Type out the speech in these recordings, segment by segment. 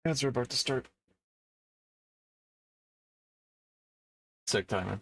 Ads are about to start. Sick timing.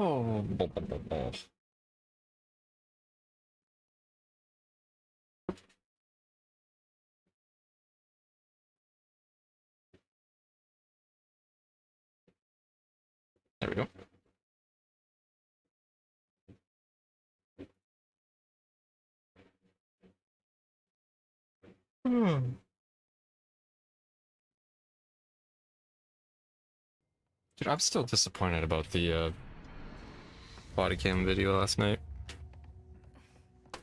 Oh, ba. Oh, ba. There we go. Hmm. Dude, I'm still disappointed about the body cam video last night.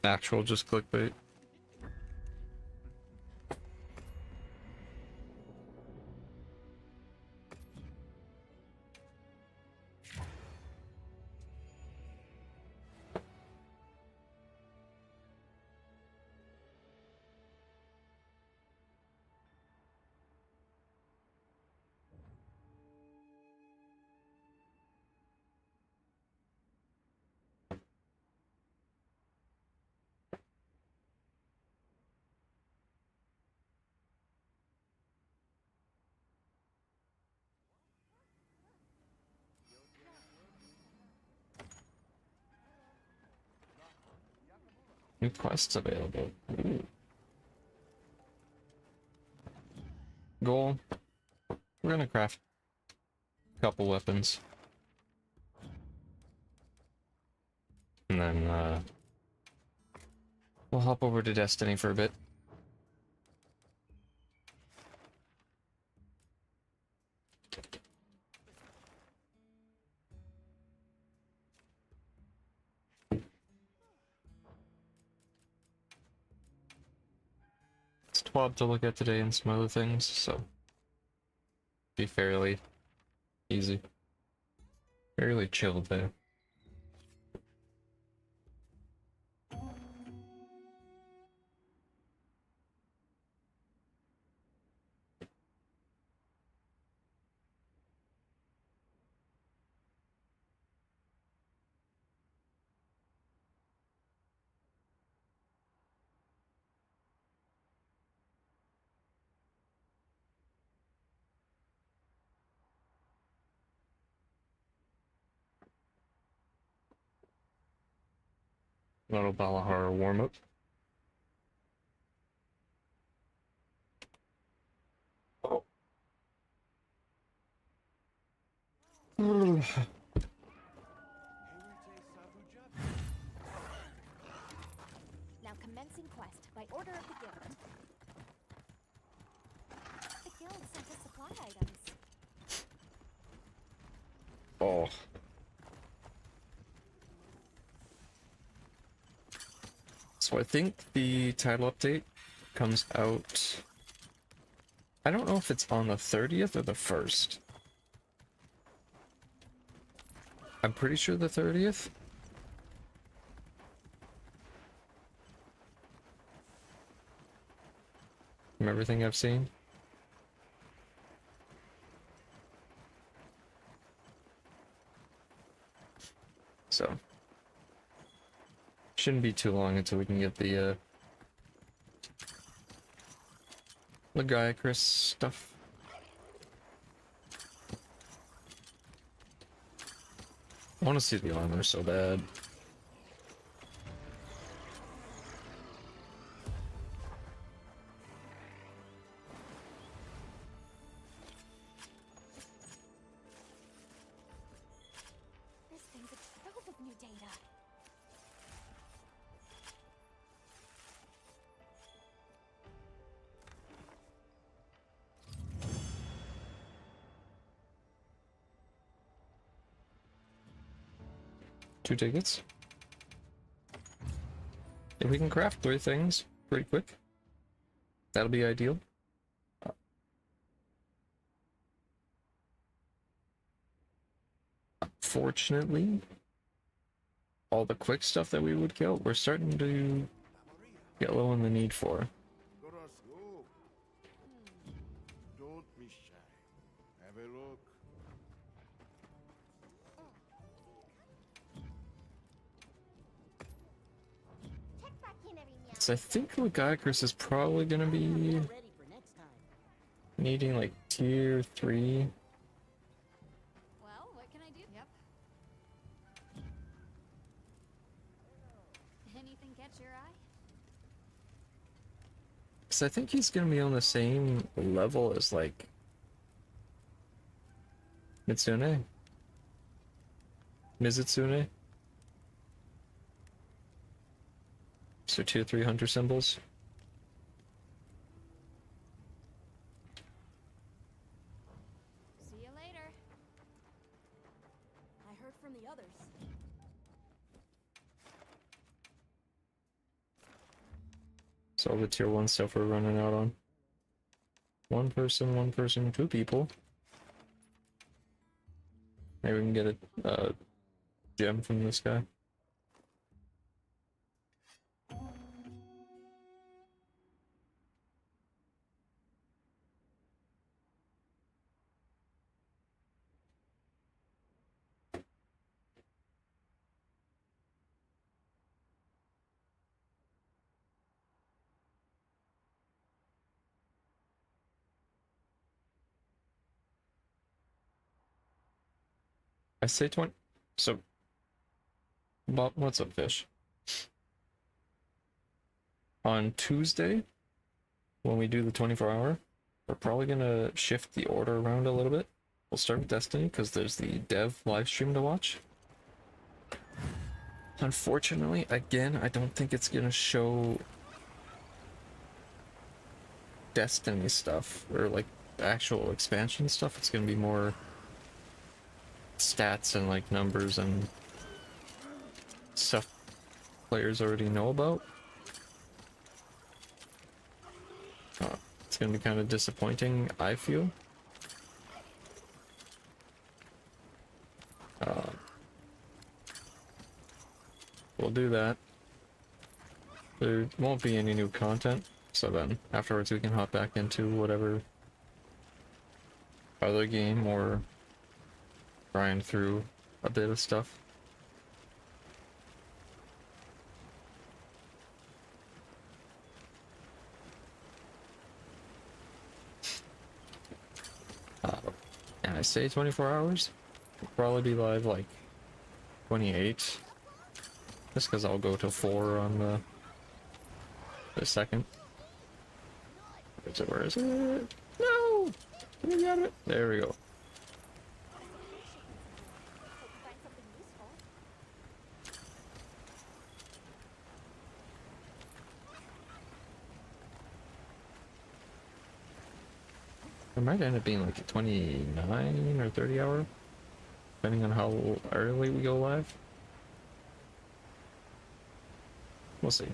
Actual just clickbait. New quests available. Ooh. Goal. We're gonna craft a couple weapons. And then we'll hop over to Destiny for a bit. It's TWAB to look at today and some other things, so be fairly easy. Fairly chilled there. Little Valhalla warm-up. Now commencing quest by order of the guild. The guild sent us supply items. Oh. So I think the title update comes out. I don't know if it's on the 30th or the 1st. I'm pretty sure the 30th. From everything I've seen. So shouldn't be too long until we can get the Lagiacrus stuff. I want to see the armor so bad. This thing's a trove of new data. Two tickets. If we can craft 3 things pretty quick, that'll be ideal. Unfortunately, all the quick stuff that we would kill, we're starting to get low on the need for. Let us go. Don't be shy. Have a look. Check back in every meow. So I think Lagiacrus is probably gonna be Ready for next time. needing like tier 3. Well, what can I do? Yep. Anything catch your eye? Because I think he's gonna be on the same level as like Mitsune. Mizutsune. So tier 3 hunter symbols. See you later. I heard from the others. So all the tier 1 stuff we're running out on. One person, 2 people. Maybe we can get a gem from this guy. I say 20. So, Bob, what's up, fish? On Tuesday, when we do the 24-hour, we're probably gonna shift the order around a little bit. We'll start with Destiny because there's the dev live stream to watch. Unfortunately, again, I don't think it's gonna show Destiny stuff or like actual expansion stuff. It's gonna be more stats and like numbers and stuff players already know about. It's gonna be kind of disappointing, I feel. We'll do that. There won't be any new content, so then afterwards we can hop back into whatever other game or grind through a bit of stuff. And I say 24 hours. We'll probably be live like 28. Just because I'll go to 4 on the second. Where is it? No! Can we get it? There we go. Hope you find something useful. It might end up being like a 29 or 30 hour, depending on how early we go live. We'll see.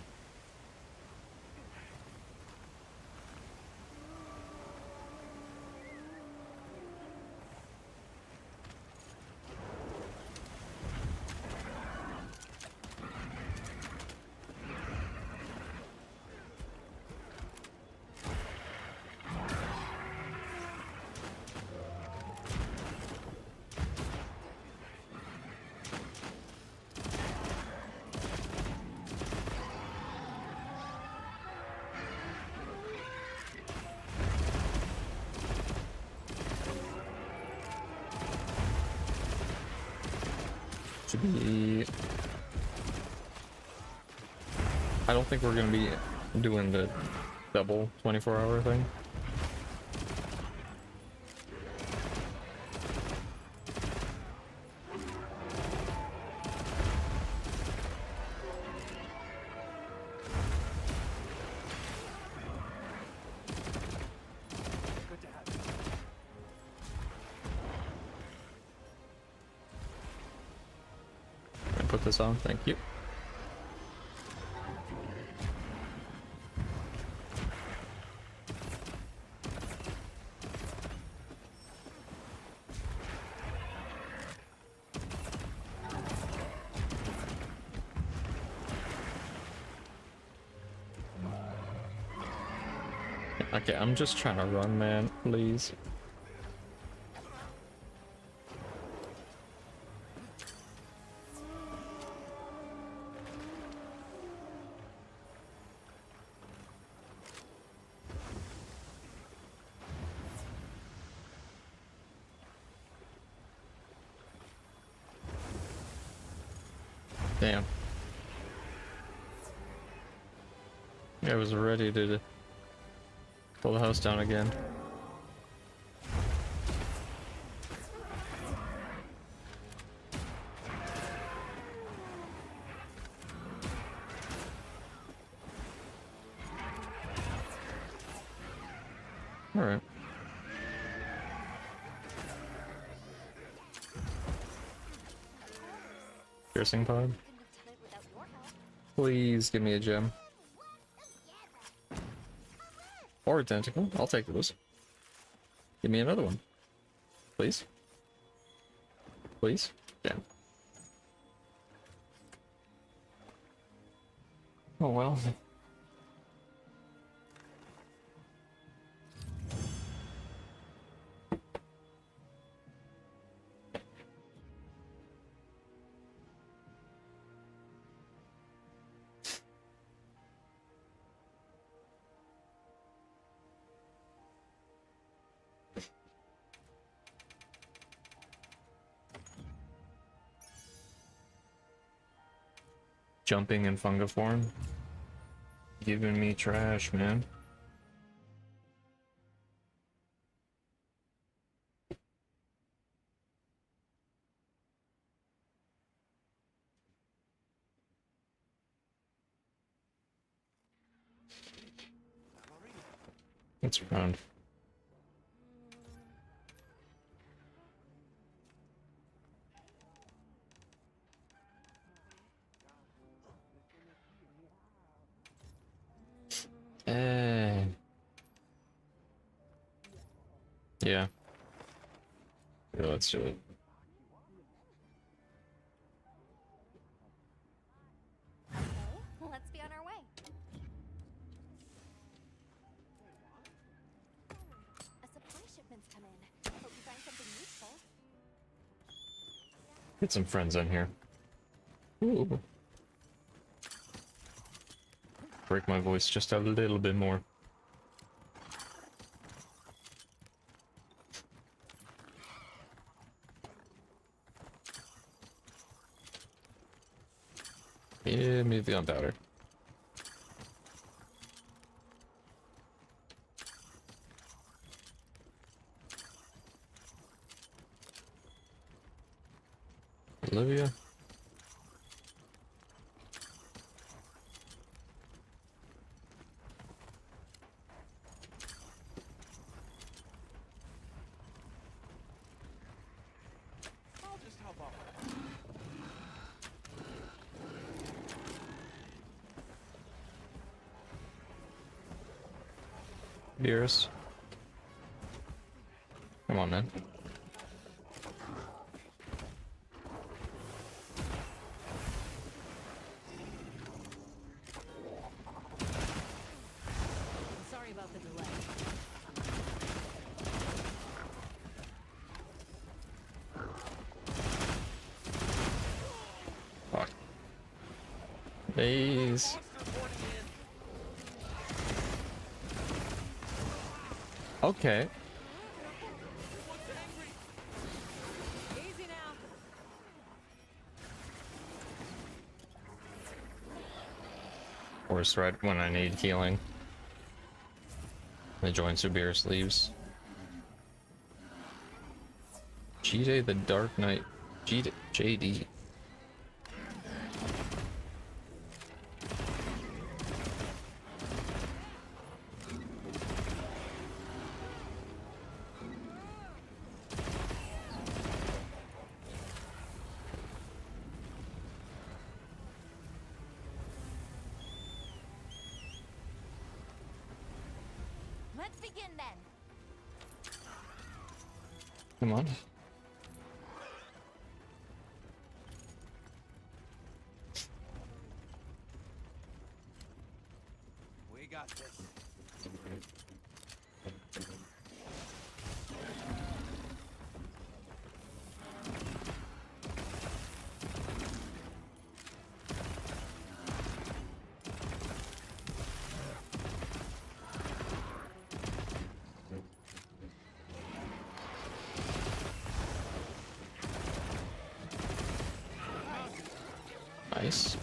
to be... I don't think we're gonna be doing the double 24-hour thing. Can I put this on? Thank you. Okay, I'm just trying to run, man. Please. Damn. I was ready to pull the house down again. All right. Piercing pod. Couldn't have done it without your help. Please give me a gem. Or a tentacle. I'll take those. Give me another one. Please. Please. Yeah. Oh well. Jumping in fungiform. Giving me trash, man. It's around. Yeah. Yeah, let's do it. Okay, let's be on our way. A supply shipment's come in. Hope you find something useful. Get some friends in here. Ooh. Break my voice just a little bit more. Yeah, maybe the gunpowder. Olivia. I'll just help out. Dearest. Come on, man. Sorry about the delay. Fuck. Please. Okay. Easy now. course, right when I need healing. I join Subir sleeves. GJ the Dark Knight. JD. Let's begin then. Come on. We got this. Nice.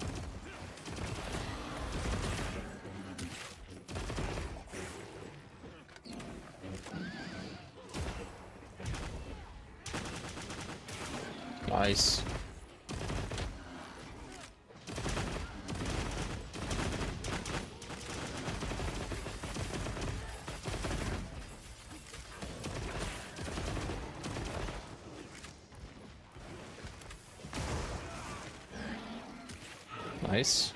Nice. Nice.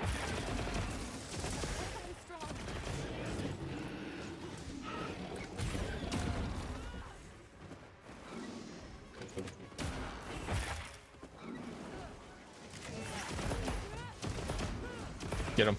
Get him.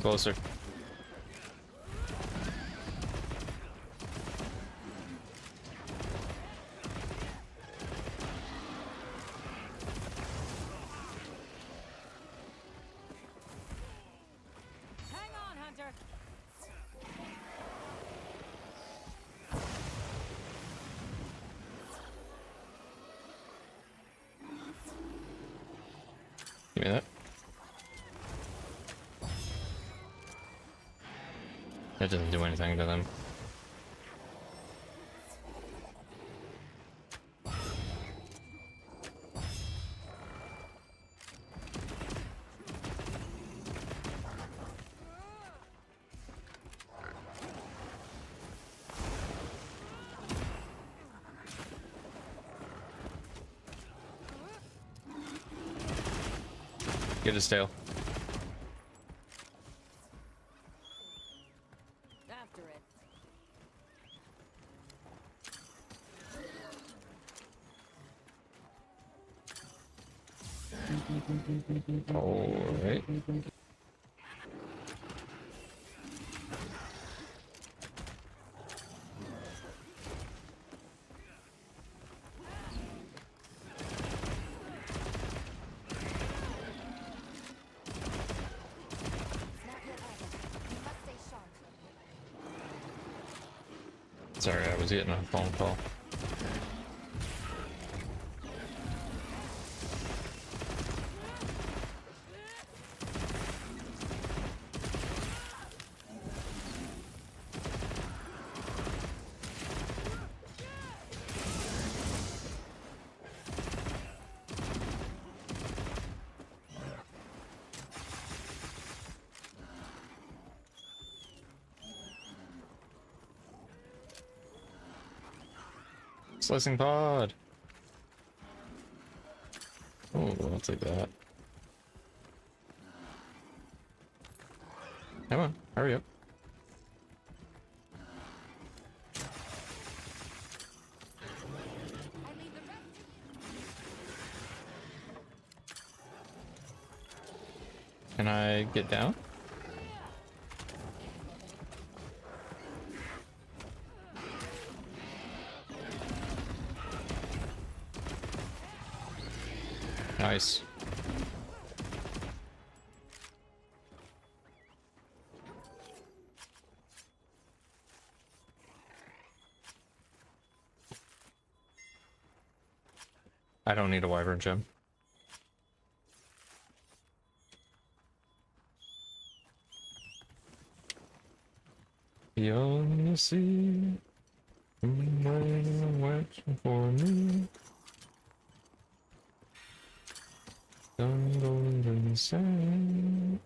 Closer. Hang on, Hunter. Give me that. That doesn't do anything to them. Get his tail. After it. Alright. Not yet over. You must stay sharp. Sorry, I was getting a phone call. Slicing pod. Oh, I'll take that. Come on, hurry up. I leave the rest to you. Can I get down? Nice. I don't need a wyvern gem. Beyond the sea, waiting for me. Don't go insane.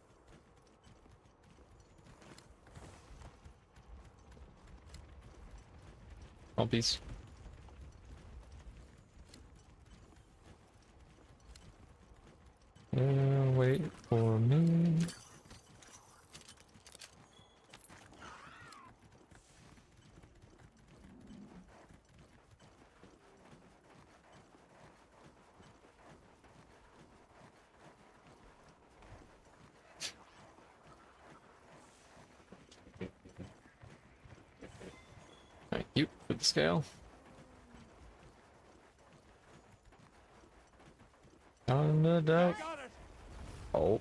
All peace. Wait for me. Thank you for the scale. On the I deck. got it. Oh.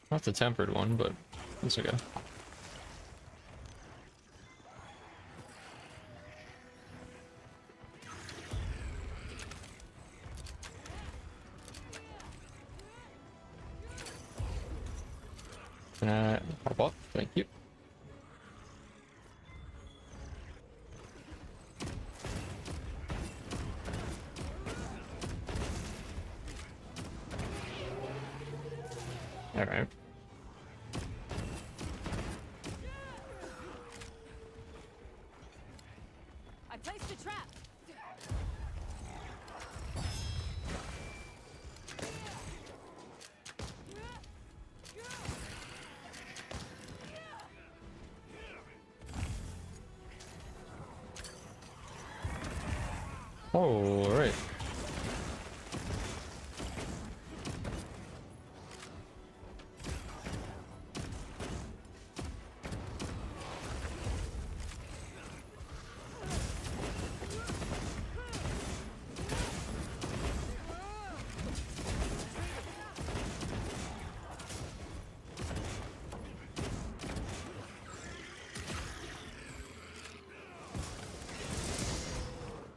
Not the tempered one, but it's okay. Hop up, thank you. Alright. I placed a trap. Oh, right.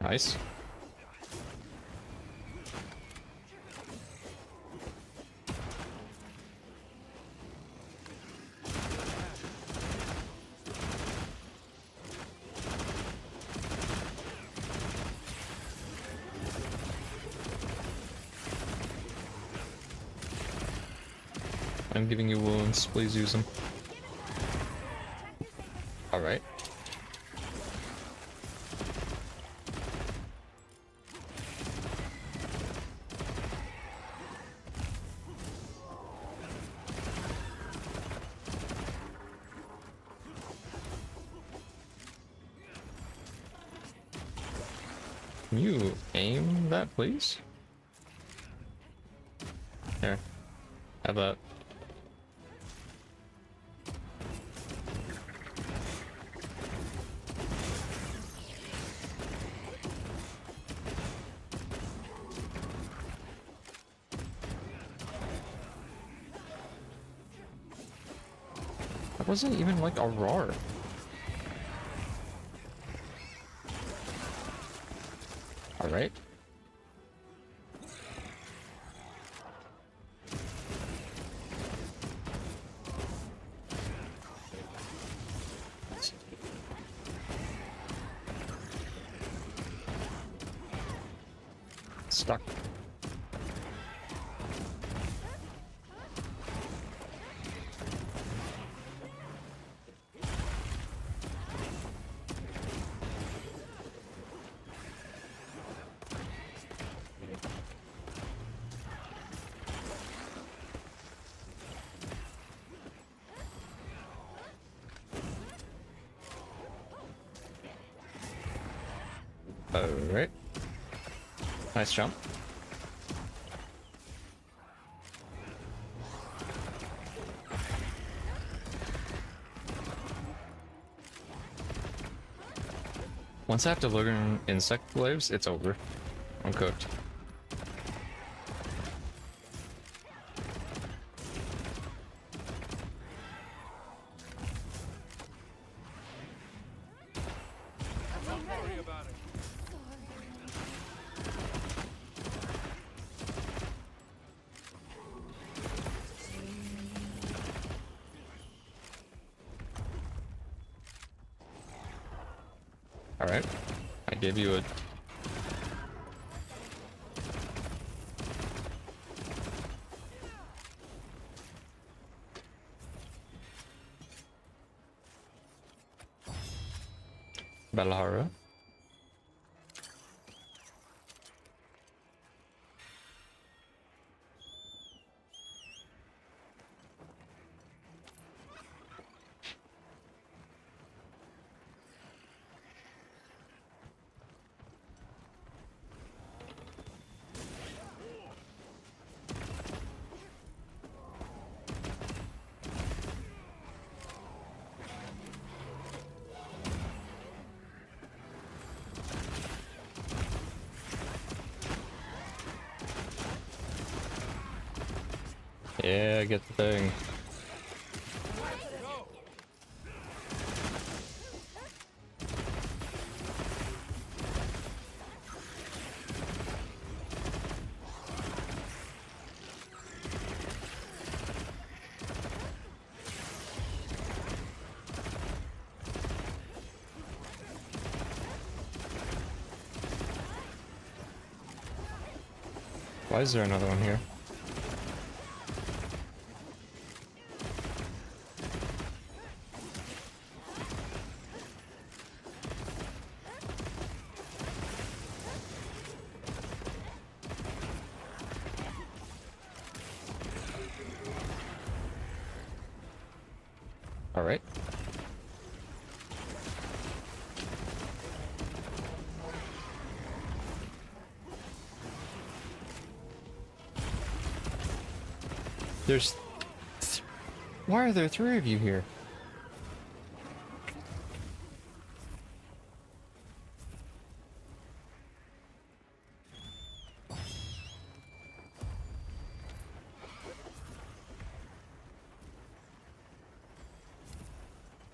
Nice. I'm giving you wounds. Please use them. Alright. Can you aim that, please? Here. Have that. That wasn't even like a roar. Alright. Stuck. Alright. Nice jump. Once I have to learn insect lives, it's over. I'm cooked. Don't worry about it. Alright. I gave you a... Balahara. Yeah, get the thing. Why is there another one here? All right. There's... Why are there 3 of you here?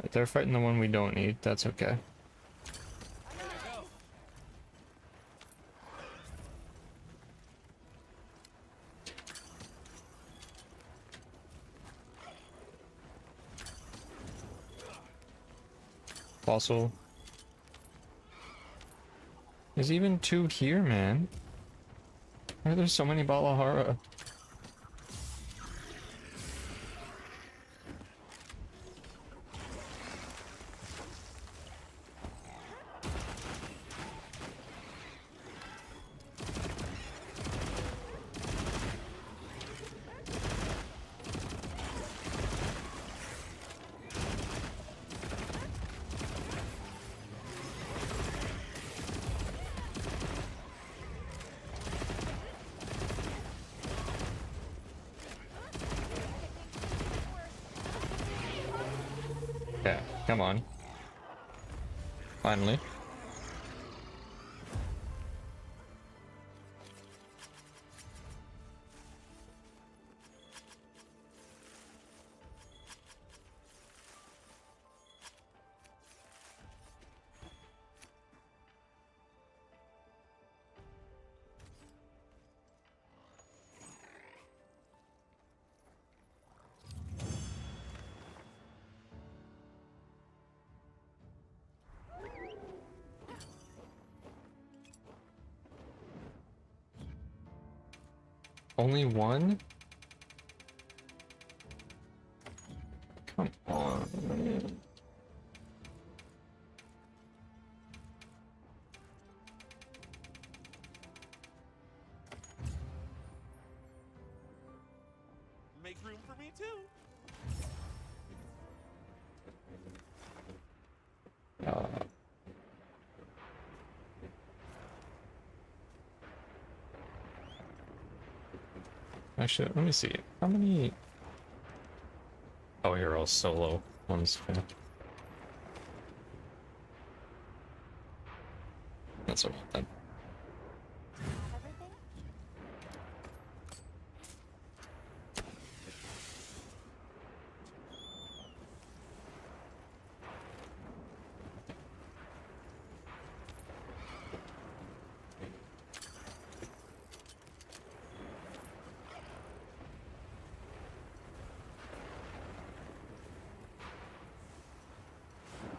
Right, they're fighting the one we don't need. That's okay. Fossil. There's even 2 here, man. Why are there so many Balahara? Yeah, come on. Finally. Only one? Come on, man. Make room for me too. Actually, let me see. How many... Oh, you're all solo ones. Yeah. not so bad. Have everything?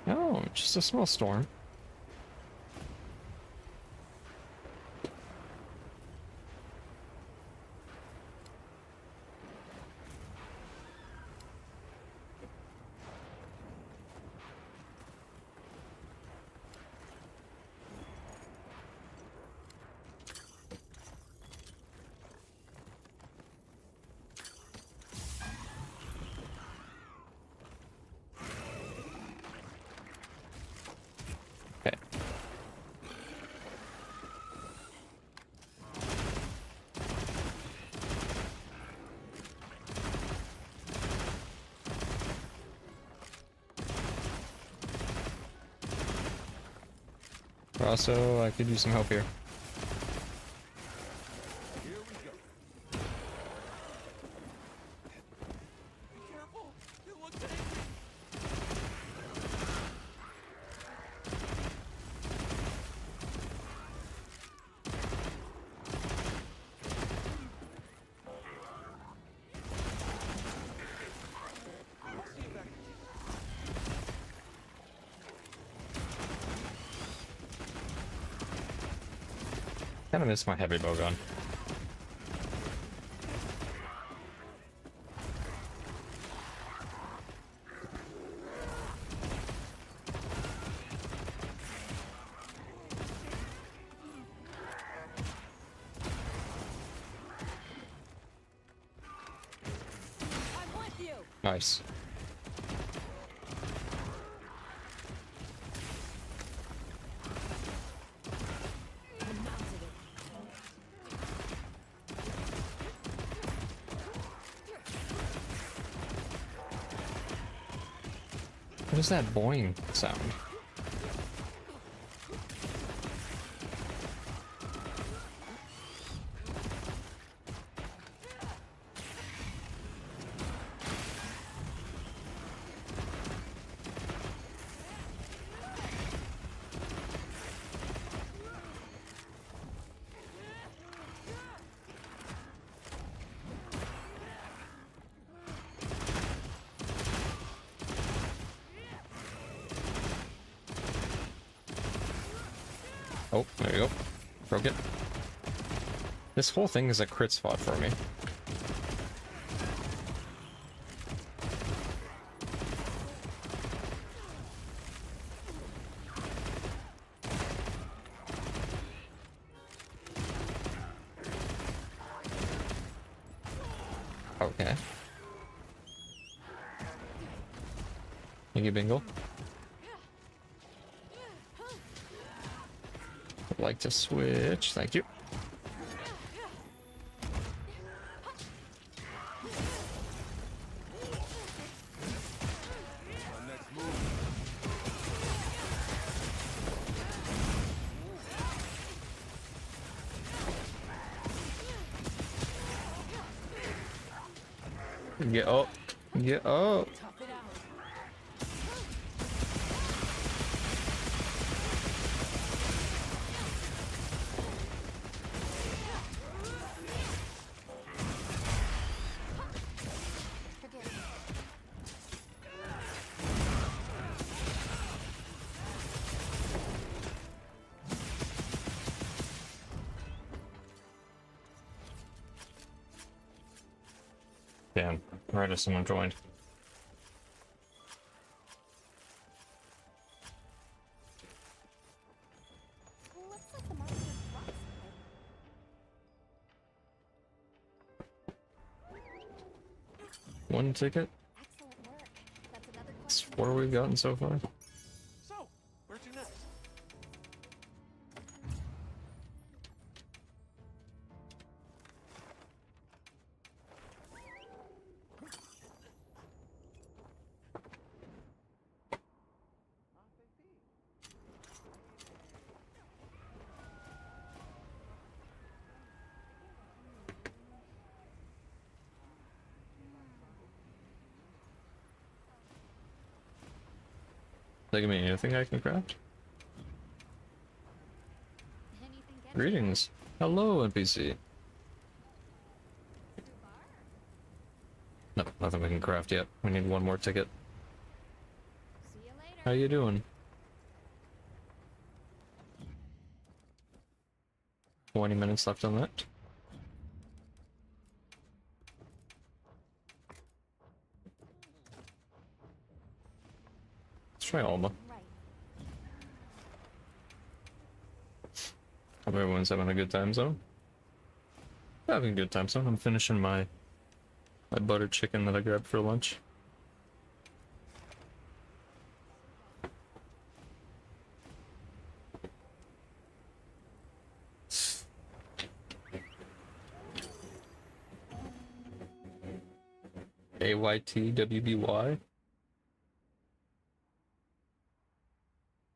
Oh, just a small storm. Okay. Also, I could use some help here. Here we go. Be careful. It looks angry. I'll see if that can Kind of miss my heavy bow gun. I'm with you. Nice. I mounted it. What is that boing sound? Oh, there you go. Broke it. This whole thing is a crit spot for me. Okay. Thank you, Bingle. I'd like to switch. Thank you. My next move. Get up. Get up. Tough it out. Forgive me. Damn. Right as someone joined. Looks like the monster dropped something. One ticket. Excellent work. That's another That's question. 4 we've gotten so far. So, where to next? Like, I mean, anything I can craft? Anything catch your eye? Greetings. Hello, NPC. No, nothing we can craft yet. We need one more ticket. See you later. How you doing? 20 minutes left on that. Let's try Alma. Right. Hope everyone's having a good time zone. Having a good time zone. I'm finishing my butter chicken that I grabbed for lunch. AYTWBY?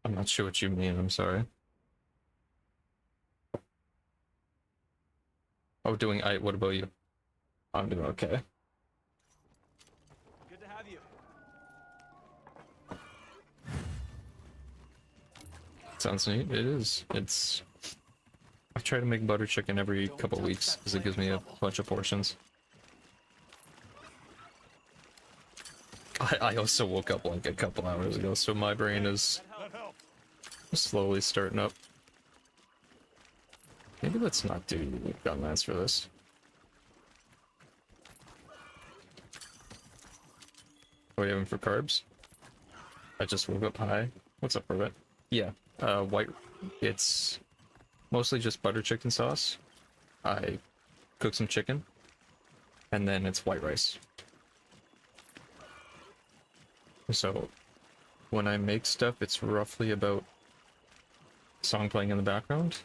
I'm not sure what you mean, I'm sorry. Oh, doing I. What about you? I'm doing okay. Good to have you. Sounds neat. It is. It's. I try to make butter chicken every couple weeks because it gives me a bunch of portions. I also woke up like a couple hours ago, so my brain is slowly starting up. Maybe let's not do gun lance for this. What are you having for carbs? I just woke up high. What's up, Robert? Yeah, white. It's mostly just butter chicken sauce. I cook some chicken, and then it's white rice. So, when I make stuff, it's roughly about song playing in the background.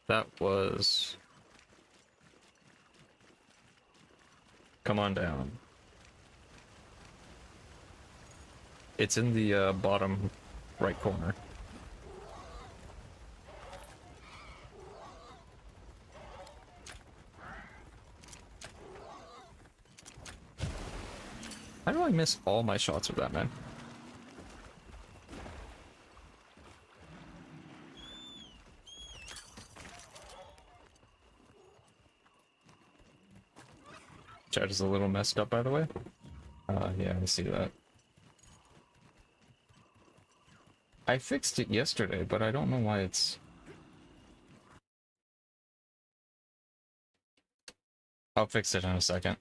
That was Come On Down. It's in the bottom right corner. How do I miss all my shots with that, man? Chat is a little messed up, by the way. Yeah, I see that. I fixed it yesterday, but I don't know why it's... I'll fix it in a second.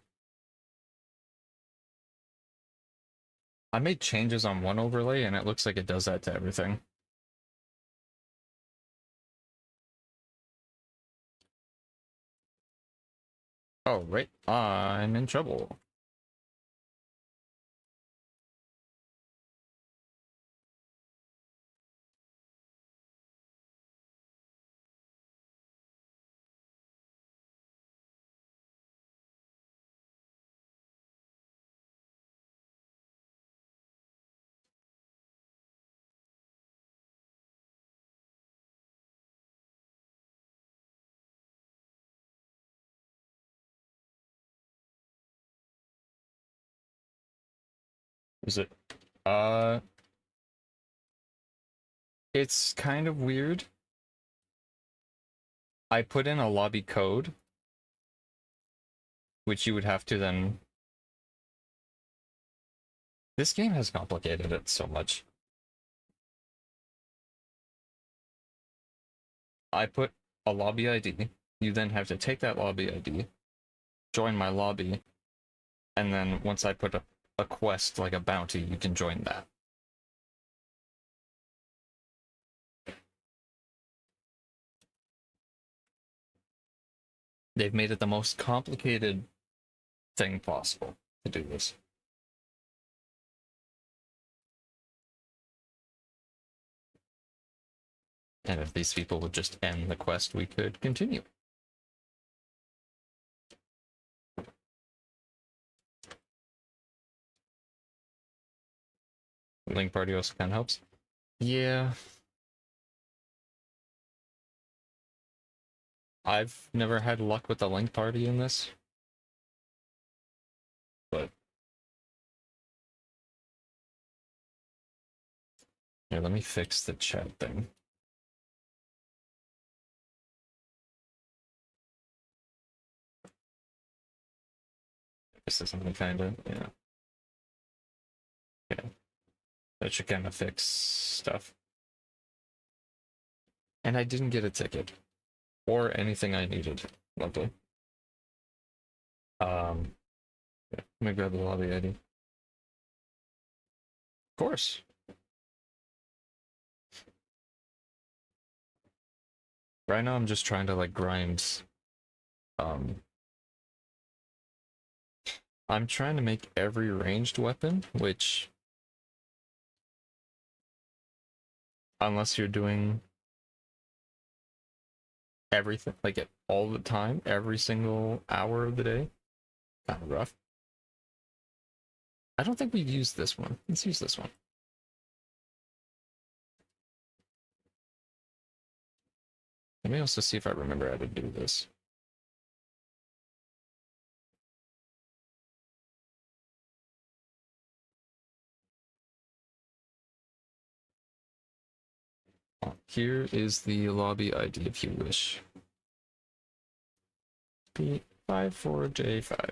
I made changes on one overlay, and it looks like it does that to everything. Oh, right. I'm in trouble. Is it? Uh... It's kind of weird. I put in a lobby code, which you would have to then... This game has complicated it so much. I put a lobby ID, you then have to take that lobby ID, join my lobby, and then once I put a quest, like a bounty, you can join that. They've made it the most complicated thing possible to do this. And if these people would just end the quest, we could continue. Link party also kind of helps. Yeah. I've never had luck with the link party in this. But Here, let me fix the chat thing. This is something kind of, yeah. Yeah. That should kind of fix stuff. And I didn't get a ticket. Or anything I needed. Lovely. Yeah, let me grab the lobby ID. Of course. Right now I'm just trying to like grind. I'm trying to make every ranged weapon, which unless you're doing everything like it all the time, every single hour of the day, kind of rough. I don't think we've used this one. Let's use this one. Let me also see if I remember how to do this. Here is the lobby ID if you wish. P54J5.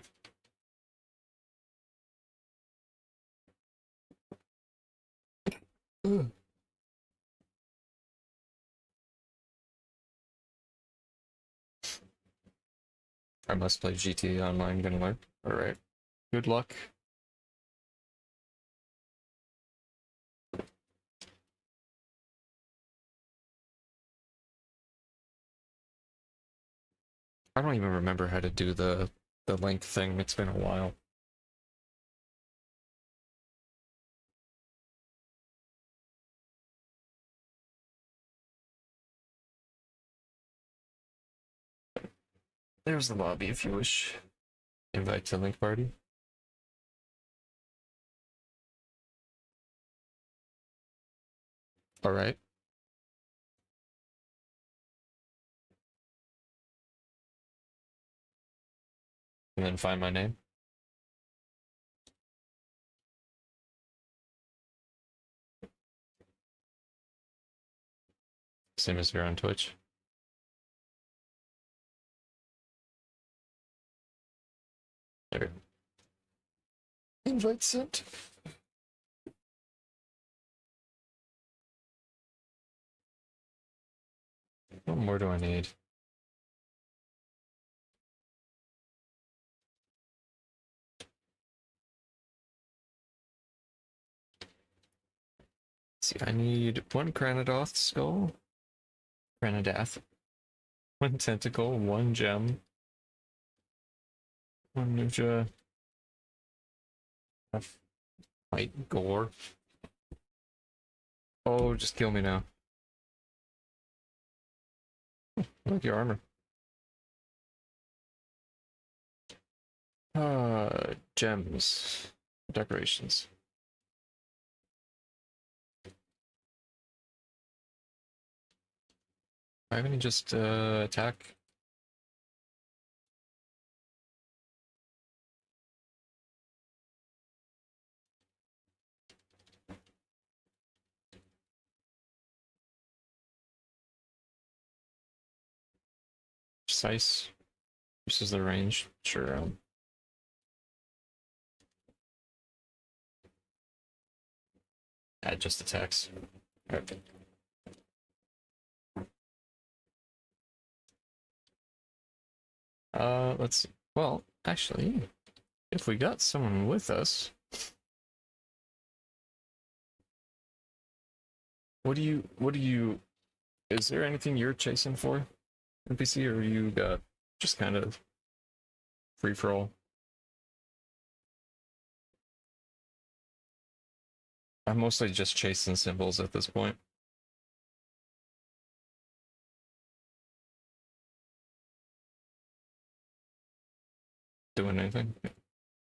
I must play GT Online, gonna learn. Alright. Good luck. I don't even remember how to do the link thing. It's been a while. There's the lobby if you wish. Invite to link party. All right. And then find my name. Same as here on Twitch. There. Invite sent. What more do I need? See, I need one Granadoth skull. Granadath. One tentacle, one gem. One ninja. White gore. Oh, just kill me now. I like your armor. Gems. Decorations. Why haven't you just attack? Precise. This is the range. Sure. Add just attacks. Okay. Let's see. Well, actually, if we got someone with us, what do you, is there anything you're chasing for, NPC, or you got just kind of free for all? I'm mostly just chasing symbols at this point. Doing anything?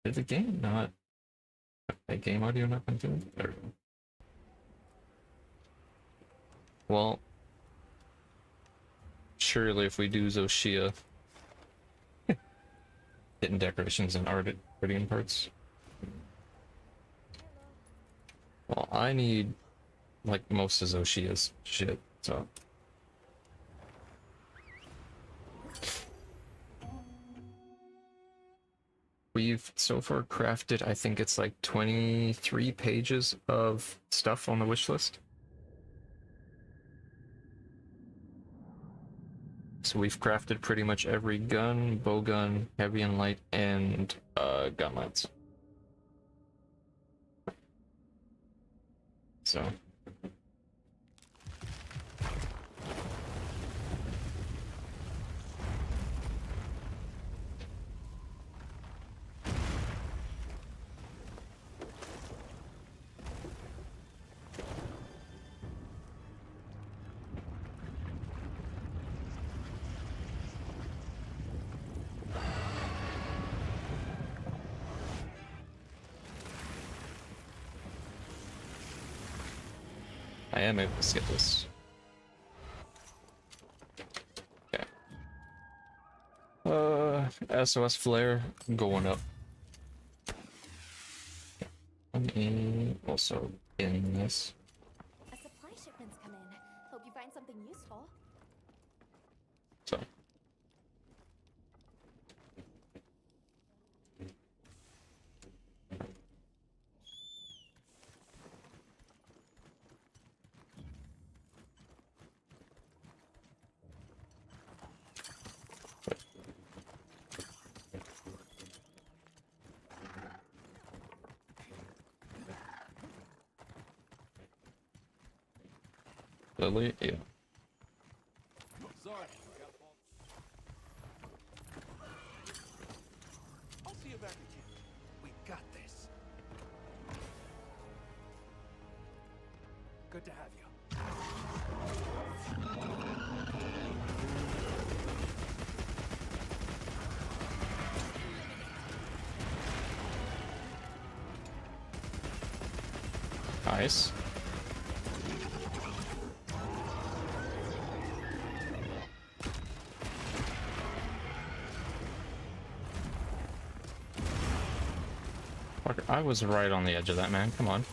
Did the game not? A game audio not continue? There we go. Well, surely if we do Zoshia, hidden decorations and Ardian parts. Well, I need like most of Zoshia's shit, so. We've so far crafted, I think it's like 23 pages of stuff on the wish list. So we've crafted pretty much every gun, bowgun, heavy and light, and gauntlets. So. I am able to skip this. Okay. SOS flare going up. Also in this. A supply shipment's come in. Hope you find something useful. So. Lily, yeah. Sorry. I'll see you back again. We got this. Good to have you. Nice. Fuck, I was right on the edge of that, man. Come on.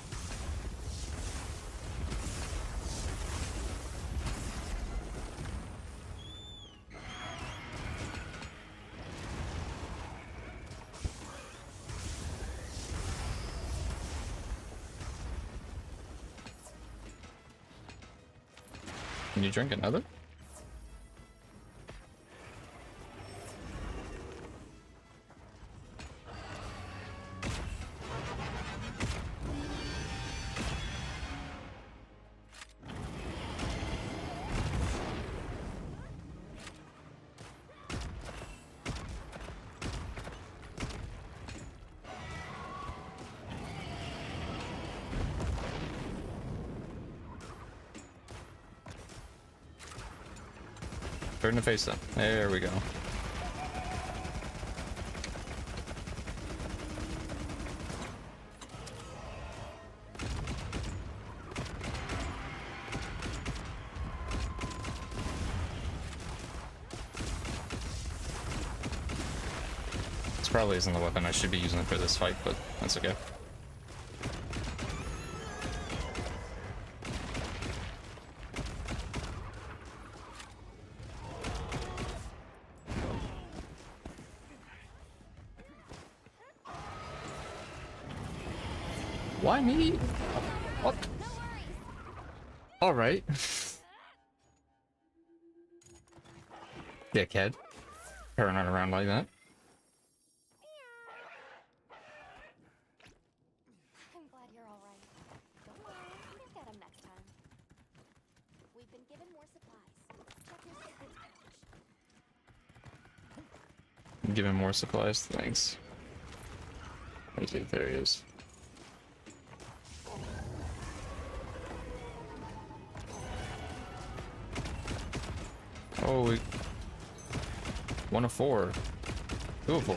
Can you drink another? Turn to face them. There we go. This probably isn't the weapon I should be using for this fight, but that's okay. Why me? What? Alright. Dickhead. Turning around like that. I'm glad you're all right. Don't worry, we'll get him next time. We've been given more supplies. Check your secret pouch. Give him more supplies. Thanks. There he is. Oh, we... 1 of 4. 2 of 4.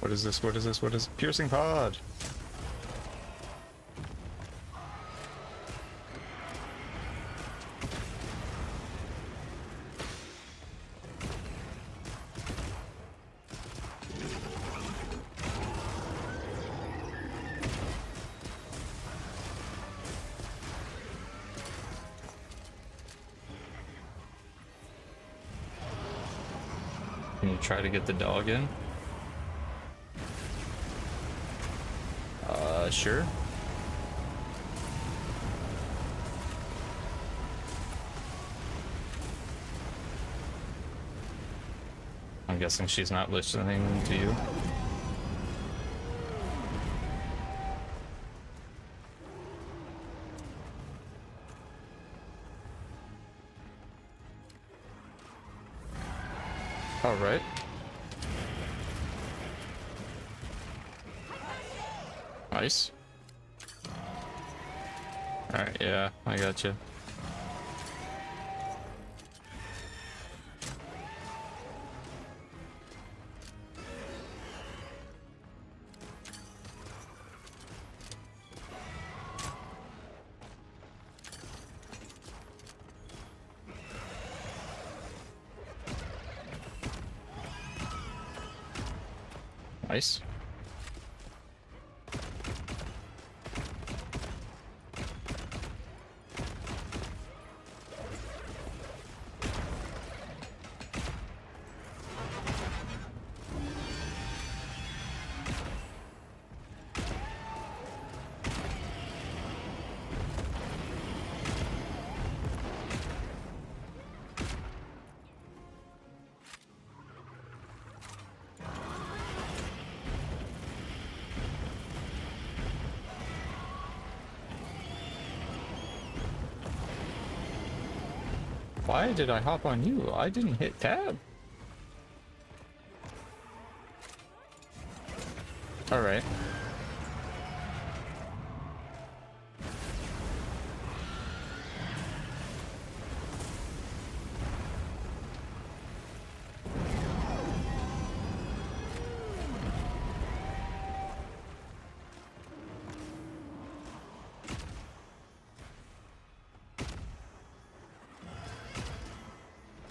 What is this? What is this? What is piercing pod? Can you try to get the dog in? Sure. I'm guessing she's not listening to you. All right. Nice. Alright, yeah, I got you. Nice. Why did I hop on you? I didn't hit tab. Alright.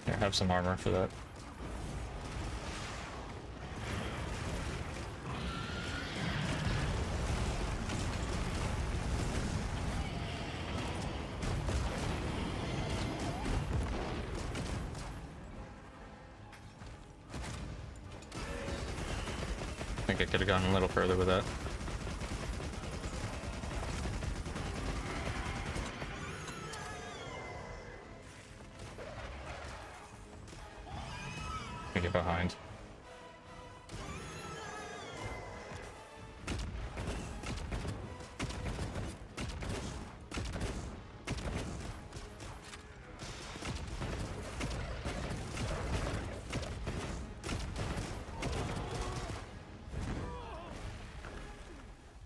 Here, have some armor for that. I think I could have gone a little further with that. Get behind.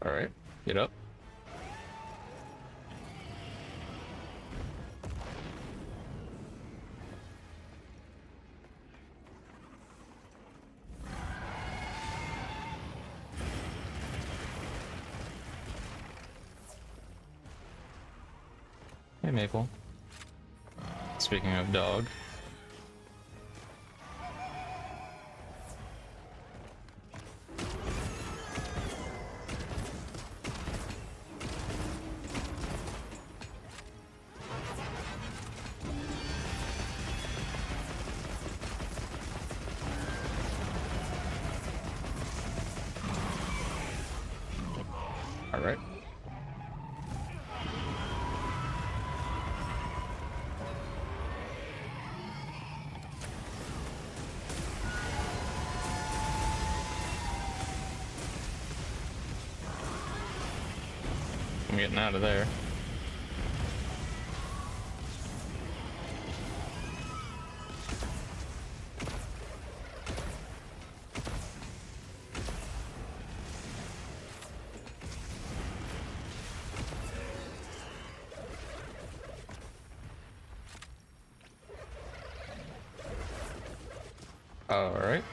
All right, get up. Hey, Maple. Speaking of dog. All right. I'm getting out of there. All right.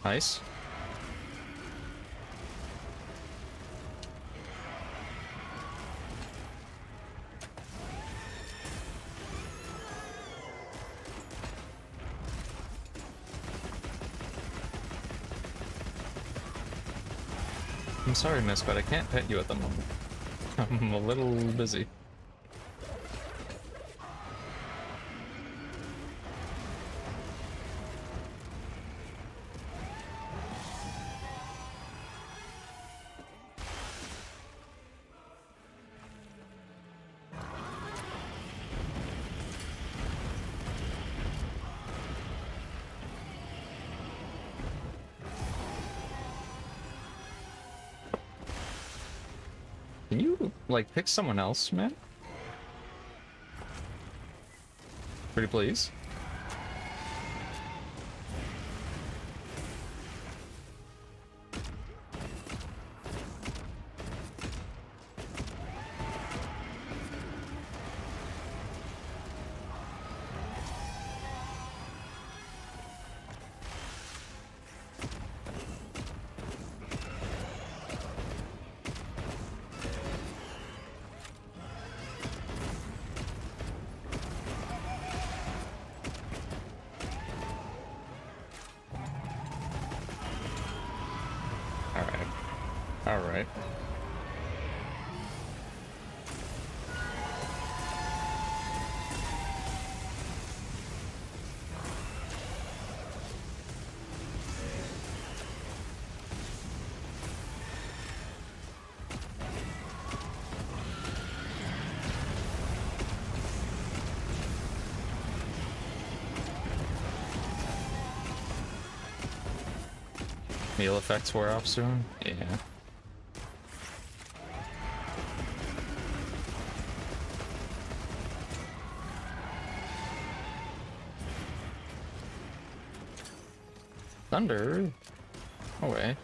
Nice. I'm sorry, miss, but I can't pet you at the moment. I'm a little busy. Can you, like, pick someone else, man? Pretty please. Alright. Alright. Meal effects wear off soon? Yeah. Thunder? No way.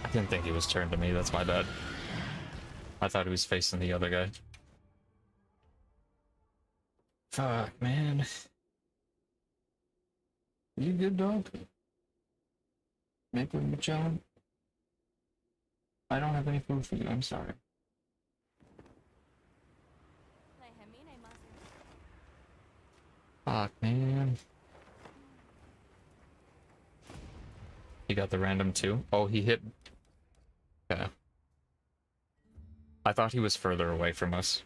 I didn't think he was turned to me, that's my bad. I thought he was facing the other guy. Fuck, man. You good, dog? Maple, you chillin'? I don't have any food for you, I'm sorry. Fuck, man. He got the random two. Oh, he hit... Okay. I thought he was further away from us.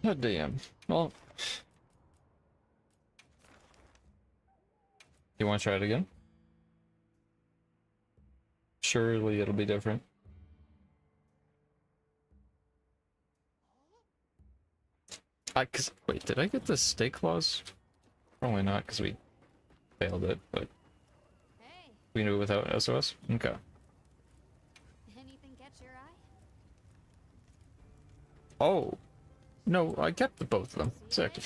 God damn. Well... You want to try it again? Surely it'll be different. Wait, did I get the stake clause? Probably not, because we failed it, but Hey, we knew it without SOS? Okay. anything catch your eye? Oh. No, I kept the both of them. Sick.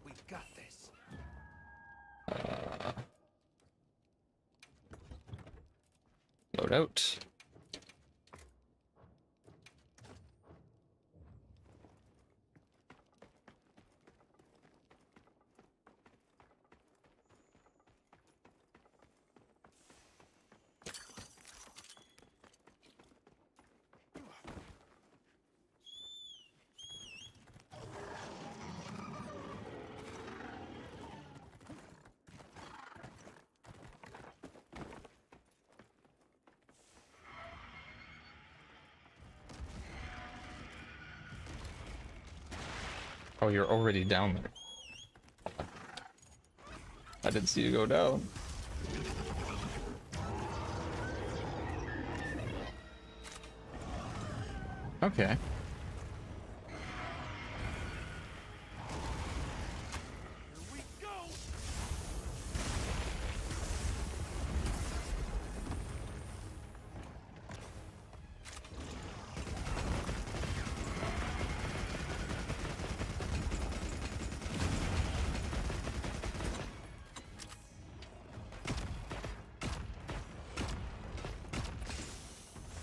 We got this. Load out. Oh, you're already down there. I didn't see you go down. Okay. Here we go!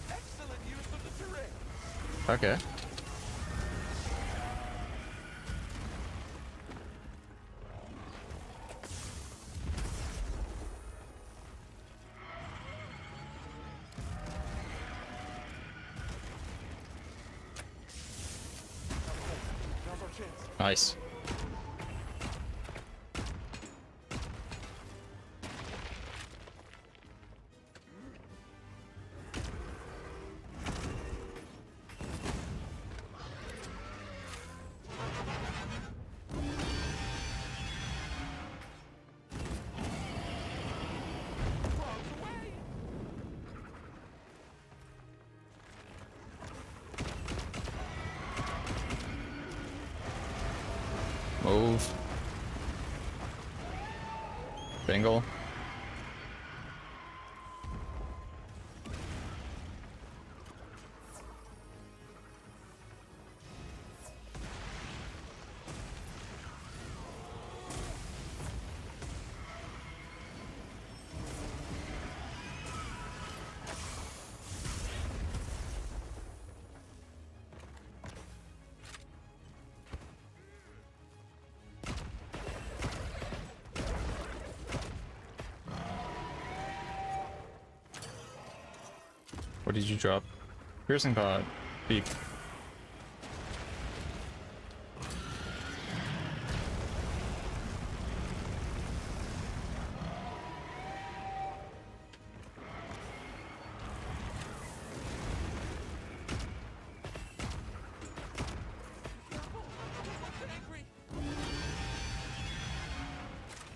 Excellent use of the terrain. Okay. Now's our chance. Nice. Frogs away! Move. Bingle. What did you drop? Piercing pod. Beak. Careful! Don't get angry!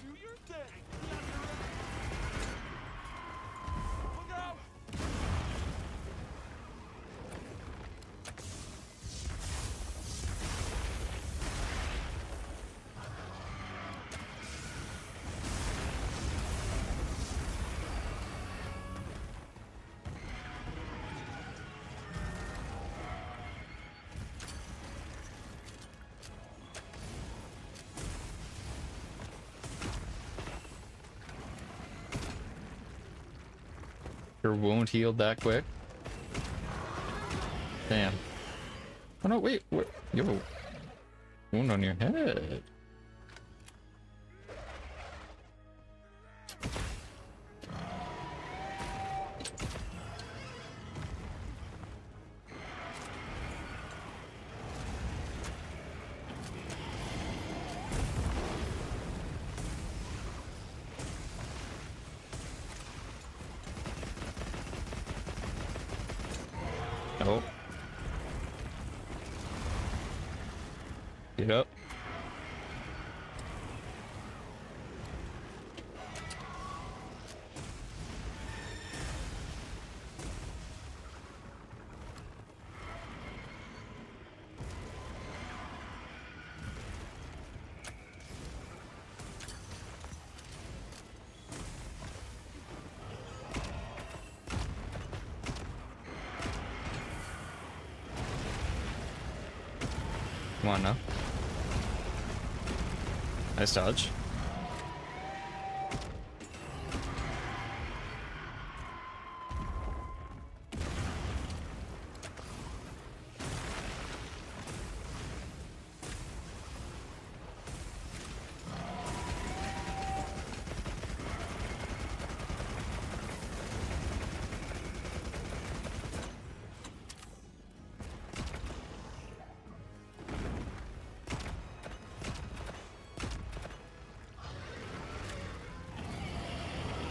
Do your thing! Look out! Your wound healed that quick? Damn. Oh no, wait, what? Yo. Wound on your head. Oh. Get up. Come on now. Nice dodge.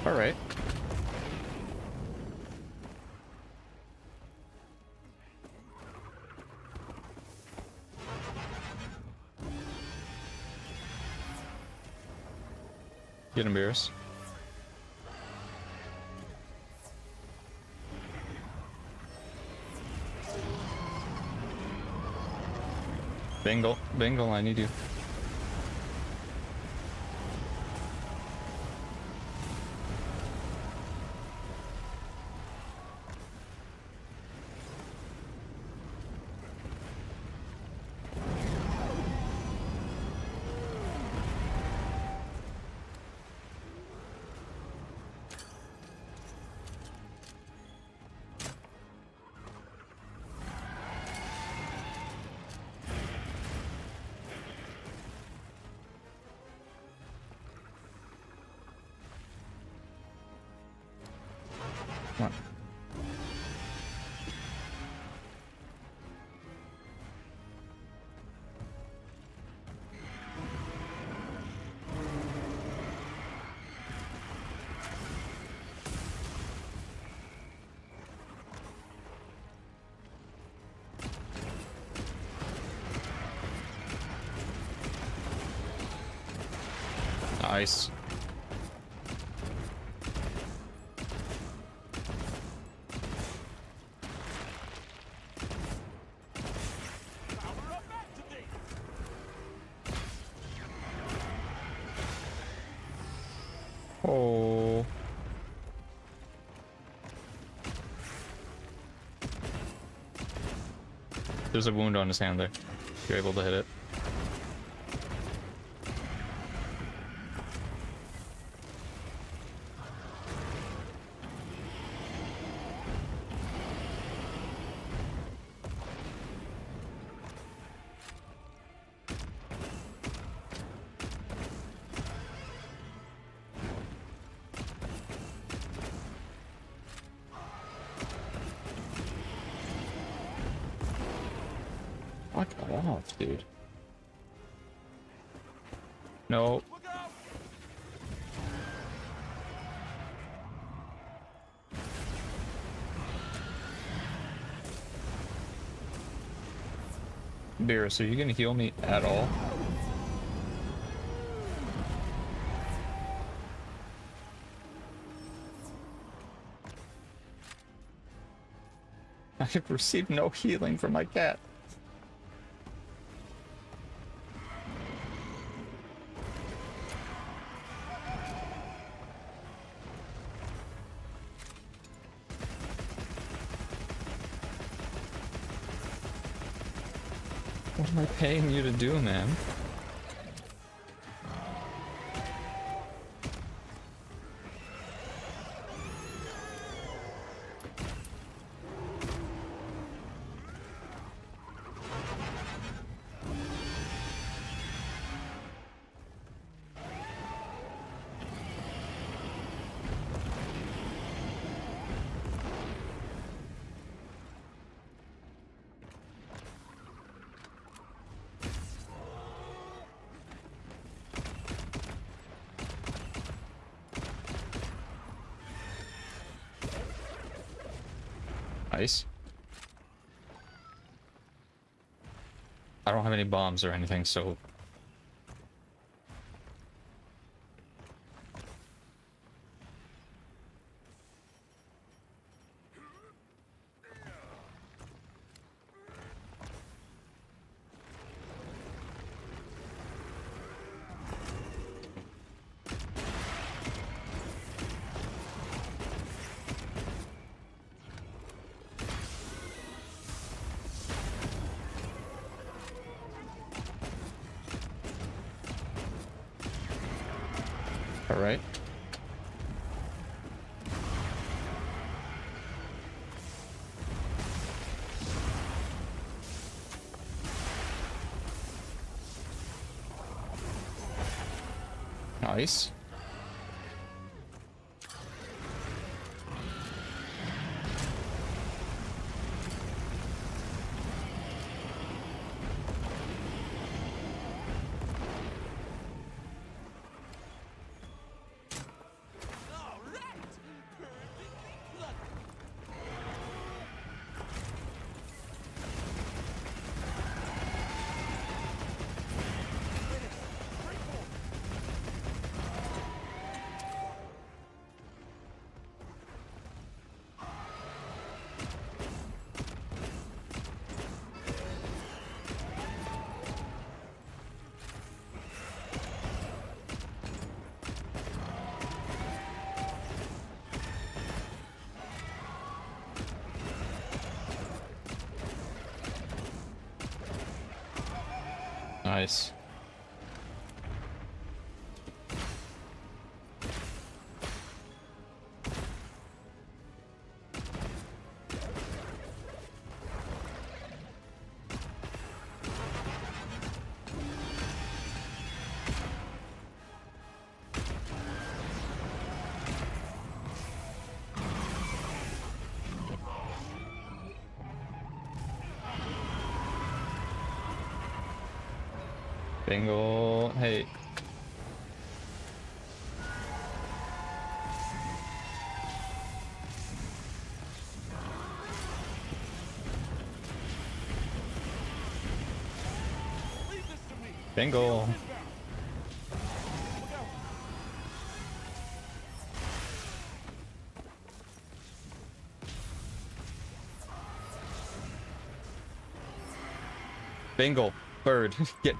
All right. Get him, Beerus. Bengal, Bengal, I need you. Come on. Nice. Power up activate. Oh. There's a wound on his hand there. You're able to hit it. Fuck off, dude. No. Look out. Beerus, are you gonna heal me at all? I have received no healing from my cat. What am I paying you to do, man? Nice. I don't have any bombs or anything, so... Alright. Nice. All right. Perfectly plucked. Finish. Break forward. Nice. Bingo. Hey. Leave this to me. Bingo. Inbound. Look out. Bingo. Bird. Get.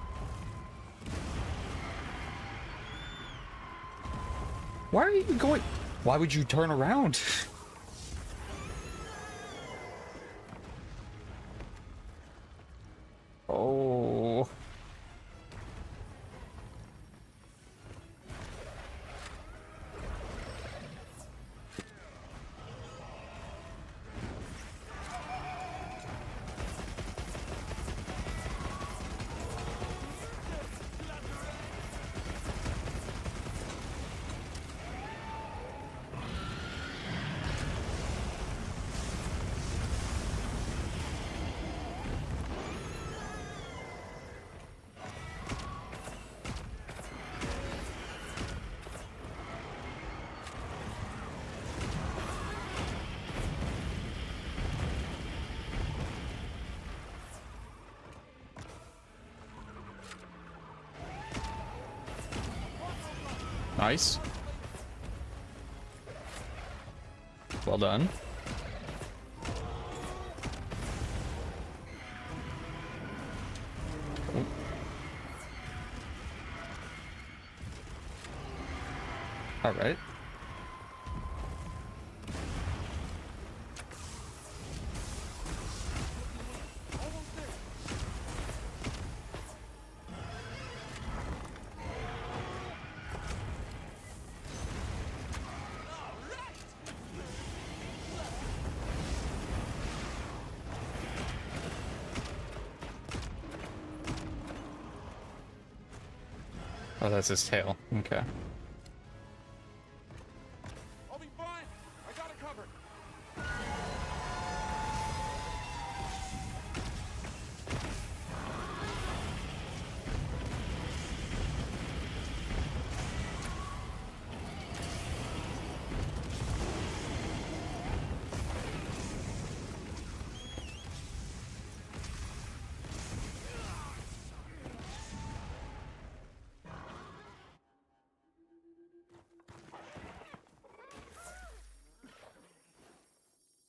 Why are you going? Why would you turn around? Oh. Nice. Well done. Oh. All right. Almost there. Oh, that's his tail. Okay. I'll be fine. I got it covered.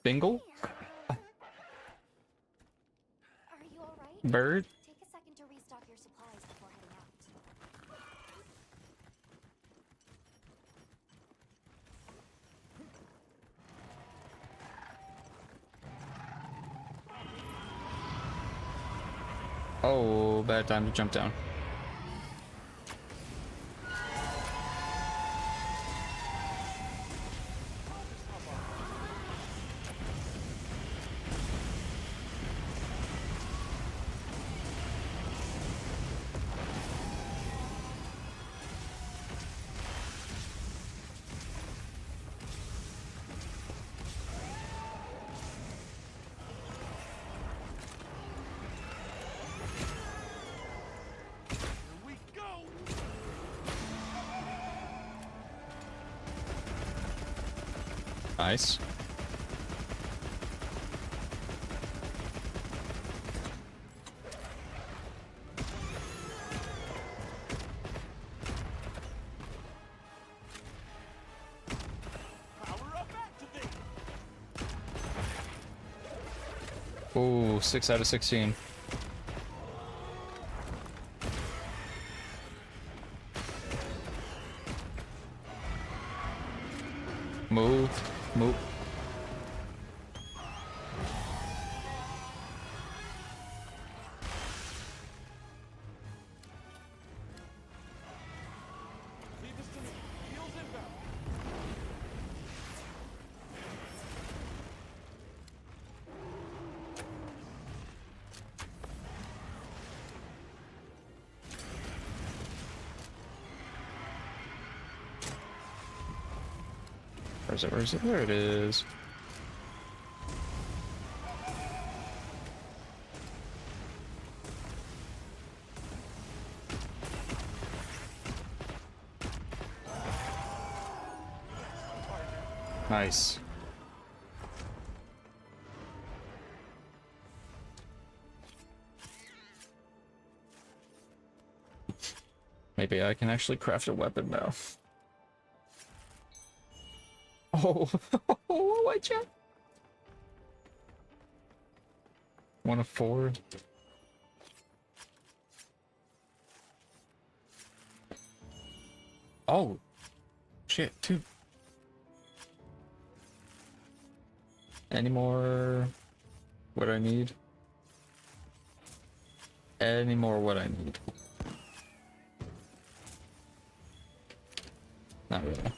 Bingo? Are you alright? Bird? Take a second to restock your supplies before heading out. Oh, bad time to jump down. Here we go. Nice. Power up activate. Ooh, 6 out of 16. Move. Move. Where is it? Where is it? There it is. Nice. Maybe I can actually craft a weapon now. Oh, I checked. 1 of 4. Oh, shit, 2. Any more what I need? Any more what I need? Not really.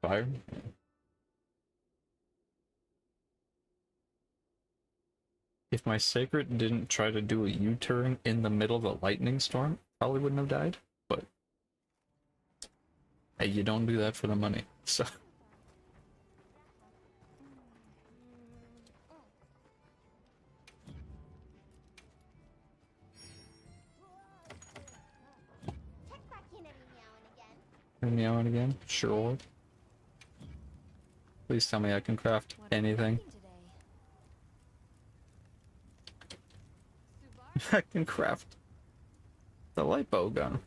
Fire? If my Sacred didn't try to do a U-turn in the middle of a lightning storm, probably wouldn't have died, but hey, you don't do that for the money, so. Check back in every now and again. Meow and again? Sure. Please tell me I can craft What are you anything. crafting today? I can craft the light bow gun.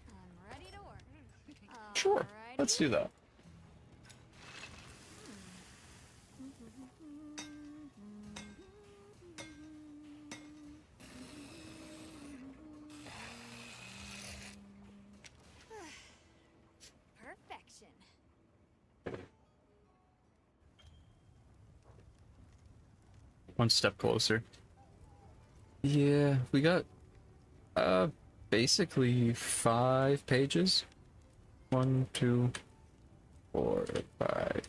I'm ready to work. Sure, let's do that. Perfection. One step closer. Yeah, we got basically 5 pages. 1, 2, 4, 5.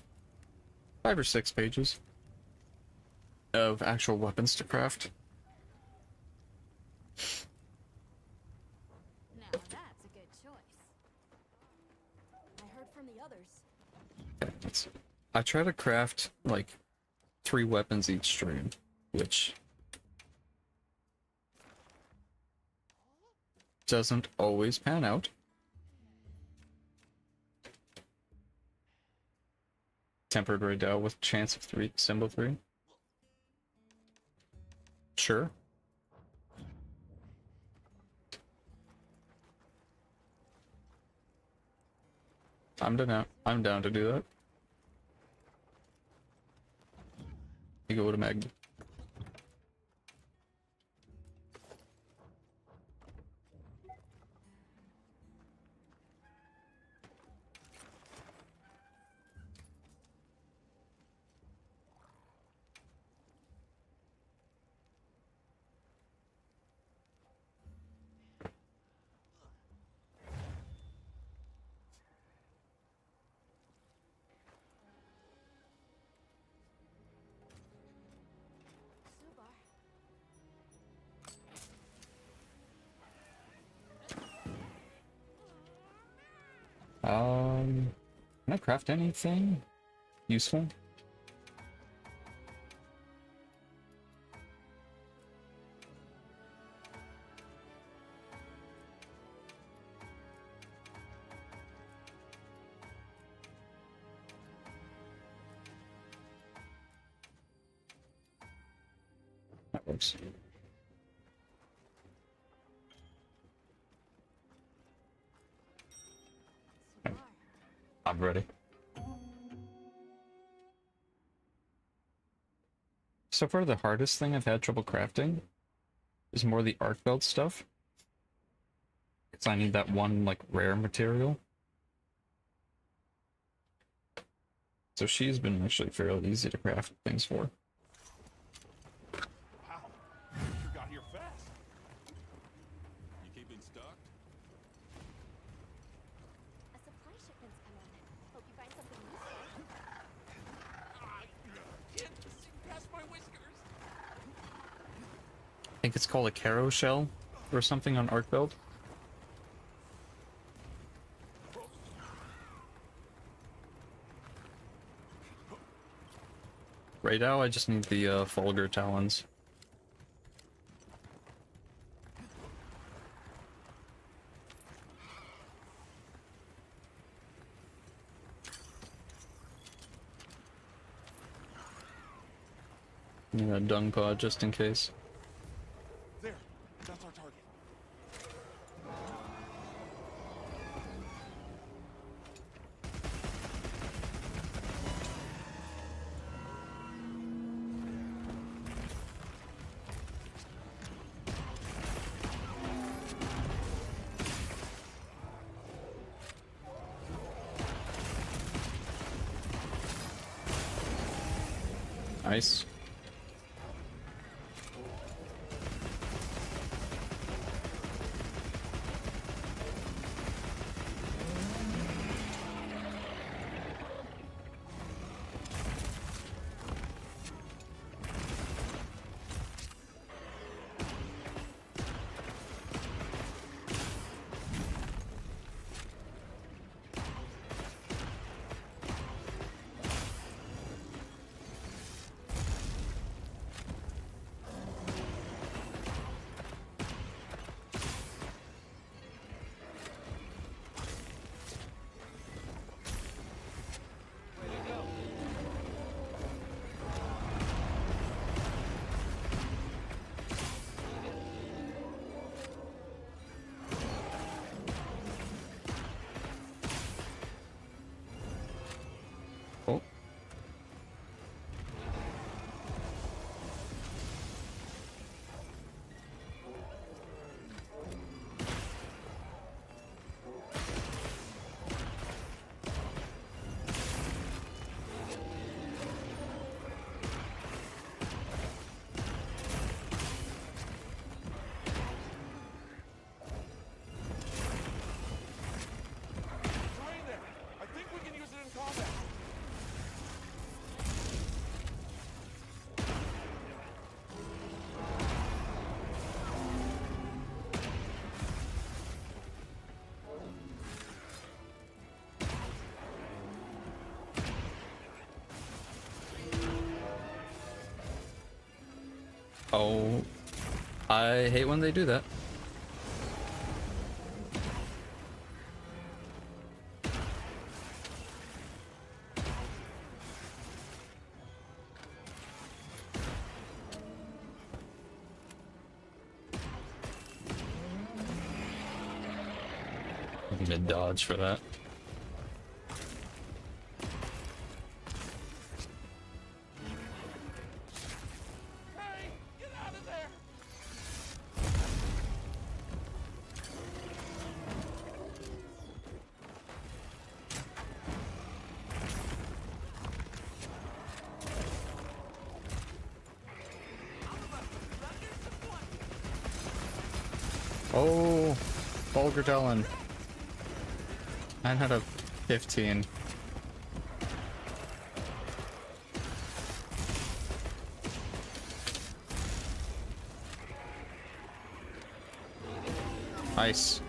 5 or 6 pages of actual weapons to craft. Now that's a good choice. I heard from the others. Okay, I try to craft like 3 weapons each stream, which doesn't always pan out. Tempered Raydell with chance of 3, symbol 3. Sure. I'm down to do that. You go to Magna. Subar. Can I craft anything useful? That works. Subar. I'm ready. So far, the hardest thing I've had trouble crafting is more the arc belt stuff. Because I need that one, like, rare material. So she's been actually fairly easy to craft things for. Wow, you got here fast. You keeping stocked? A supply shipment's come in. Hope you find something useful. Can't see past my whiskers. I think it's called a Caro shell or something on Arcbelt. Right now, I just need the Fulgur Talons. And a dung pod just in case. There, that's our target. Nice. Oh. Terrain there. I think we can use it in combat. Oh. I hate when they do that. I need to dodge for that. Hey, get out of there! Oh, Fulgur Talon. Mine had a 15. Nice.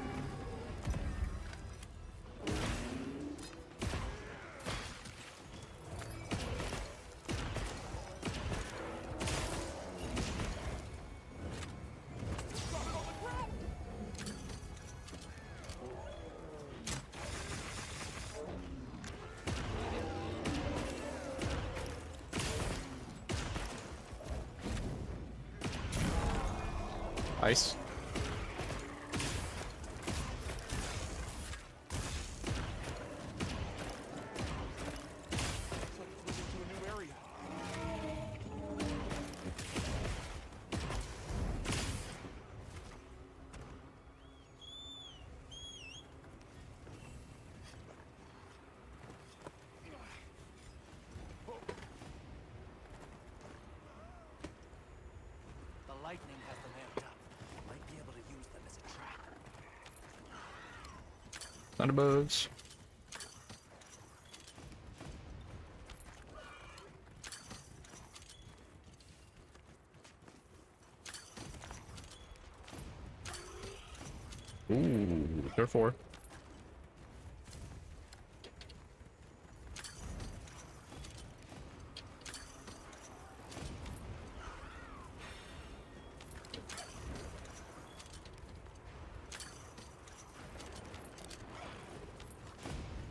Drop it on the ground! Nice. Looks like it's moving to a new area. lightning has them amped up. Might be able to use them as a trap. Thunderbugs. Ooh, there are 4.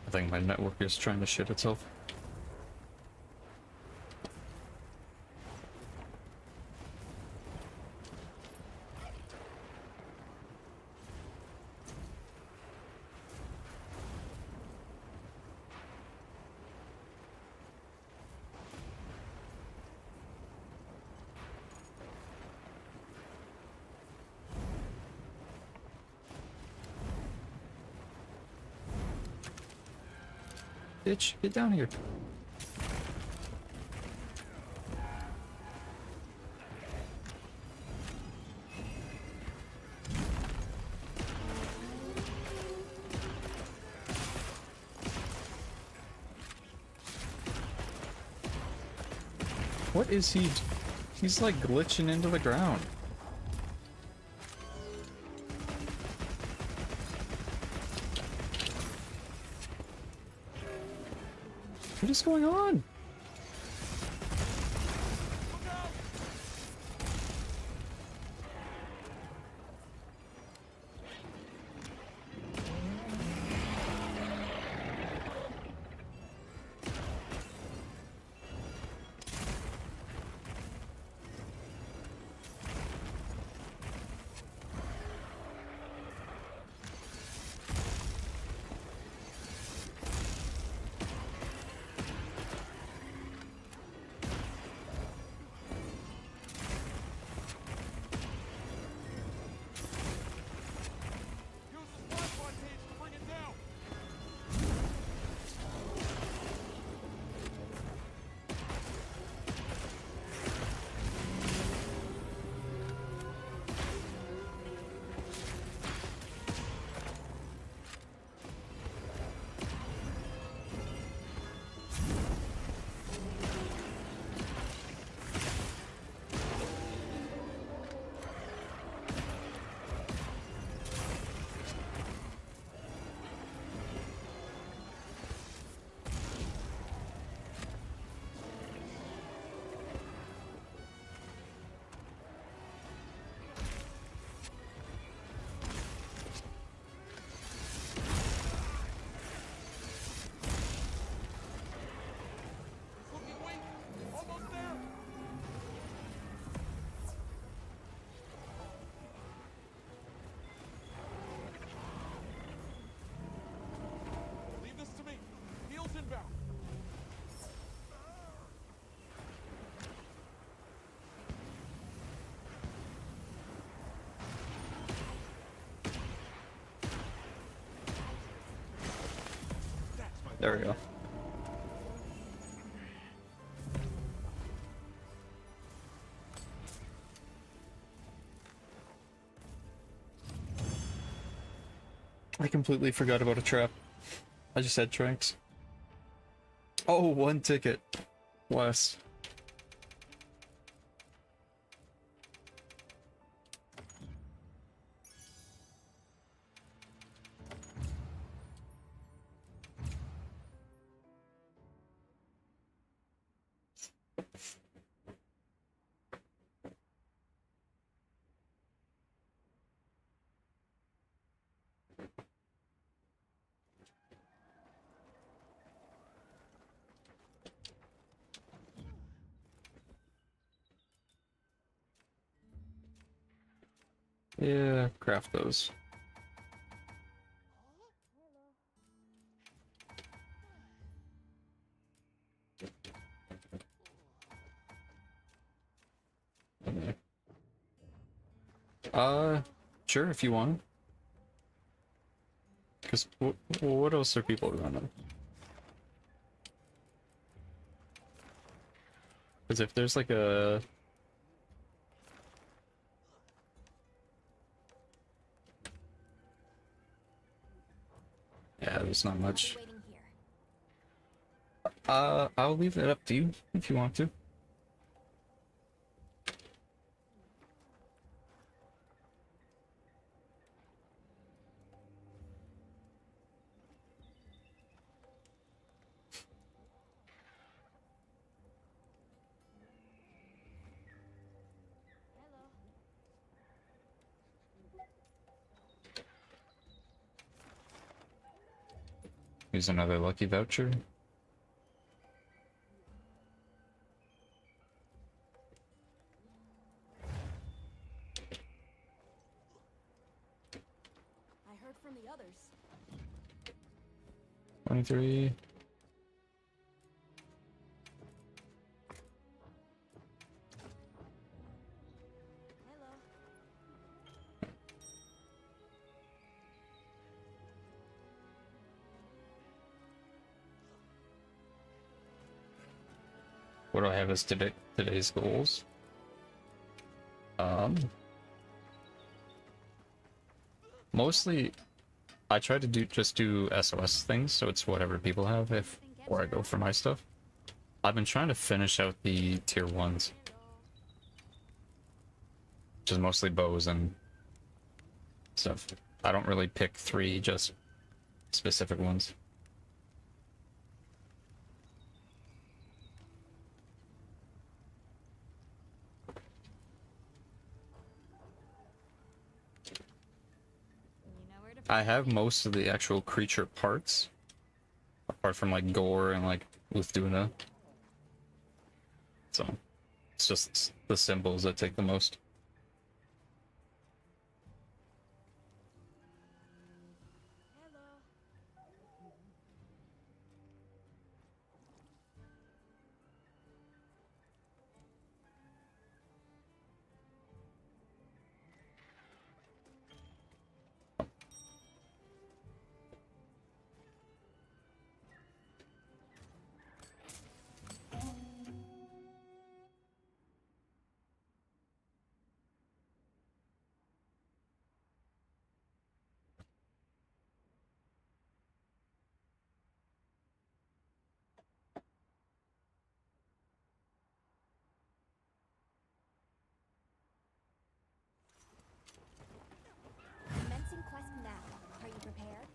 I think my network is trying to shit itself. Bitch, get down here. What is he? He's like glitching into the ground. What is going on? Use the flashlight gauge to bring it down. It's looking weak. Almost there. Leave this to me. Heels inbound. That's my There we go. I completely forgot about a trap. I just had tranks. Oh, 1 ticket. Less. Yeah, craft those. Okay. Sure, if you want. Because what else are people running? Because if there's like a It's not I'll be much. waiting here. I'll leave it up to you if you want to. Hello. Here's another lucky voucher. I heard from the others. 23. Hello. What do I have as today's goals? Mostly, I try to just do SOS things, so it's whatever people have if or I go for my stuff. I've been trying to finish out the tier 1s, which is mostly bows and stuff. I don't really pick 3, just specific ones. You know where to I have most of the actual creature parts, apart from like Gore and like Luthduna. So it's just the symbols that take the most. Hello. Commencing quest now. Are you prepared?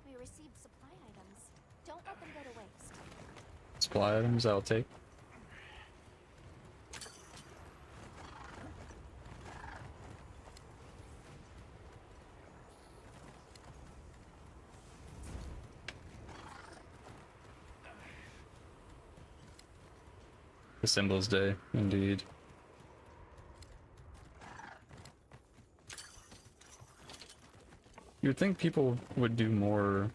We received supply items. Don't let them go to waste. Supply items I'll take. The Symbols Day, indeed. You'd think people would do more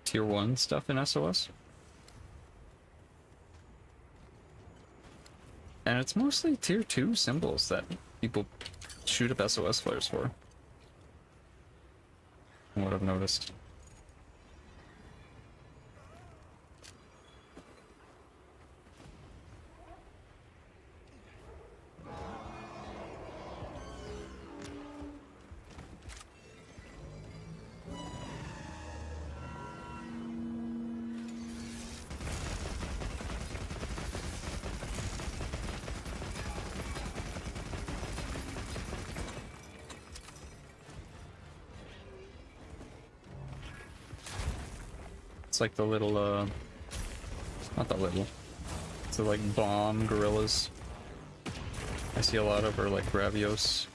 tier 1 stuff in SOS. And it's mostly tier 2 symbols that people shoot up SOS flares for. From what I've noticed. It's like the little, not the little, it's the like bomb gorillas. I see a lot of, or like Gravios.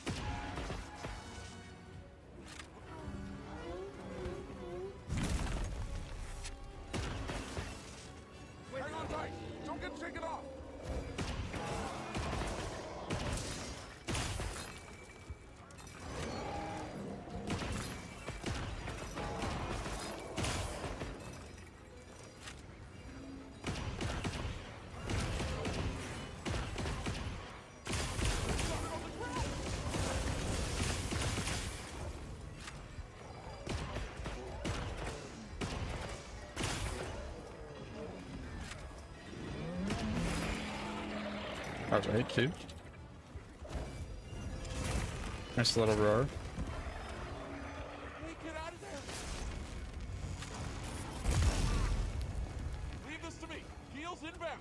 Hang on tight. Don't get shaken off. Alright, dude. Nice little roar. Hey, get out of there! Leave this to me. Heels inbound.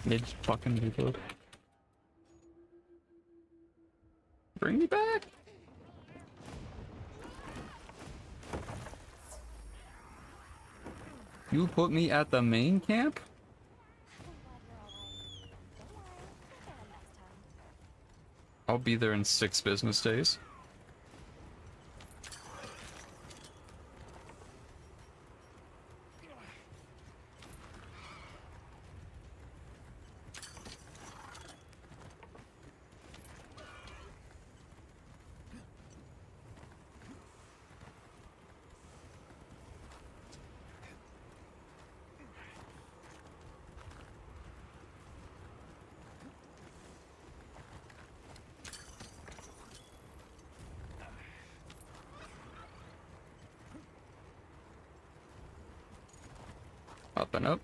Mid fucking reload. Bring me back. You put me at the main camp? I'm glad you're alright. Don't worry, we'll get him next time. I'll be there in 6 business days. Up and up.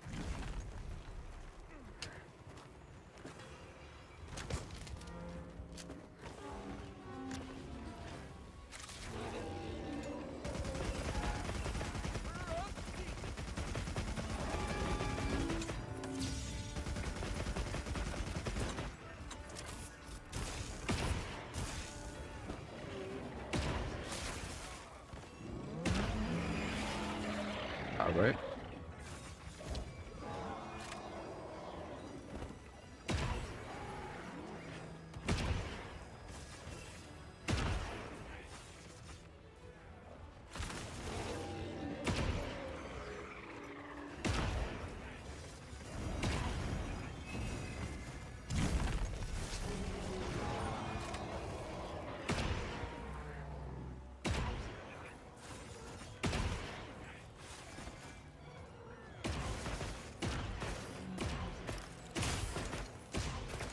All right.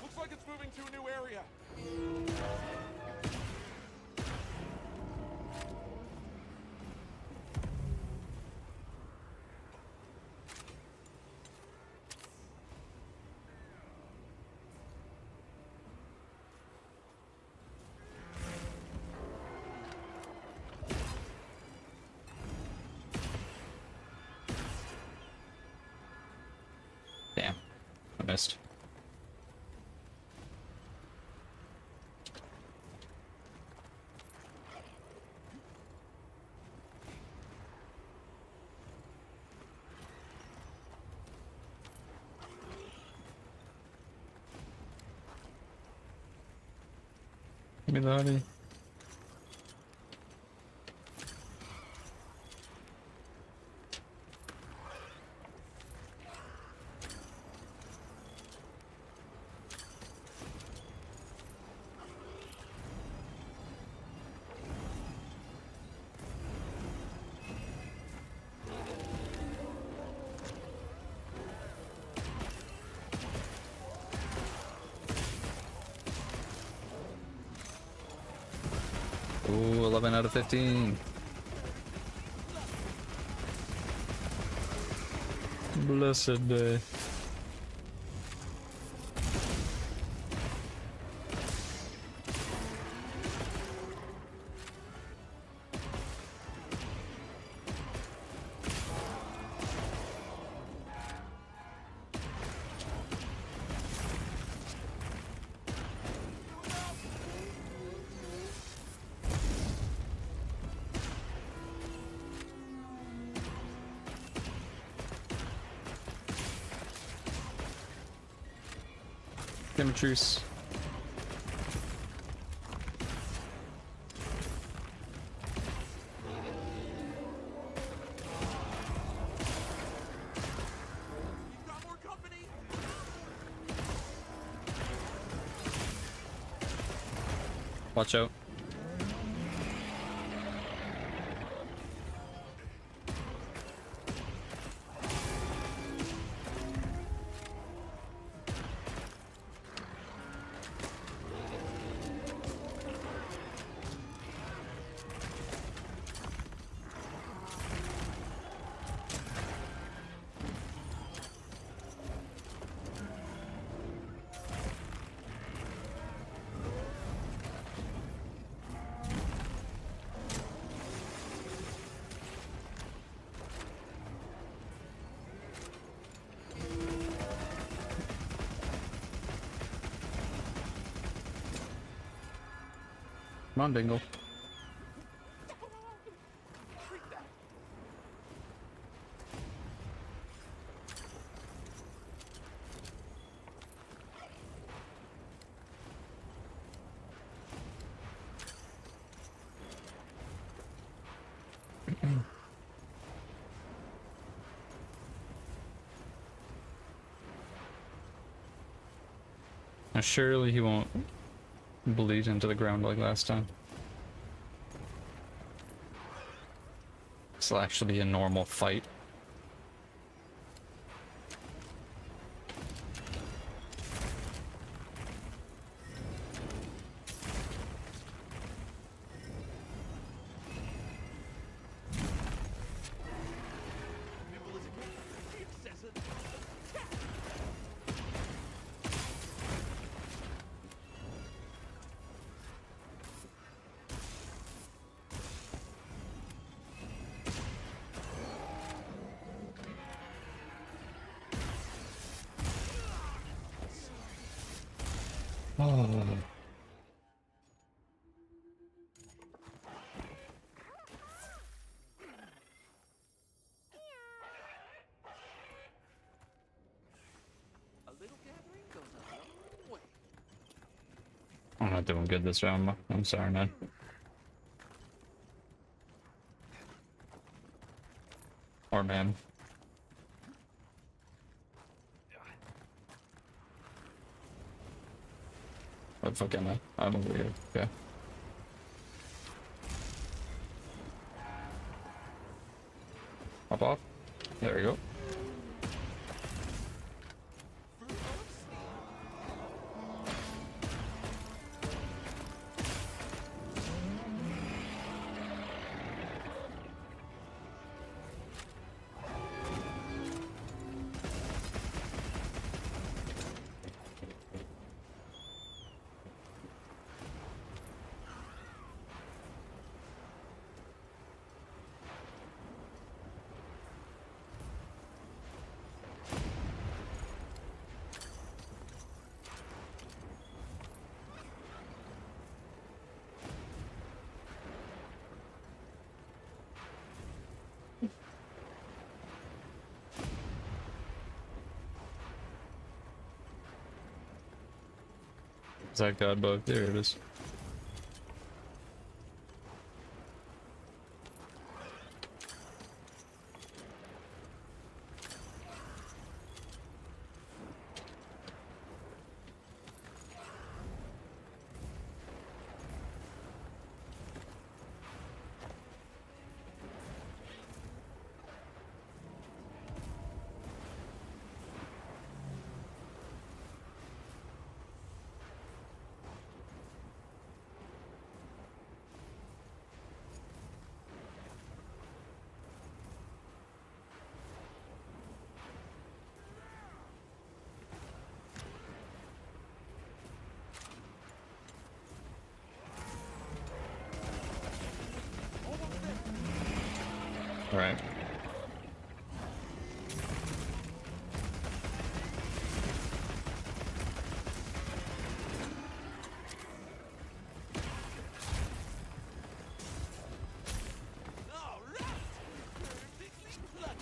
Looks like it's moving to a new area. Damn. I missed. Give me the honey. Ooh, 11 out of 15. Blessed day. Give him a truce. Watch out. Come on, Dingle. Treat that. Now surely he won't bleed into the ground like last time. This will actually be a normal fight. Nibble is a good. It says it. Oh. A little gathering goes a long way. I'm not doing good this round. I'm sorry, man. Or man. What the fuck am I? I'm over here. Okay. Hop off. There we go. Is that God bug? There it is. All right. All right. Perfectly clutched.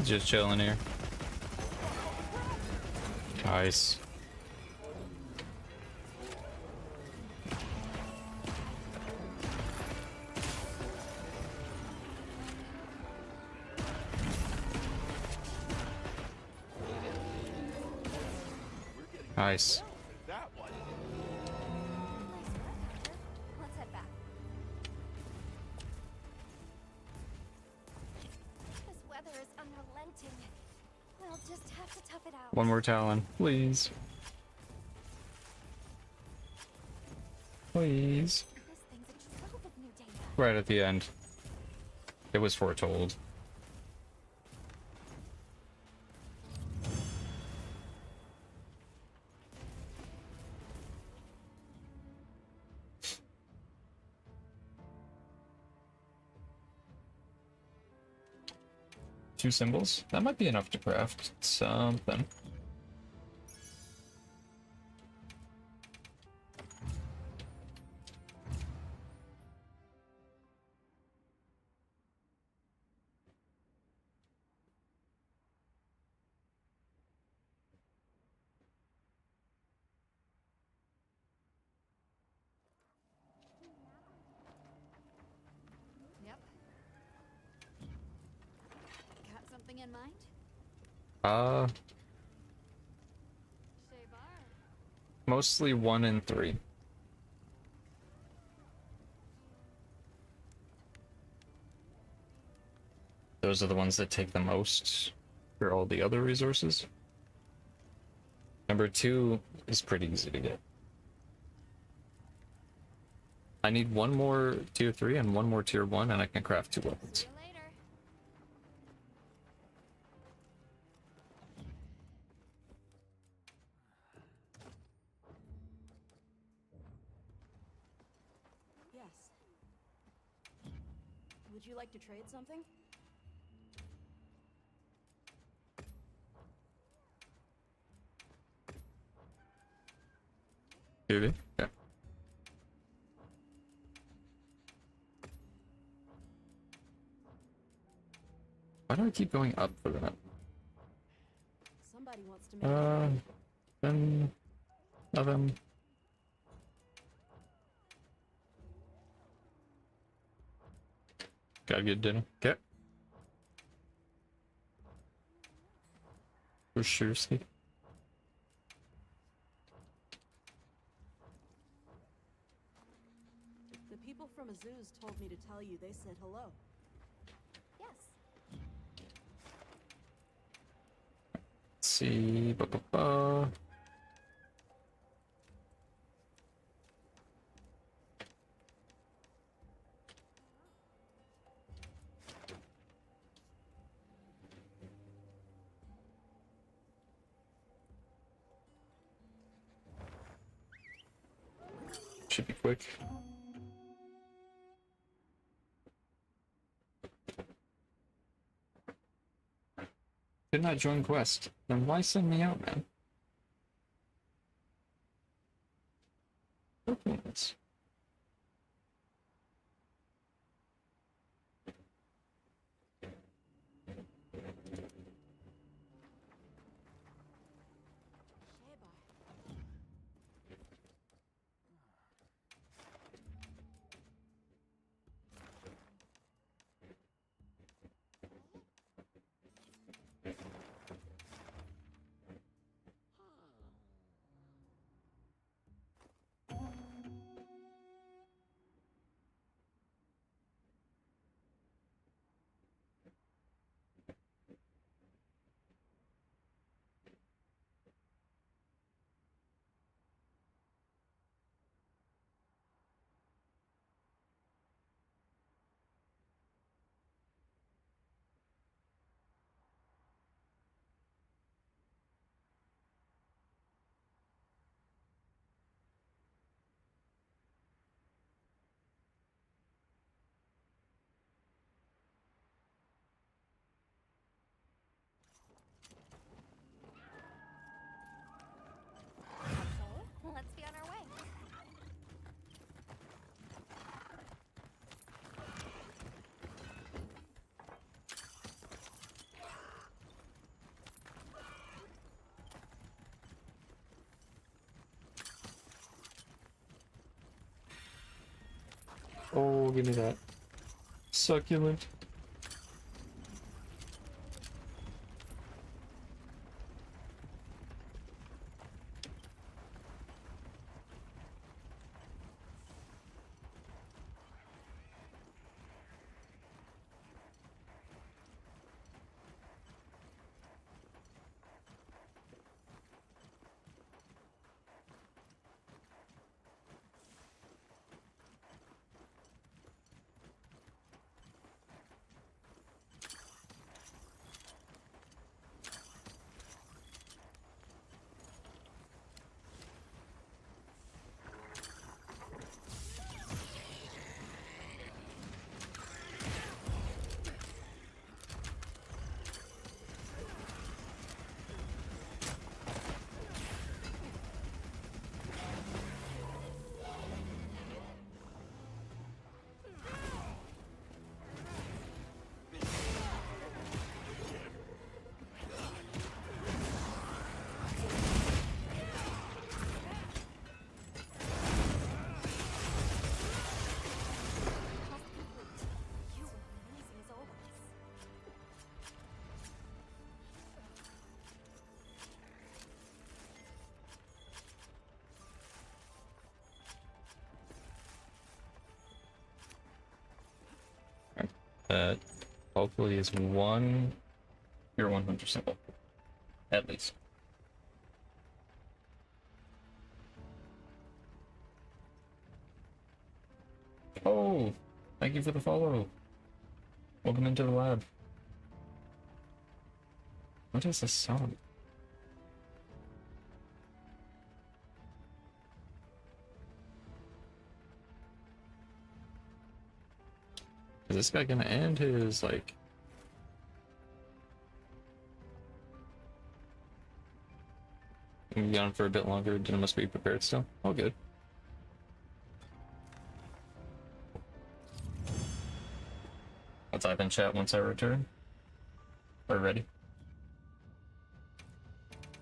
Just chilling here. Nice. Nice. That one. Nice work, Hunter. Let's head back. This weather is unrelenting. We'll just have to tough it out. One more Talon, please. Please. This thing's a trove of new data. Right at the end. It was foretold. Two symbols? That might be enough to craft something. Yep. Got something in mind? Shaybar. Mostly 1 and 3. Those are the ones that take the most for all the other resources. Number 2 is pretty easy to get. I need one more tier 3 and one more tier 1 and I can craft 2 weapons. See you later. Yes. Would you like to trade something? Maybe? Yeah. Why do I keep going up for that? Somebody wants to make Then nothing. Gotta get dinner. Okay. For sure, Ski. The people from Azuz told me to tell you they said hello. Yes. Let's see. Ba-ba-ba. Should be quick. Did not join quest. Then why send me out, man? Opens. Shaybar. Oh, give me that. Succulent. Quest complete. You were amazing as always. That hopefully is one pure 100 symbol. At least. Oh, thank you for the follow. Welcome into the lab. What is this song? Is this guy gonna end his, like... Be on for a bit longer, dinner must be prepared still? Oh, good. I'll type in chat once I return. We're ready.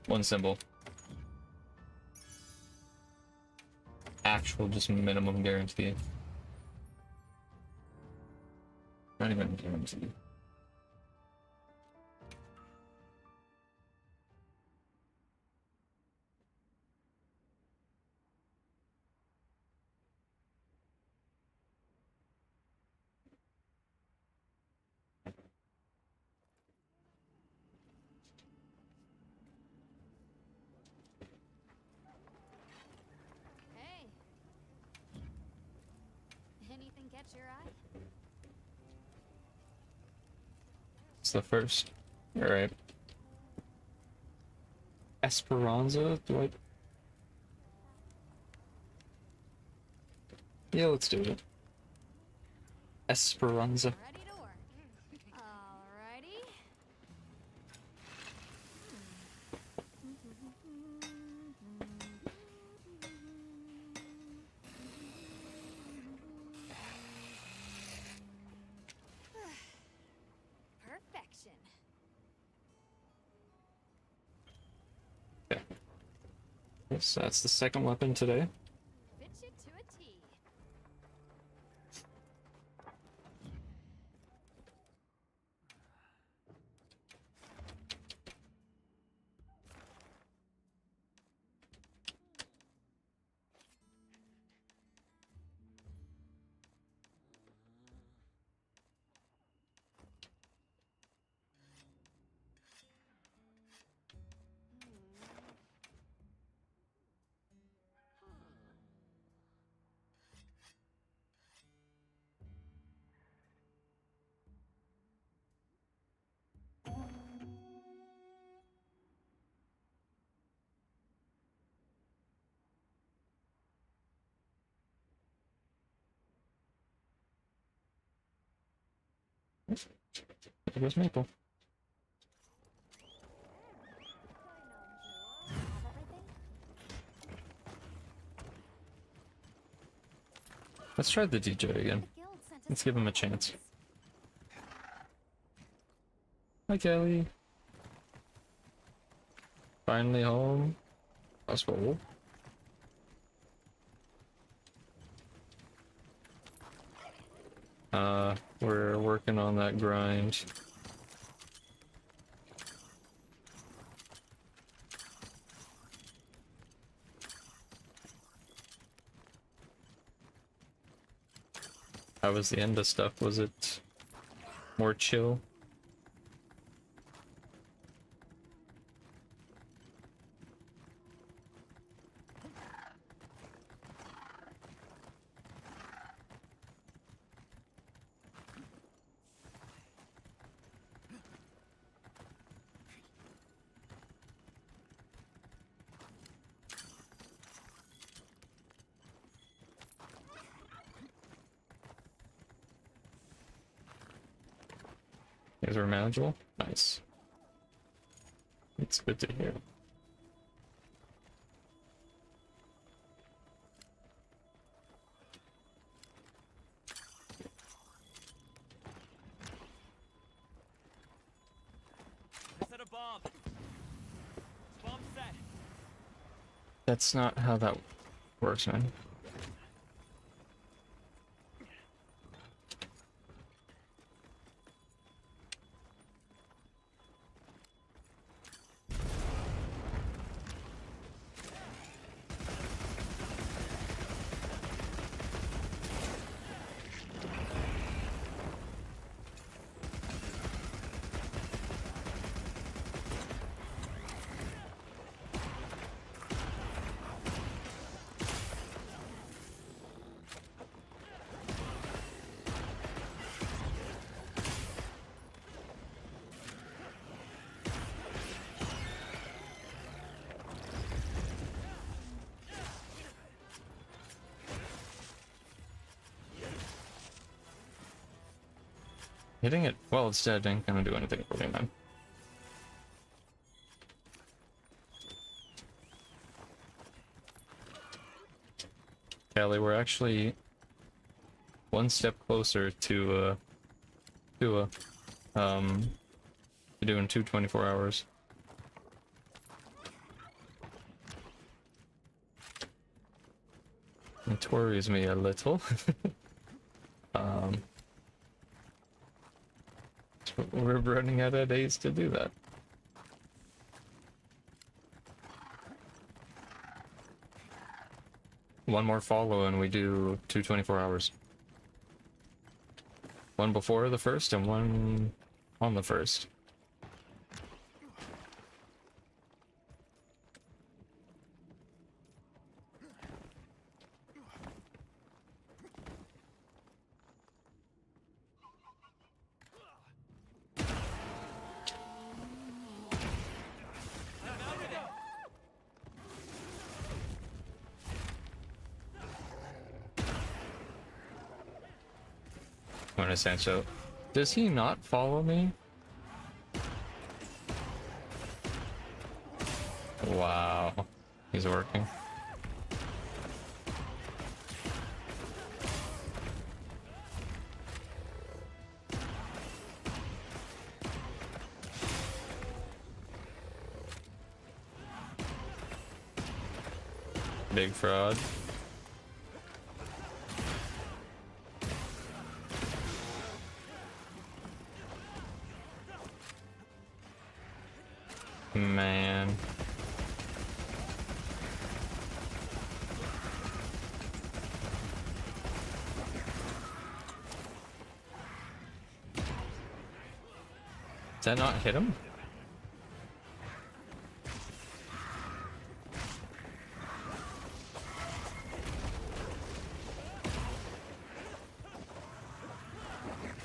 One symbol. Actual, just minimum guarantee. Not even guarantee. Hey. Anything catch your eye? It's the first. Alright. Esperanza? Do I... Yeah, let's do it. Esperanza. Ready to work. Alrighty. Perfection. Yes, that's the second weapon today. Fits you to a T. There goes Maple. Have everything? Let's try the DJ again. The guild sent us Let's give him a chance. supplies. Hi, Kelly. Finally home. That's cool. We're working on that grind. How was the end of stuff? Was it more chill? These are manageable? Nice. It's good to hear. I set a bomb. Bomb set. That's not how that works, man. Hitting it while it's dead ain't gonna do anything for me, man. Callie, we're actually one step closer to doing 2 hours. It worries me a little. We're running out of days to do that. One more follow and we do 2 hours. One before the first and one on the first. Sancho. Does he not follow me? Wow. He's working. Big fraud. Man. Did that not hit him?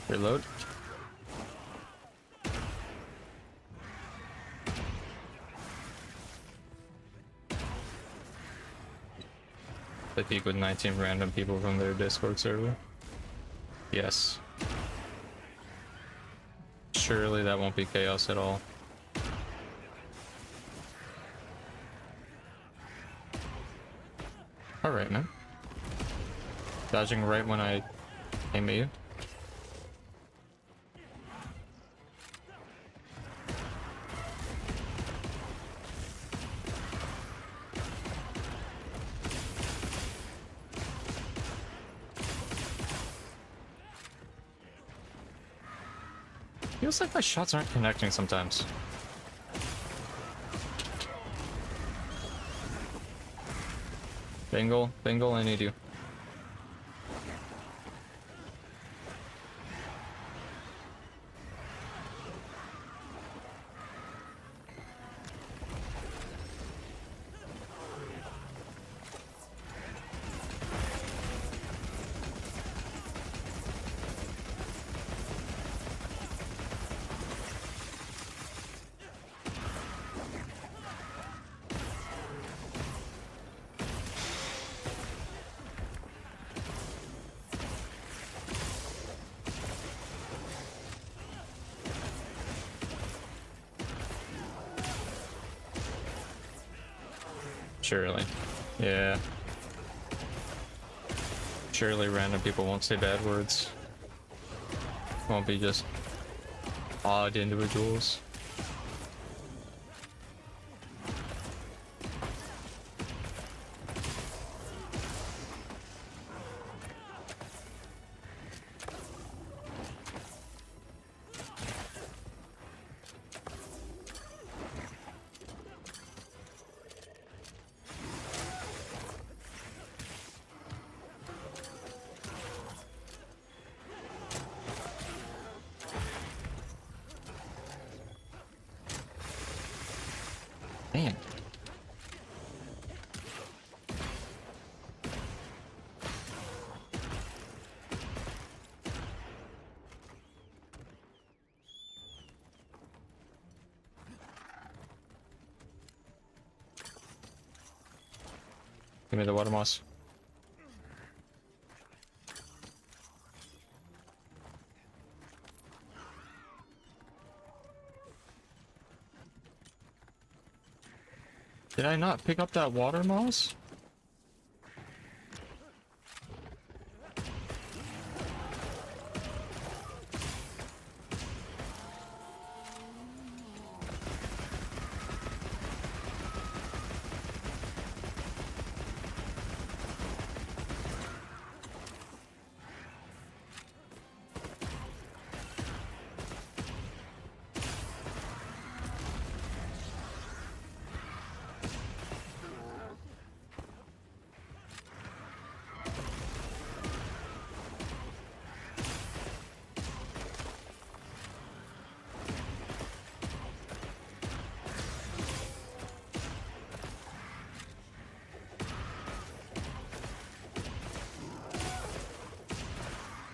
Reload. I peek with 19 random people from their Discord server. Yes. Surely that won't be chaos at all. Alright, man. Dodging right when I aim at you. Feels like my shots aren't connecting sometimes. Bingle, Bingle, I need you. Surely. Yeah. Surely random people won't say bad words. Won't be just odd individuals. Man. Give me the water moss. Did I not pick up that water moss?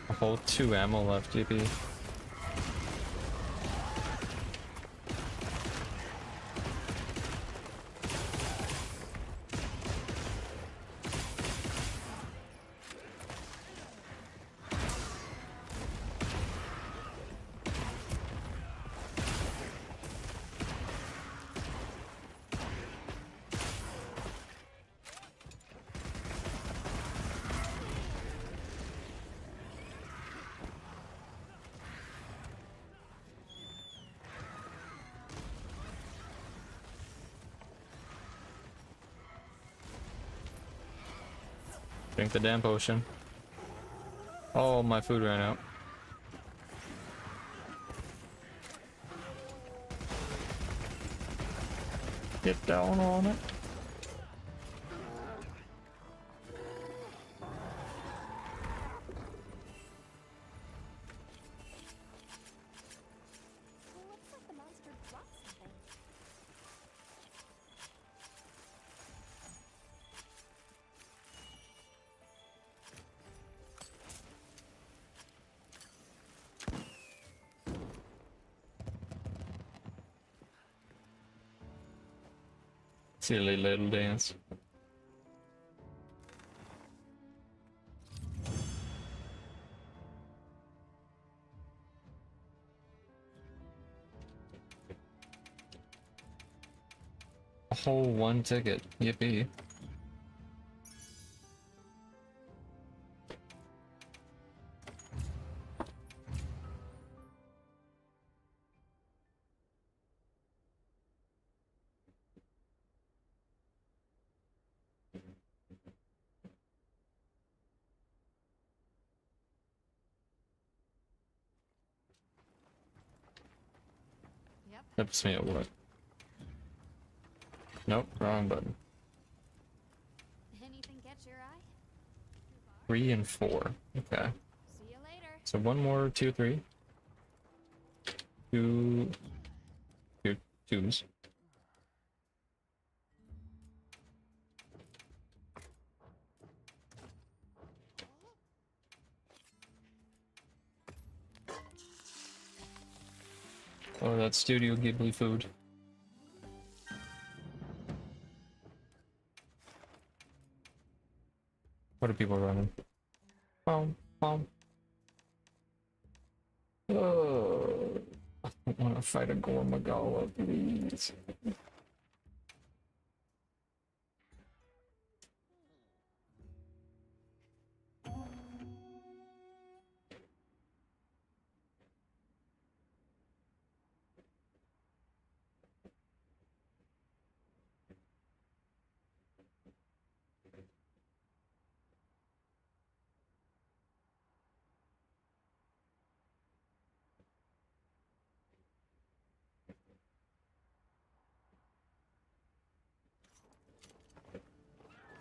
A whole 2 ammo left, GP. Drink the damn potion. Oh, my food ran out. Get down on it. Looks like the monster dropped something. Silly little dance. A whole 1 ticket. Yippee. That puts me at what? Nope, wrong button. Anything catch your eye? 3 and 4. Okay. See you later. So one more tier 3. Two tier 2s. Oh, that's Studio Ghibli food. What are people running? Boom, boom. Oh, I don't want to fight a Gormagawa, please.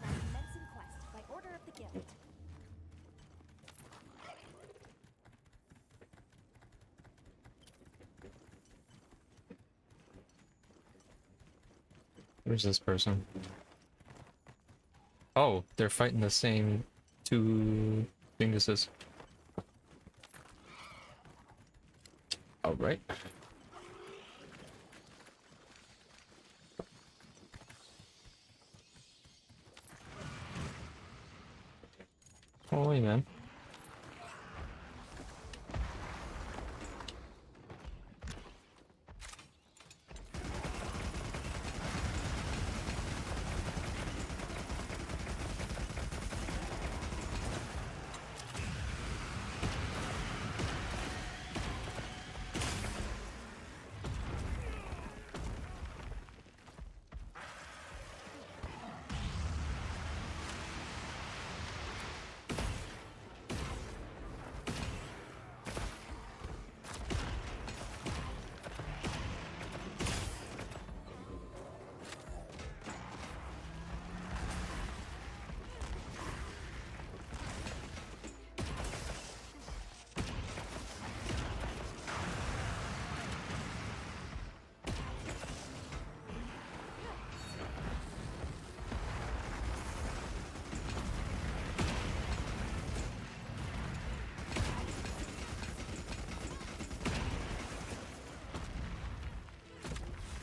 Now commencing quest by order of the guild. Where's this person? Oh, they're fighting the same two dinguses. Alright. Oh, hey, man.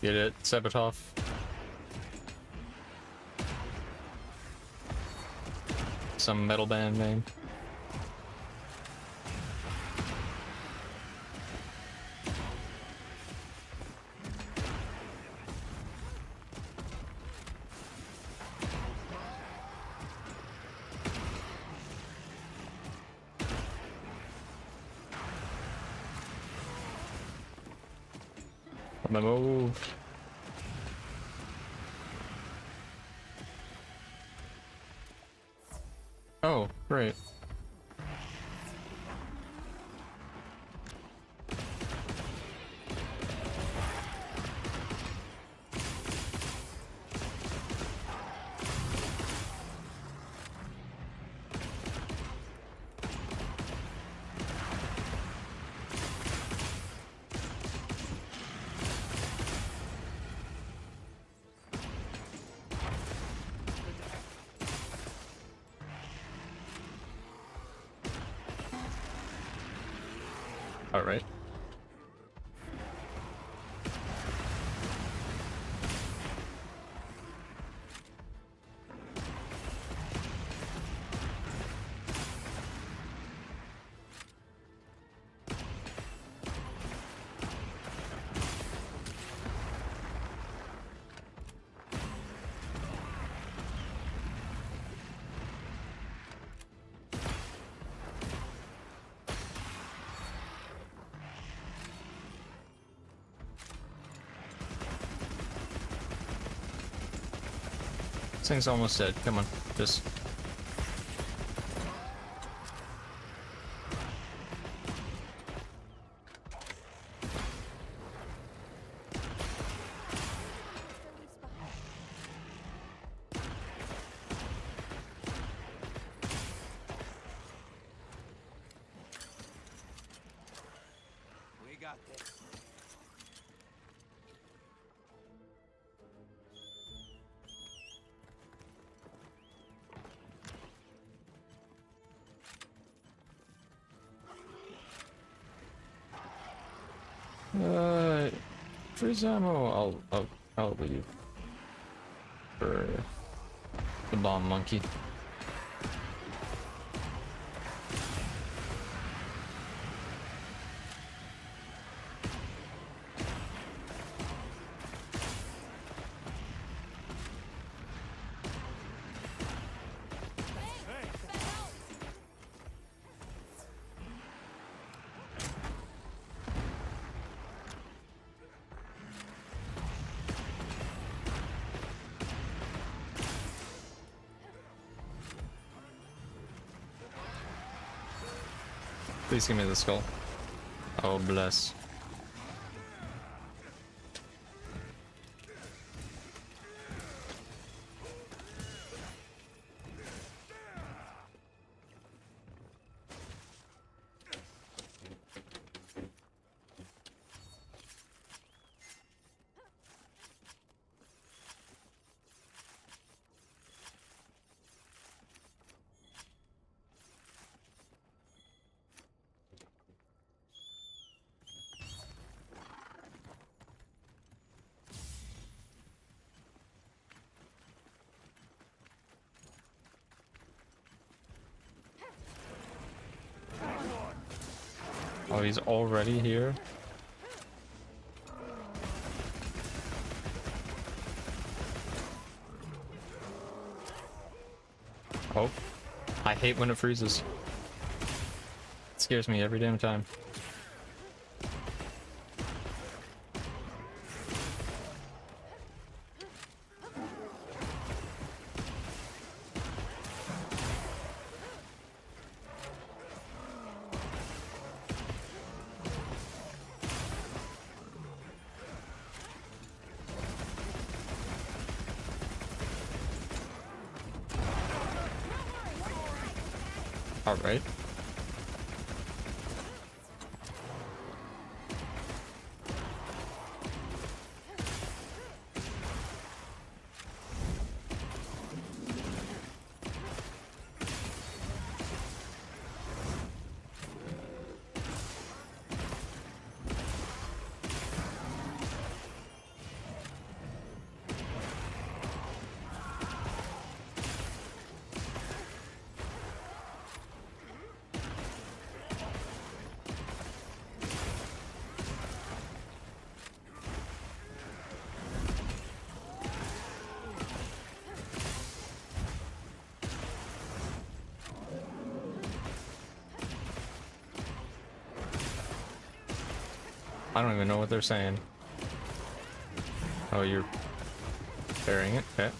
Get it, Sabatov? Some metal band name. On the move. Oh, great. All right. This thing's almost dead. Come on, just. got this. Freeze ammo. I'll leave for the bomb monkey. Please give me the skull. Oh, bless. Oh, he's already here? Oh. I hate when it freezes. It scares me every damn time. Alright. I don't even know what they're saying. Oh, you're burying it? Okay.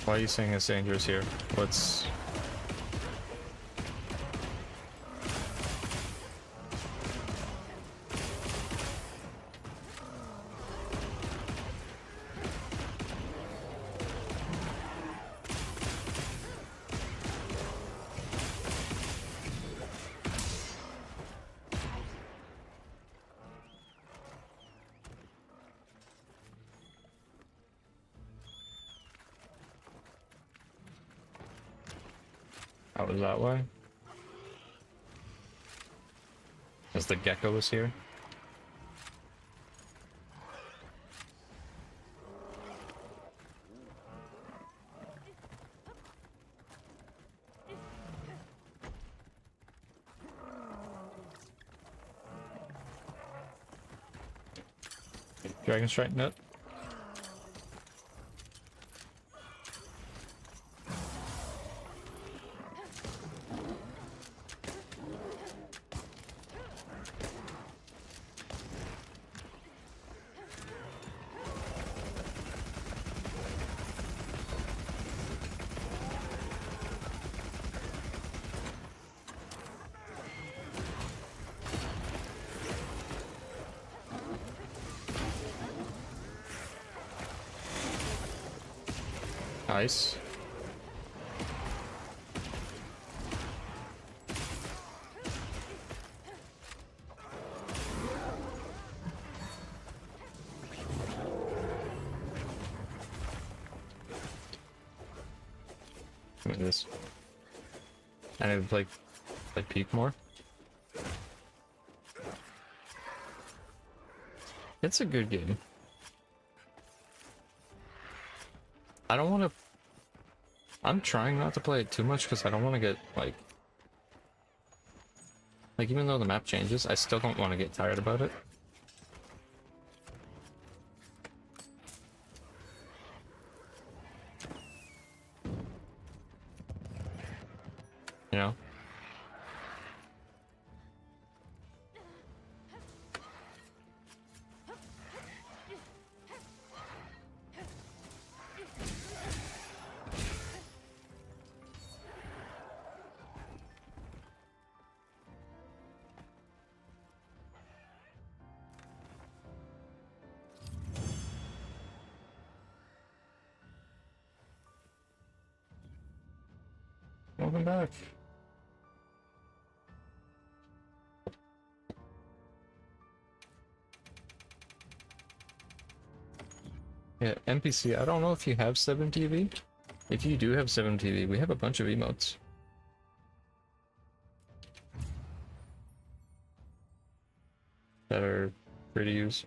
Why are you saying it's dangerous here? What's... Out was that way? As the gecko was here? Dragon Strike nut. Nice. Look at this. I need to play peek more. It's a good game. I don't want to. I'm trying not to play it too much because I don't want to get like even though the map changes, I still don't want to get tired about it. You know? Welcome back. Yeah, NPC, I don't know if you have 7TV. If you do have 7TV, we have a bunch of emotes. That are free to use.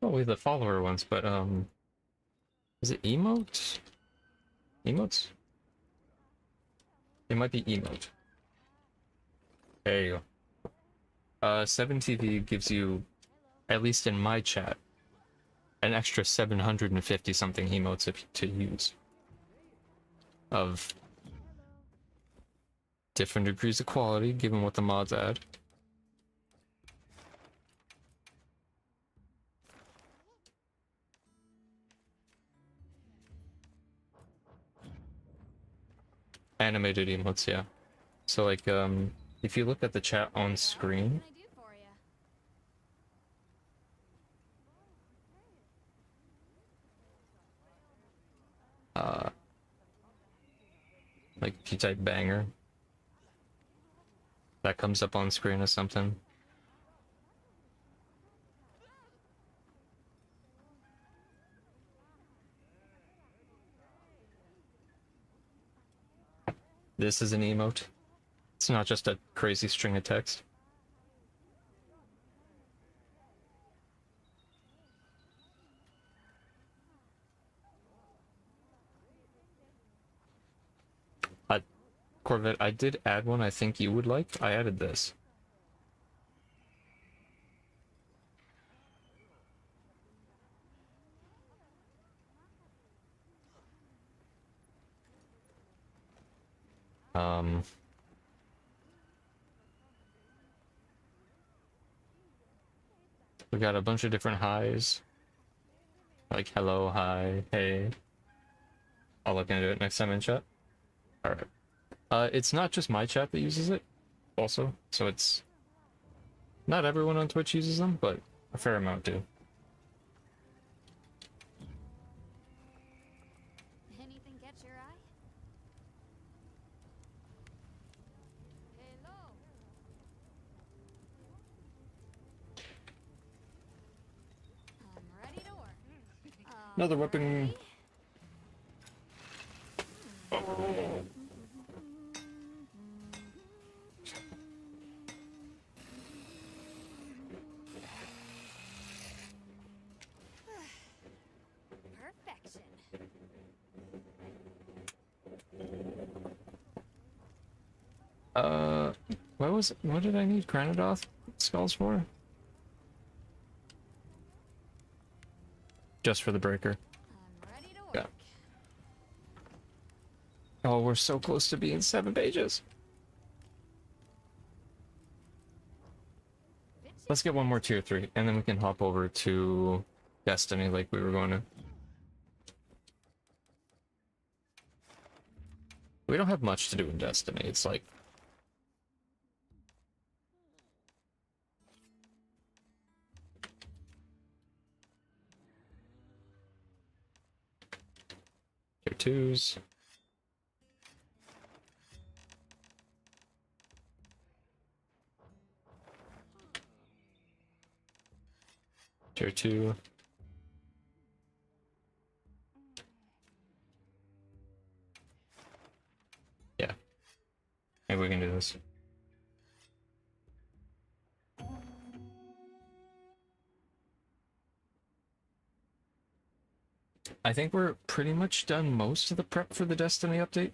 Oh, we have the follower ones, but is it emote? Emotes? It might be emote. There you go. 7TV gives you, at least in my chat, an extra 750 something emotes to use. Of different degrees of quality, given what the mods add. Animated emotes, yeah. So like, if you look at the chat on screen, What can I do for you? like if you type banger, that comes up on screen as something. This is an emote. It's not just a crazy string of text. Corvette, I did add one I think you would like. I added this. We got a bunch of different highs. Like hello, hi, hey. I'll look into it next time in chat. Alright. It's not just my chat that uses it, also. So it's... Not everyone on Twitch uses them, but a fair amount do. Anything catch your eye? Hello. I'm ready to work. Another weapon. Alrighty. What did I need Granadoth skulls for? Just for the breaker. I'm ready to work. Yeah. Oh, we're so close to being 7 pages. Let's get one more tier 3, and then we can hop over to Destiny like we were going to. We don't have much to do in Destiny. It's like... Tier 2s. Tier 2. Yeah. Maybe we can do this. I think we're pretty much done most of the prep for the Destiny update.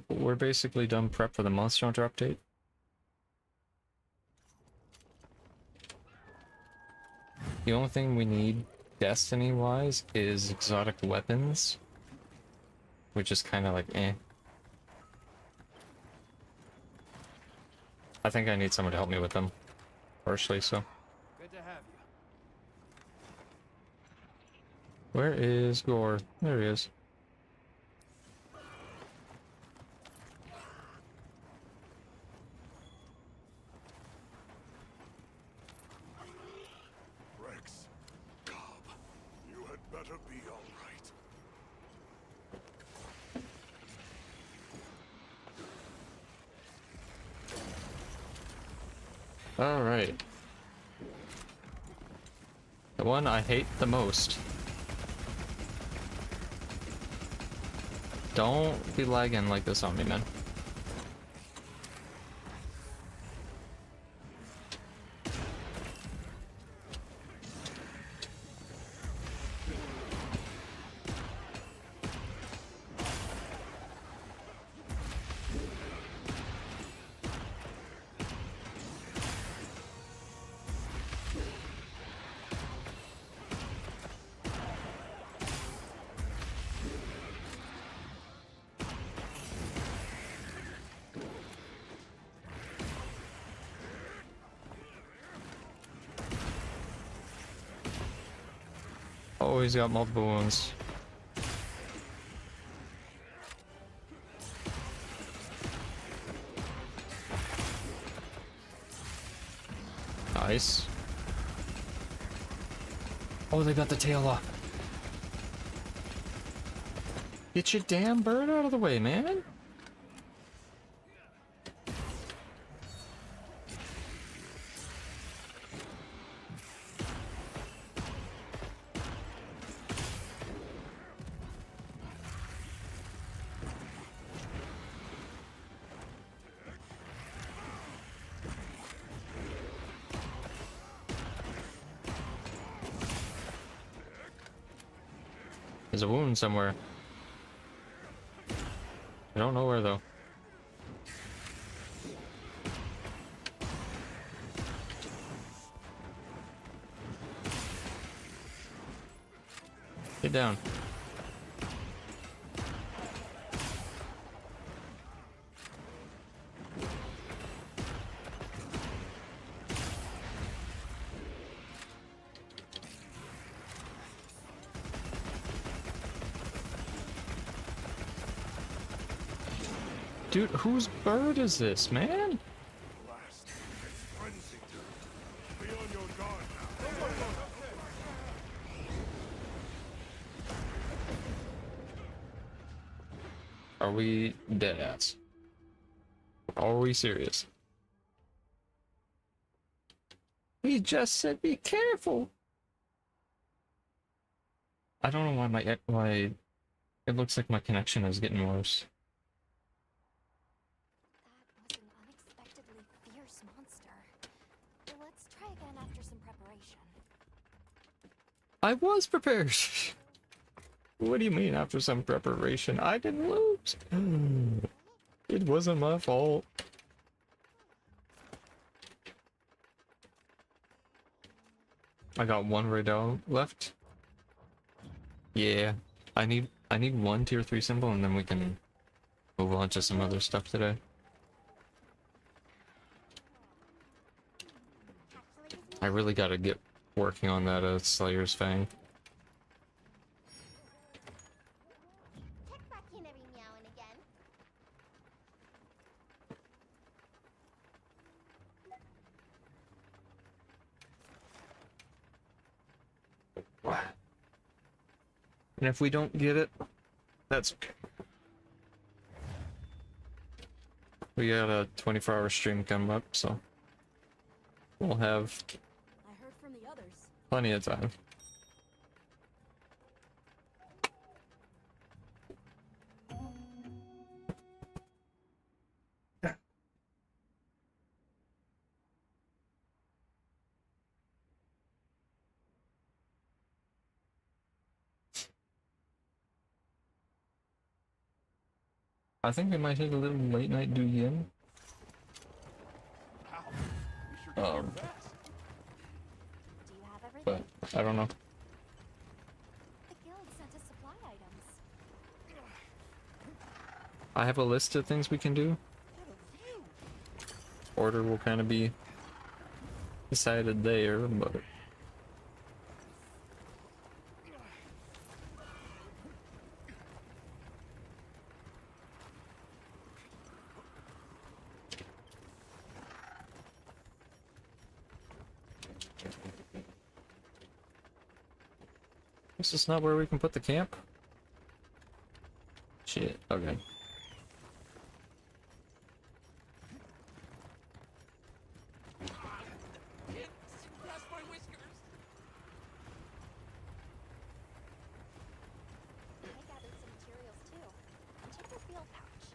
We're basically done prep for the Monster Hunter update. The only thing we need Destiny-wise is exotic weapons, which is kind of like, eh. I think I need someone to help me with them, partially, so. Good to have you. Where is Gore? There he is. Rex, Cobb, you had better be all right. Alright. The one I hate the most. Don't be lagging like this on me, man. Oh, he's got multiple wounds. Nice. Oh, they got the tail off. Get your damn bird out of the way, man. There's a wound somewhere. I don't know where though. Get down. Dude, whose bird is this, man? Blast. It's Frensington. Be on your guard now. Are we dead ass? Are we serious? He just said be careful. I don't know why it looks like my connection is getting worse. That was an unexpectedly fierce monster. Let's try again after some preparation. I was prepared. What do you mean after some preparation? I didn't lose. It wasn't my fault. I got one radar left. Yeah, I need one tier 3 symbol and then we can move on to some other stuff today. I really gotta get working on that Slayer's Fang. Tech raccoon every meow and again. And if we don't get it, that's okay. We got a 24-hour stream coming up, so we'll have I heard from the others. plenty of time. I think we might hit a little late night do yin. Wow, we sure got Um, there fast. Do you have everything? But I don't know. The guild sent us supply items. I have a list of things we can do. What a view! Order will kind of be decided there, but this is not where we can put the camp. Shit. Okay. Can't see past my whiskers! I gathered some materials too. Check your field pouch.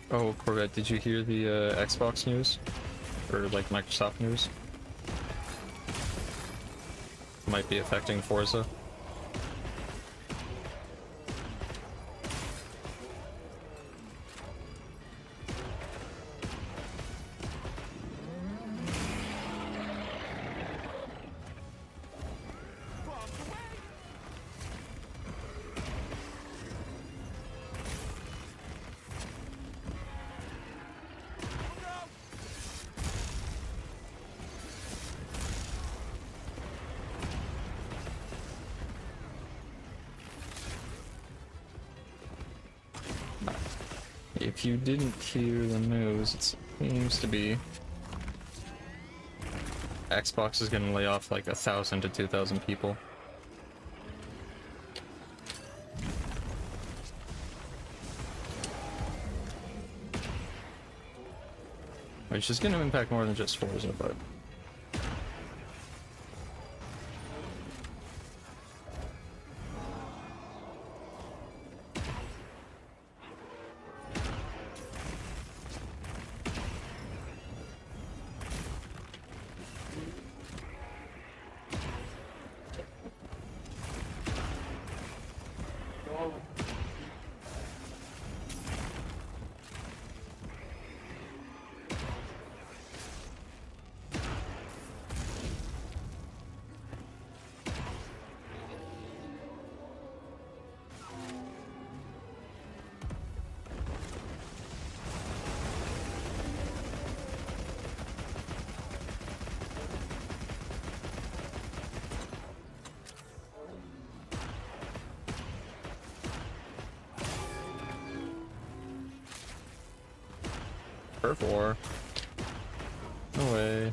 Oh, Corvette, did you hear the Xbox news? Or like Microsoft news? Might be affecting Forza. Bombs away! Look out! If you didn't hear the news, it seems to be Xbox is gonna lay off like 1,000 to 2,000 people. Which is gonna impact more than just Forza, but Turf War. No way.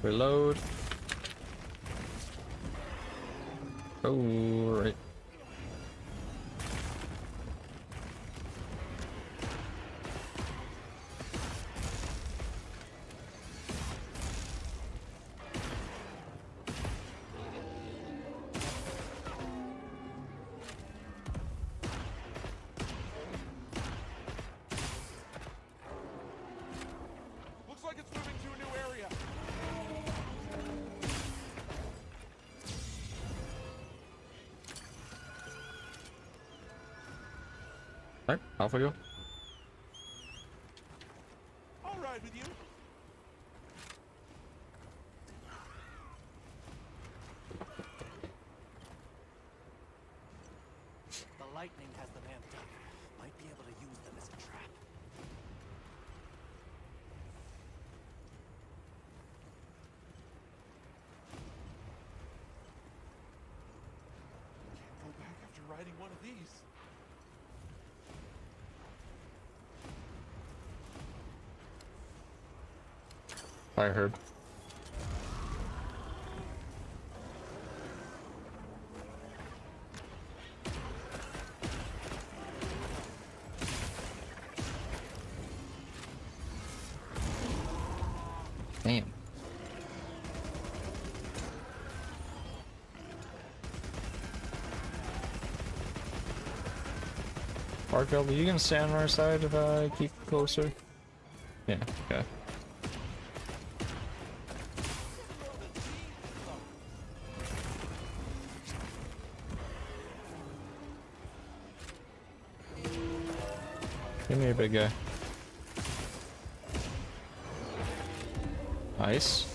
Reload. Oh, right. Looks like it's moving to a new area. Alright, off we go. I'll ride with you. The lightning has them amped up. Might be able to use them as a trap. Can't go back after riding one of these. Fire herb. Damn. Barkeld, are you gonna stay on our side if I keep closer? Yeah, okay. Give me a big guy. Nice.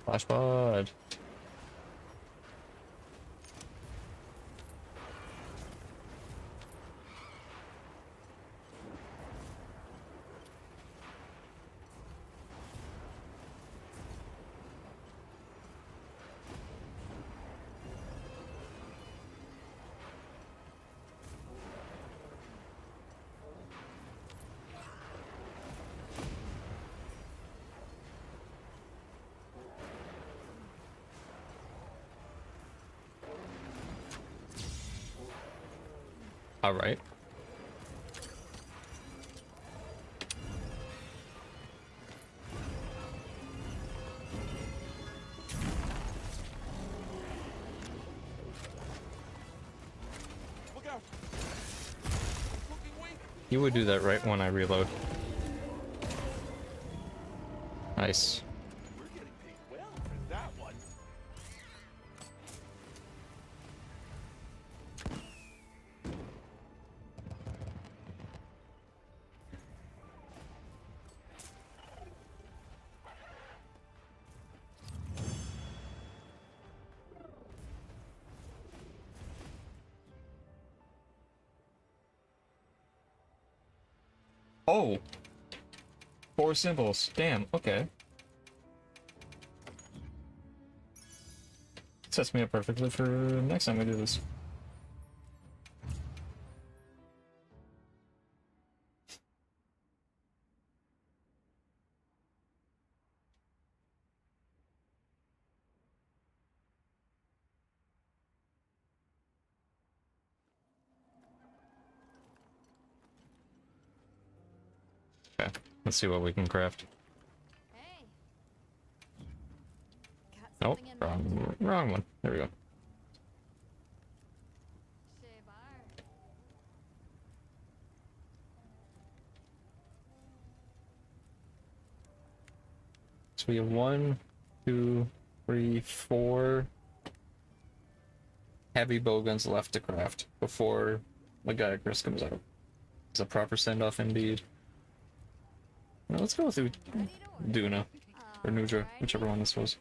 Flash pod. All right. Look out! Looking weak. You would do that right when I reload. Nice. We're getting paid well for that one. Oh! 4 symbols. Damn, okay. Sets me up perfectly for next time we do this. Okay, let's see what we can craft. Hey. Got Nope, something in mind? wrong one. There we go. Shea bar. So we have 1, 2, 3, 4 heavy bowguns left to craft before Lagiacrus comes out. It's a proper send-off indeed. Now let's go through Duna, or Nudra, whichever one this was.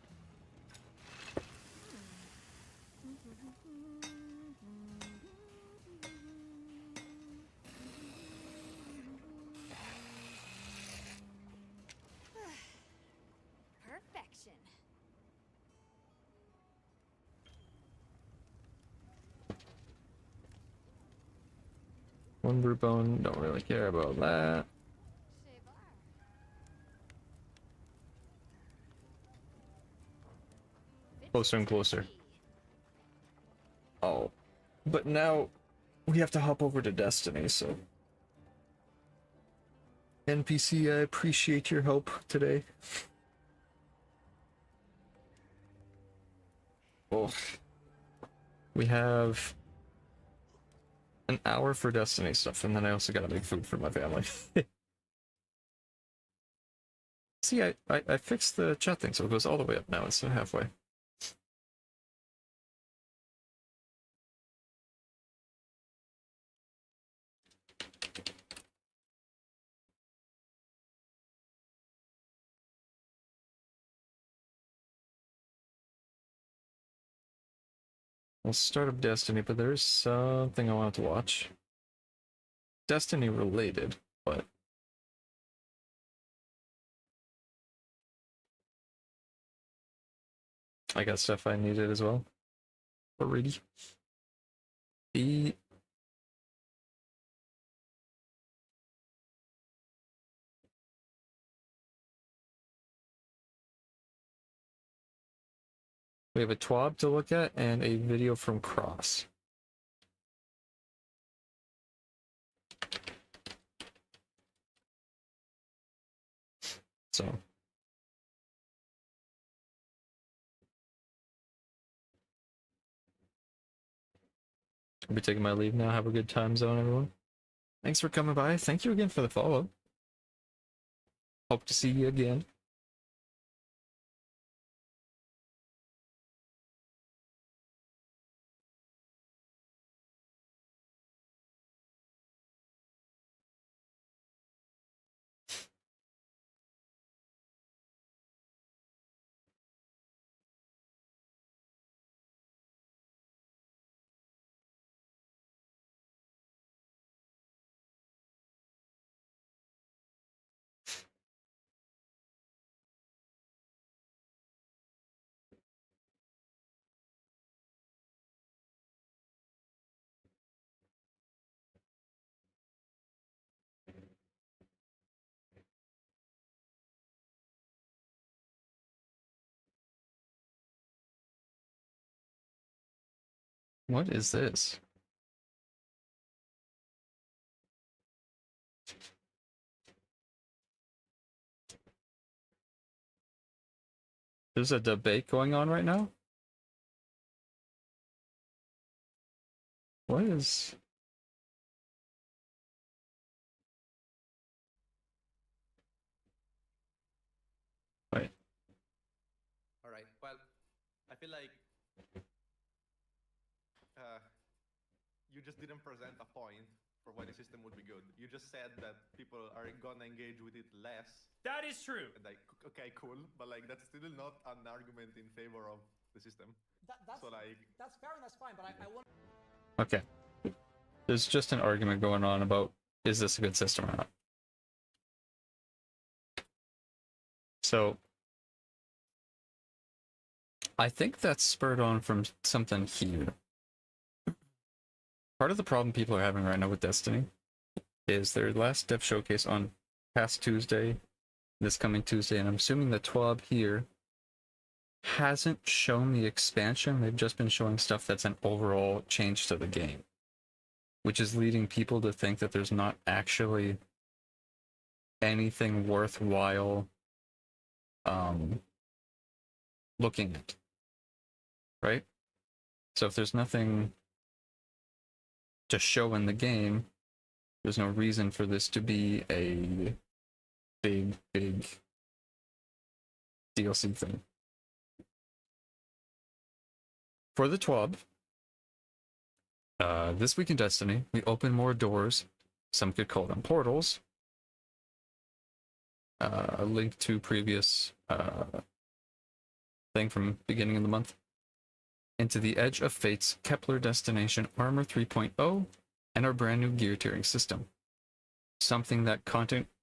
Perfection. One brute bone, don't really care about that. Shavar. Closer and closer. Oh. But now we have to hop over to Destiny, so. NPC, I appreciate your help today. Oh. We have an hour for Destiny stuff, and then I also gotta make food for my family. See, I fixed the chat thing, so it goes all the way up now instead of halfway. We'll start up Destiny, but there's something I want to watch. Destiny related, but I got stuff I needed as well. Already. The we have a TWAB to look at and a video from Cross. So I'll be taking my leave now. Have a good time zone, everyone. Thanks for coming by. Thank you again for the follow. Hope to see you again. What is this? There's a debate going on right now? What is... Wait. Alright, well, I feel like you just didn't present a point for why the system would be good. You just said that people are gonna engage with it less. That is true. And like, okay, cool, but like that's still not an argument in favor of the system. That's, So like, that's fair and that's fine, but I want... Okay. There's just an argument going on about, is this a good system or not? So, I think that's spurred on from something here. Part of the problem people are having right now with Destiny is their last dev showcase on past Tuesday, this coming Tuesday, and I'm assuming the TWAB here hasn't shown the expansion. They've just been showing stuff that's an overall change to the game, which is leading people to think that there's not actually anything worthwhile looking at, right? So if there's nothing to show in the game, there's no reason for this to be a big DLC thing. For the TWAB, this week in Destiny, we open more doors. Some could call them portals. A link to previous thing from beginning of the month. Into the Edge of Fate's Kepler destination Armor 3.0 and our brand new gear tiering system. Something that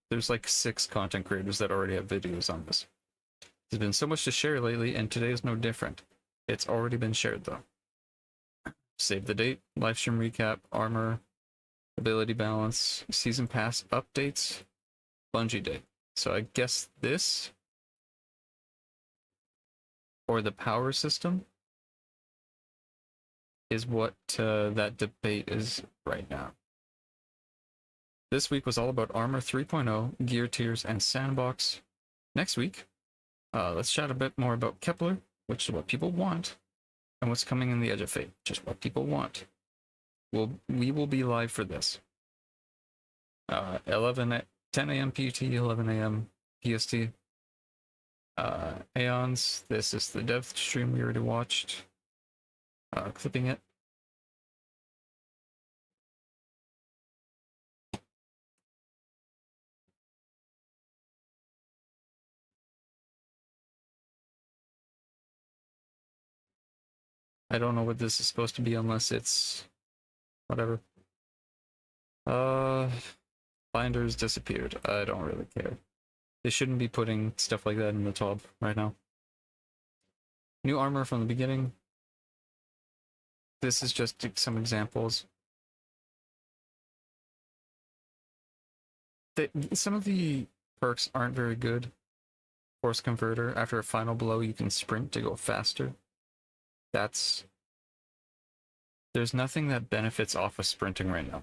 there's like 6 content creators that already have videos on this. There's been so much to share lately, and today is no different. It's already been shared though. Save the date, livestream recap, armor, ability balance, season pass updates, Bungie Day. So I guess this, or the power system, is what that debate is right now. This week was all about Armor 3.0, gear tiers, and sandbox. Next week, let's chat a bit more about Kepler, which is what people want, and what's coming in the Edge of Fate, just what people want. We will be live for this. 10 a.m. PUT, 11 a.m. PST. Aeons, this is the dev stream we already watched. Clipping it. I don't know what this is supposed to be unless it's whatever. Binders disappeared. I don't really care. They shouldn't be putting stuff like that in the top right now. New armor from the beginning. This is just some examples. Some of the perks aren't very good. Force Converter, after a final blow, you can sprint to go faster. There's nothing that benefits off of sprinting right now.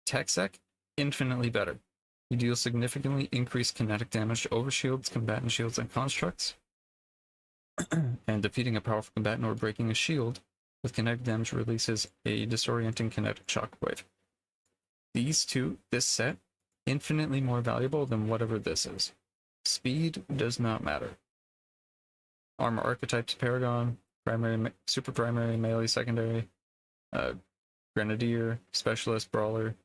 TechSec, infinitely better. You deal significantly increased kinetic damage to overshields, combatant shields, and constructs. And defeating a powerful combatant or breaking a shield with kinetic damage releases a disorienting kinetic shockwave. These two, this set, infinitely more valuable than whatever this is. Speed does not matter. Armor archetypes, Paragon, primary, super primary, melee, secondary, Grenadier, Specialist, Brawler,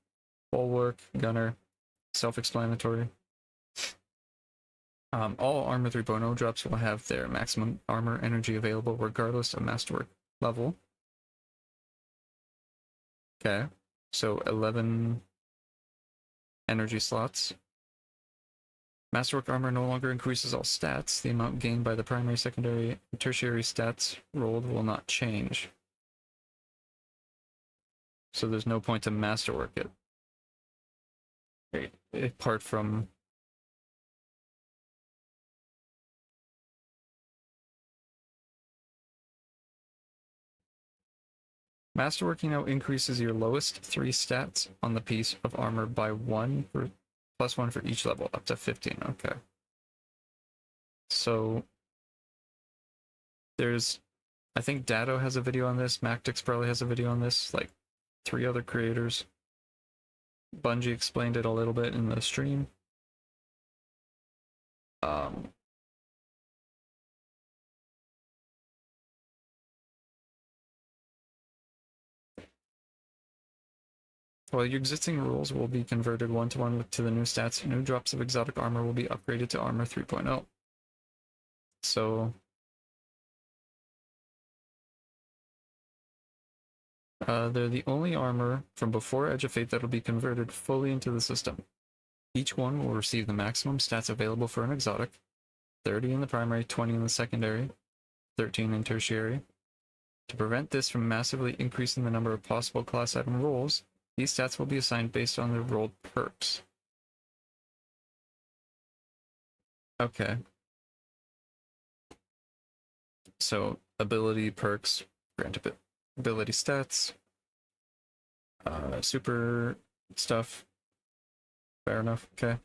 Bulwark, Gunner, self-explanatory. All Armor 3.0 drops will have their maximum armor energy available regardless of Masterwork level. Okay, so 11 energy slots. Masterwork armor no longer increases all stats. The amount gained by the primary, secondary, and tertiary stats rolled will not change. So there's no point to Masterwork it. Apart from Masterworking now increases your lowest 3 stats on the piece of armor by +1 for each level, up to 15. Okay. So I think Datto has a video on this, Mactix probably has a video on this, like 3 other creators. Bungie explained it a little bit in the stream. While your existing rules will be converted 1-to-1 to the new stats, new drops of exotic armor will be upgraded to Armor 3.0. So they're the only armor from before Edge of Fate that will be converted fully into the system. Each one will receive the maximum stats available for an exotic, 30 in the primary, 20 in the secondary, 13 in tertiary. To prevent this from massively increasing the number of possible class item rolls, these stats will be assigned based on their rolled perks. Okay. So, ability perks, grant ability stats, super stuff. Fair enough, okay.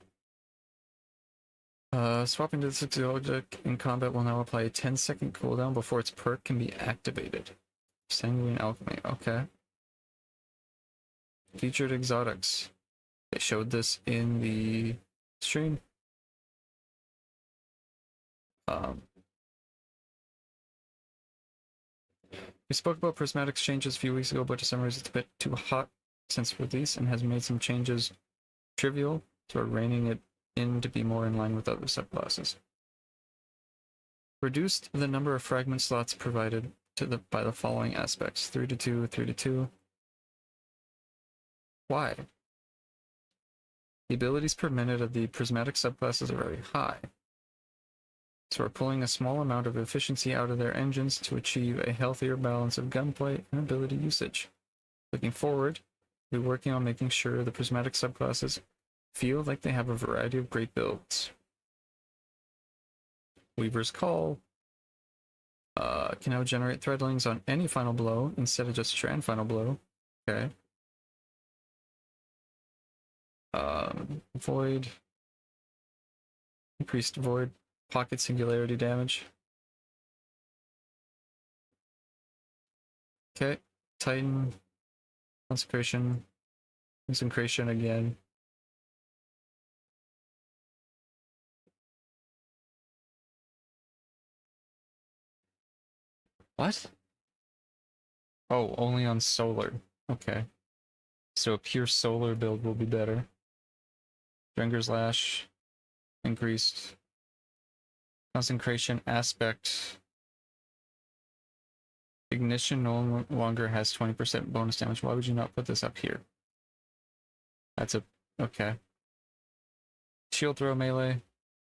Swapping to the exotic in combat will now apply a 10-second cooldown before its perk can be activated. Sanguine Alchemy, okay. featured exotics. They showed this in the stream. We spoke about prismatic changes a few weeks ago, but for some reason it's a bit too hot since release and has made some changes trivial, so we're reining it in to be more in line with other subclasses. Reduced the number of fragment slots provided by the following aspects: 3 to 2, 3 to 2. Why? The abilities per minute of the prismatic subclasses are very high, so we're pulling a small amount of efficiency out of their engines to achieve a healthier balance of gunplay and ability usage. Looking forward, we're working on making sure the prismatic subclasses feel like they have a variety of great builds. Weaver's Call can now generate threadlings on any final blow instead of just strand final blow. Okay. Void. Increased void. Pocket singularity damage. Okay. Titan. Consecration. Consecration again. What? Oh, only on solar. Okay. So a pure solar build will be better. Drenger's Lash. Increased. Consecration aspect. Ignition no longer has 20% bonus damage. Why would you not put this up here? That's a... okay. Shield throw melee.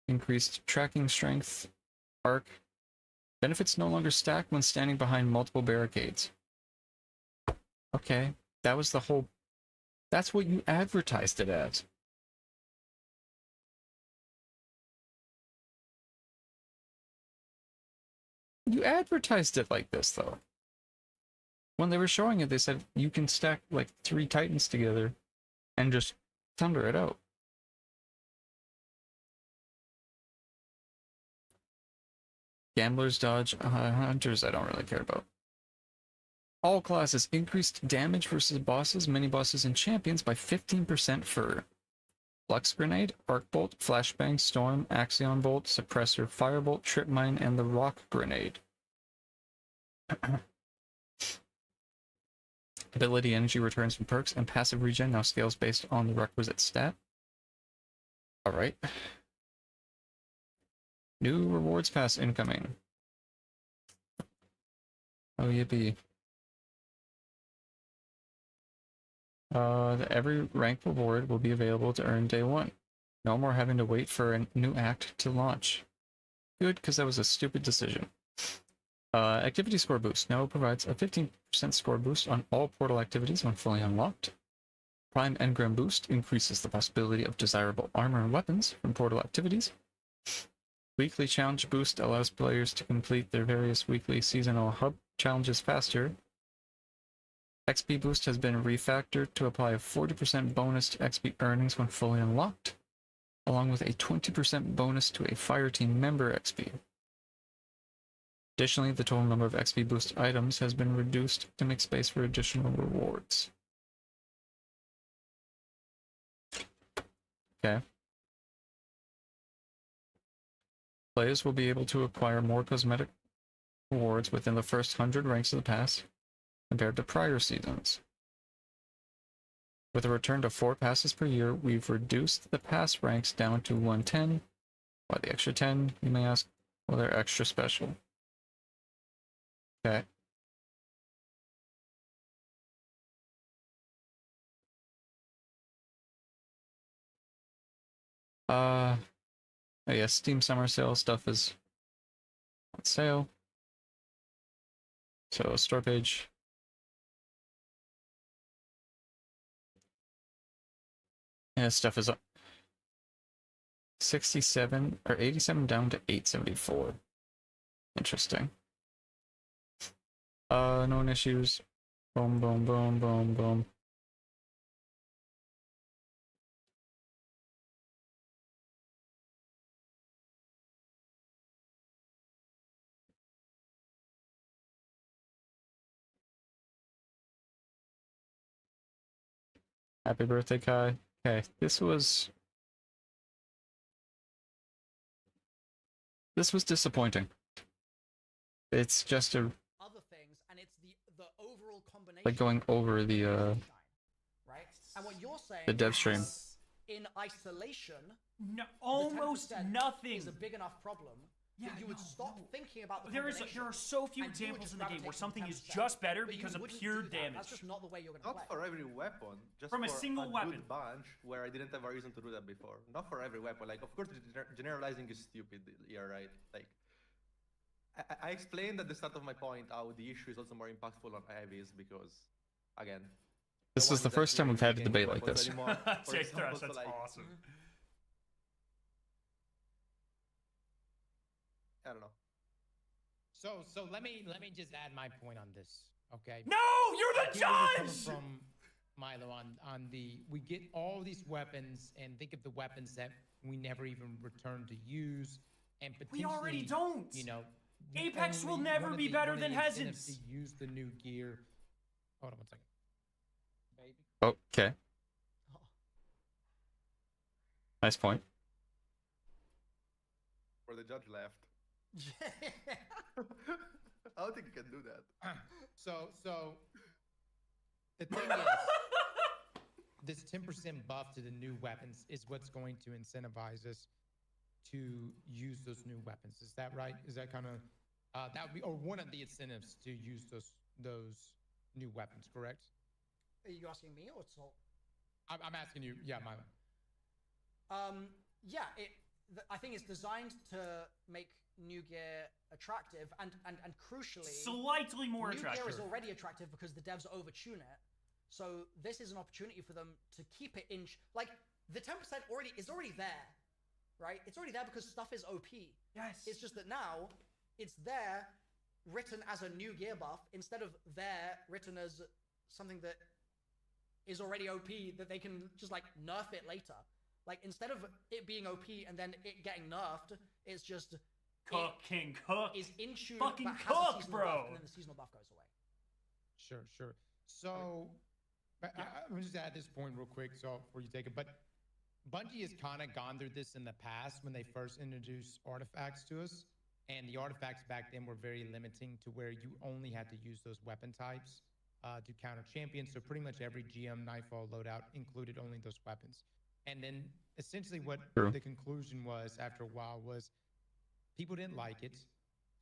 Increased tracking strength. Arc. Benefits no longer stack when standing behind multiple barricades. Okay. That was the whole... that's what you advertised it as. You advertised it like this, though. When they were showing it, they said you can stack like 3 Titans together and just thunder it out. Gambler's Dodge, Hunters I don't really care about. All classes increased damage versus bosses, mini-bosses, and champions by 15% for Flux Grenade, Arc Bolt, Flashbang, Storm, Axion Bolt, Suppressor, Firebolt, Trip Mine, and the Rock Grenade. Ability energy returns from perks, and passive regen now scales based on the requisite stat. Alright. New rewards pass incoming. Oh, yippee. Every rank reward will be available to earn day 1. No more having to wait for a new act to launch. Good, because that was a stupid decision. Activity score boost now provides a 15% score boost on all portal activities when fully unlocked. Prime Engram boost increases the possibility of desirable armor and weapons from portal activities. Weekly challenge boost allows players to complete their various weekly seasonal hub challenges faster. XP boost has been refactored to apply a 40% bonus to XP earnings when fully unlocked, along with a 20% bonus to a fireteam member XP. Additionally, the total number of XP boost items has been reduced to make space for additional rewards. Okay. Players will be able to acquire more cosmetic rewards within the first 100 ranks of the pass compared to prior seasons. With a return to 4 passes per year, we've reduced the pass ranks down to 110. Why the extra 10, you may ask? Well, they're extra special. Okay. Oh yeah, Steam Summer Sale stuff is on sale. So, store page. Yeah, stuff is up 67 or 87 down to 874. Interesting. Known issues. Boom, boom, boom, boom, boom. Happy birthday, Kai. Okay, this was disappointing. It's just a Other things, and it's the overall combination. like going over the right. And what you're saying, the dev stream. is in isolation, No, the almost 10% nothing. is a big enough problem Yeah, that you would no, stop thinking about the There combination. are so few and you would examples just in the game where gravitate to something is 10%, just better but you because of wouldn't pure do that. damage. That's just not the way you're gonna Not play. for every weapon, just From a for single weapon. good bunch where I didn't have a reason to do that before. Not for every weapon. Like, of course, generalizing is stupid. You're right. Like, I explained at the start of my point how the issue is also more impactful on heavies because, again, This the is the ones that first time we've had a really debate can't like use this. weapons anymore. For Jake example, Thrush, that's so, like, awesome. I don't know. So let me just add my point on this, okay? No, you're I the get where you're coming judge. from Milo on the we get all these weapons and think of the weapons that we never even return to use and We potentially already don't. You know, the Apex will only- never one of be the- better one of than the incentives Hezens. to use the new gear. Hold on one second. Baby. Okay. Nice point. Where the judge left. I don't think you can do that. So the thing is, this 10% buff to the new weapons is what's going to incentivize us to use those new weapons. Is that right? Is that kind of that would be or one of the incentives to use those new weapons? Correct? Are you asking me or Sol? I'm asking you. Yeah, Milo. Yeah, I think it's designed to make New Gear attractive and crucially, Slightly more New attractive. Gear is already attractive because the devs overtune it. So this is an opportunity for them to keep it in. Like the 10% is already there, right? It's already there because stuff is OP. Yes. It's just that now it's there written as a New Gear buff instead of there written as something that is already OP that they can just like nerf it later. Like instead of it being OP and then it getting nerfed, it's just Cook, King, cook. is in tune, Fucking but has a cook, seasonal bro. buff, and then the seasonal buff goes away. Sure. So, I'm just at this point real quick, so before you take it, but Bungie has kind of gone through this in the past when they first introduced artifacts to us, and the artifacts back then were very limiting to where you only had to use those weapon types to counter champions. So pretty much every GM Nightfall loadout included only those weapons. And then essentially what True. the conclusion was after a while was people didn't like it.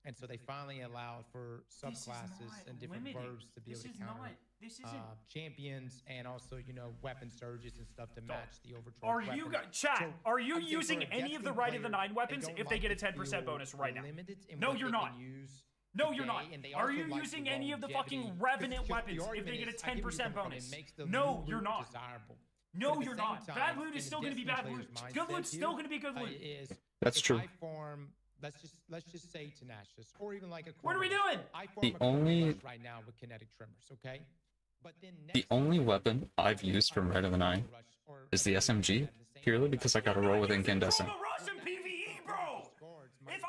And so they finally allowed for This is subclasses not and different limiting. verbs to be This able is to counter not. This isn't. champions and also, weapon surges and stuff to match the overcharge. Are you weapons. chat? So, Are you I'm saying for using a any of the Destiny Right of the player, Nine weapons they don't if they like get a to 10% feel bonus right now? limited in No, what you're they not. can use No, you're today, not. and they Are also you like using the any of the longevity, fucking 'cause Revenant the weapons if argument they get a is, I get where you're 10% coming from, bonus? it makes the No, new you're loot not. desirable. No, But at you're the same not. time, Bad loot in is the still going to be Destiny bad loot. player's Good mindset loot's here, still going to be good loot. is That's if true. I farm, let's just say Tenacious, or even like a What are we Chroma Rush. doing? I farm The a Chroma only- Rush right now with kinetic tremors, okay? But then The next only time, weapon I've used from Red of the Nine Chroma Rush or is the a SMG, at the same purely time, because I got to You're roll not with using incandescent. Chroma Rush in PvE, bro. Guards might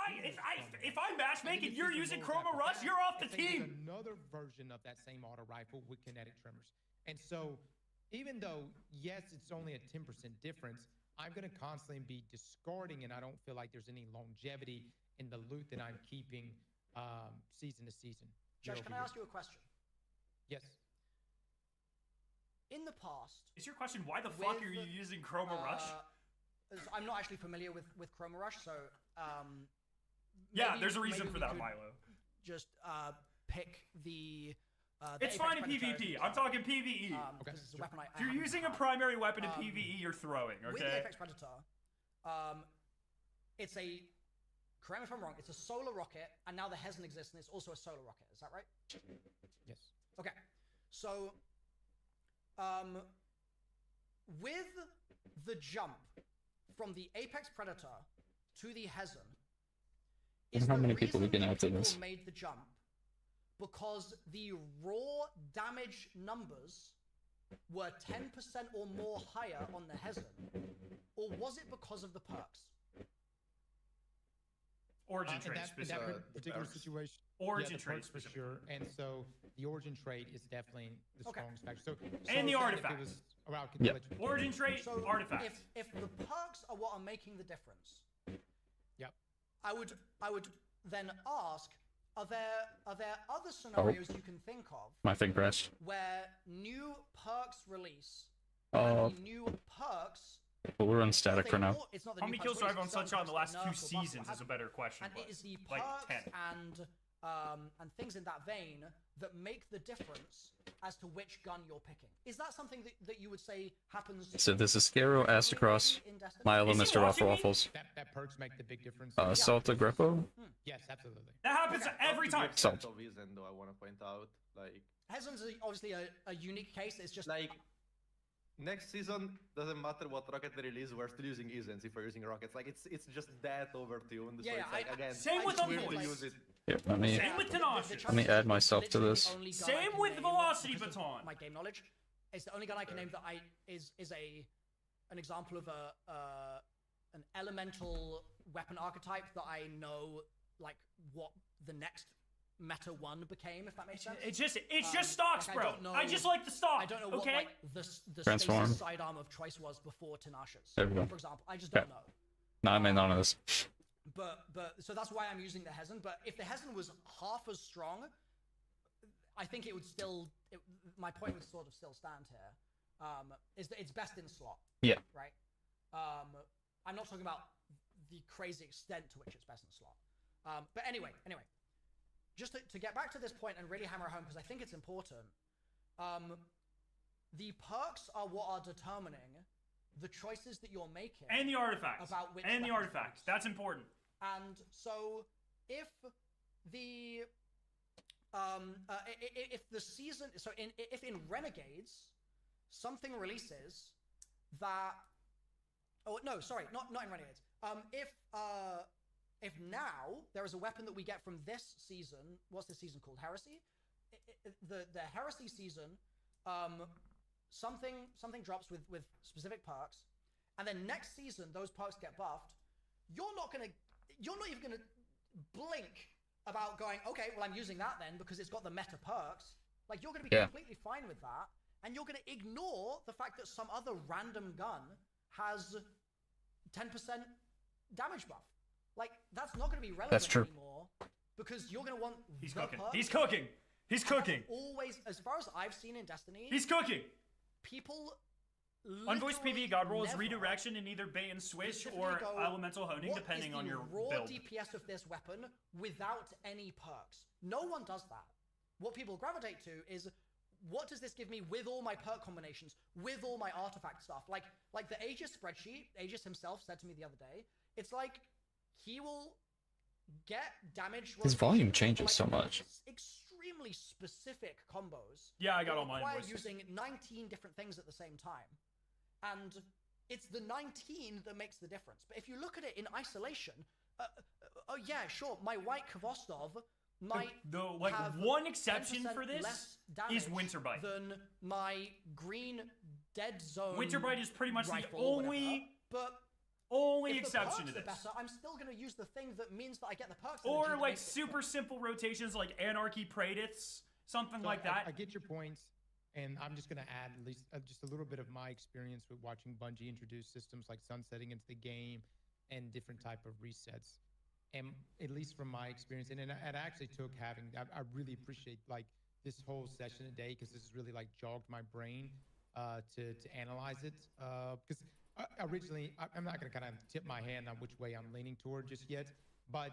If I'm matchmaking, you're using Chroma Rush, you're off the and then there's team. Another version of that same auto rifle with kinetic tremors. And so, even though yes, it's only a 10% difference, I'm gonna constantly be discarding, and I don't feel like there's any longevity in the loot that I'm keeping season to season. Josh, year can over I year. ask you a question? Yes. In the past, Is your question why the fuck With, are you using Chroma Rush? I'm not actually familiar with Chroma Rush, so Yeah, maybe- there's a reason maybe for we that, could Milo. Just pick the. It's Apex fine in Predator as an PvP. I'm example, talking PvE. because it's a weapon I If you're haven't using a had. primary weapon in Um, PvE, you're throwing, With the okay? Apex Predator, it's a. Correct me if I'm wrong. It's a solar rocket, and now the Hezen exists, and it's also a solar rocket. Is that right? Yes. Okay, so with the jump from the Apex Predator to the Hezen, Wonder how many people we can add to this. made the jump because the raw damage numbers were 10% or more higher on the Hezen, or was it because of the perks? Origin In traits that specifically. particular perks. situation. Origin yeah, the traits perks for specifically. sure. And so the origin trait is definitely the Okay. strongest factor. So, And the if it artifacts. was around Yeah. Origin trait, So artifacts. if the perks are what are making the difference, Yep. I would then ask, are there other scenarios you can think of My thing crashed. where new perks release Oh, and the new perks but we're on static they for now. all- it's not the How new many perks kills do I have on release, it's Sunshine in the certain last perks few like nerfs or buffs, seasons what is a have better question. and but it is the like perks 10. and things in that vein that make the difference as to which gun you're picking. Is that something that you would say happens? So this is Scaro, Astacross, in Destiny? Milo, Is he Mr. watching me? Waffles, That perks make the big difference. Salta Greppo. Yes, absolutely. That happens every time. Salt. Of Isen, though, I want to point out, like, Hezen's obviously a unique case. It's just like next season doesn't matter what rocket they release, we're still using Isens if we're using rockets. Like it's just that overtuned. Yeah, so it's like, again, Same with it's weird to Unvoiced. use it. Yeah, let me. Same with the Tenacious. Let me challenge add is myself to literally this. the only gun I Same can with name Velocity because of Baton. My game knowledge. It's the only gun I can name that is an example of an elemental weapon archetype that I know like what the next meta one became, if that makes sense. It's just stocks, like, I bro. don't know- I just like the stock. I don't know what okay? like the Transform. Stasis sidearm of choice was before Tenacious, There we go. for example. I just Okay. don't know. No, I mean none of this. But so that's why I'm using the Hezen. But if the Hezen was half as strong, I think it would still. My point would sort of still stand here. Is that it's best in slot. Yeah. Right. I'm not talking about the crazy extent to which it's best in slot. But anyway, just to get back to this point and really hammer home because I think it's important. The perks are what are determining the choices that you're making. And the artifacts. About which and the weapons to artifacts. use. That's important. And so, if the if in Renegades something releases that, oh no, sorry, not in Renegades. If now there is a weapon that we get from this season, what's this season called? Heresy. The Heresy season, something drops with specific perks, and then next season those perks get buffed. You're not even gonna blink about going, okay, well I'm using that then because it's got the meta perks. Like you're gonna be completely fine with that, and you're gonna ignore the fact that some other random gun has 10% damage buff. Like that's not gonna be relevant true. anymore because you're gonna want He's the cooking. perks. He's cooking. He's cooking. Always, as far as I've seen in Destiny, He's cooking. people. Unvoiced literally PV God rolls never redirection in either bait and switch specifically or go, elemental honing, "What depending is on the your raw build. DPS of this weapon without any perks. No one does that. What people gravitate to is, what does this give me with all my perk combinations, with all my artifact stuff? Like the Aegis spreadsheet, Aegis himself said to me the other day, it's like he will get damage. His volume rotation changes like so much. Extremely specific combos. Yeah, I got that all mine require voiced. using 19 different things at the same time. And it's the 19 that makes the difference. But if you look at it in isolation, oh yeah, sure, my white Kvostov might have one exception 10% for this less is damage Winterbite. than my green Dead Zone. Winterbite is pretty much the rifle or whatever. only But exception to if the this. perks are better, I'm still going to use the thing that means that I get the perks. energy Or that like makes it super simple rotations like Anarchy Praediths, something like that. I get your points, and I'm just going to add at least just a little bit of my experience with watching Bungie introduce systems like sunsetting into the game and different type of resets. And at least from my experience, and it actually took having, I really appreciate like this whole session today because this has really like jogged my brain to analyze it. Because originally, I'm not going to kind of tip my hand on which way I'm leaning toward just yet, but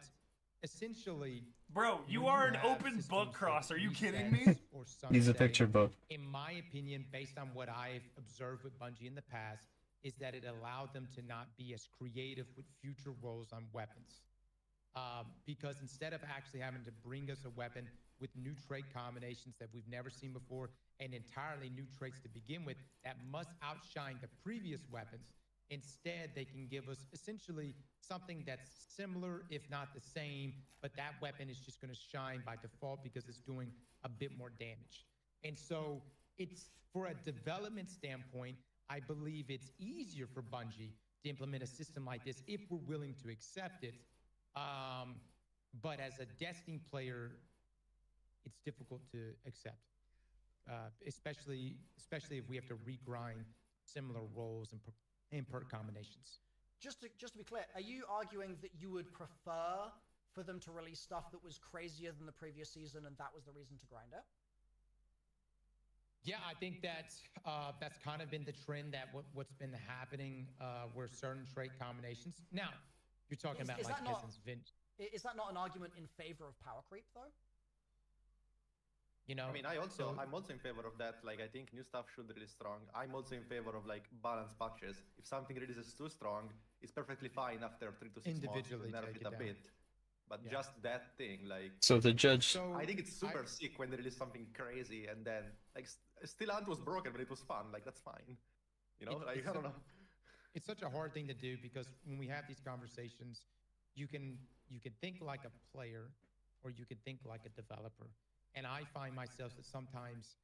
essentially, Bro, you when are an have open systems book like cross. Are you kidding resets me? or He's a sunsetting, picture book. in my opinion, based on what I've observed with Bungie in the past, is that it allowed them to not be as creative with future rolls on weapons. Because instead of actually having to bring us a weapon with new trait combinations that we've never seen before and entirely new traits to begin with that must outshine the previous weapons, instead they can give us essentially something that's similar, if not the same, but that weapon is just going to shine by default because it's doing a bit more damage. And so it's, for a development standpoint, I believe it's easier for Bungie to implement a system like this if we're willing to accept it. But as a Destiny player, it's difficult to accept, especially if we have to regrind similar roles and perk combinations. Just to be clear, are you arguing that you would prefer for them to release stuff that was crazier than the previous season, and that was the reason to grind it? Yeah, I think that's kind of been the trend, that what's been happening, where certain trait combinations. Now, you're talking about is like that not- Kesson's Vince. Is that not an argument in favor of power creep, though? You know, I mean, I'm also in favor of that. Like, I think new stuff should release strong. I'm also in favor of like balanced patches. If something releases too strong, it's perfectly fine after 3 to 6 months to Individually nerf take it it a down. bit. But Yeah. just that thing, like, So the judge. So I think it's super sick when they release something crazy and then like still Ant was broken, but it was fun. Like, that's fine. You know, like, I don't know. It's such a hard thing to do, because when we have these conversations, you can think like a player, or you can think like a developer. And I find myself that sometimes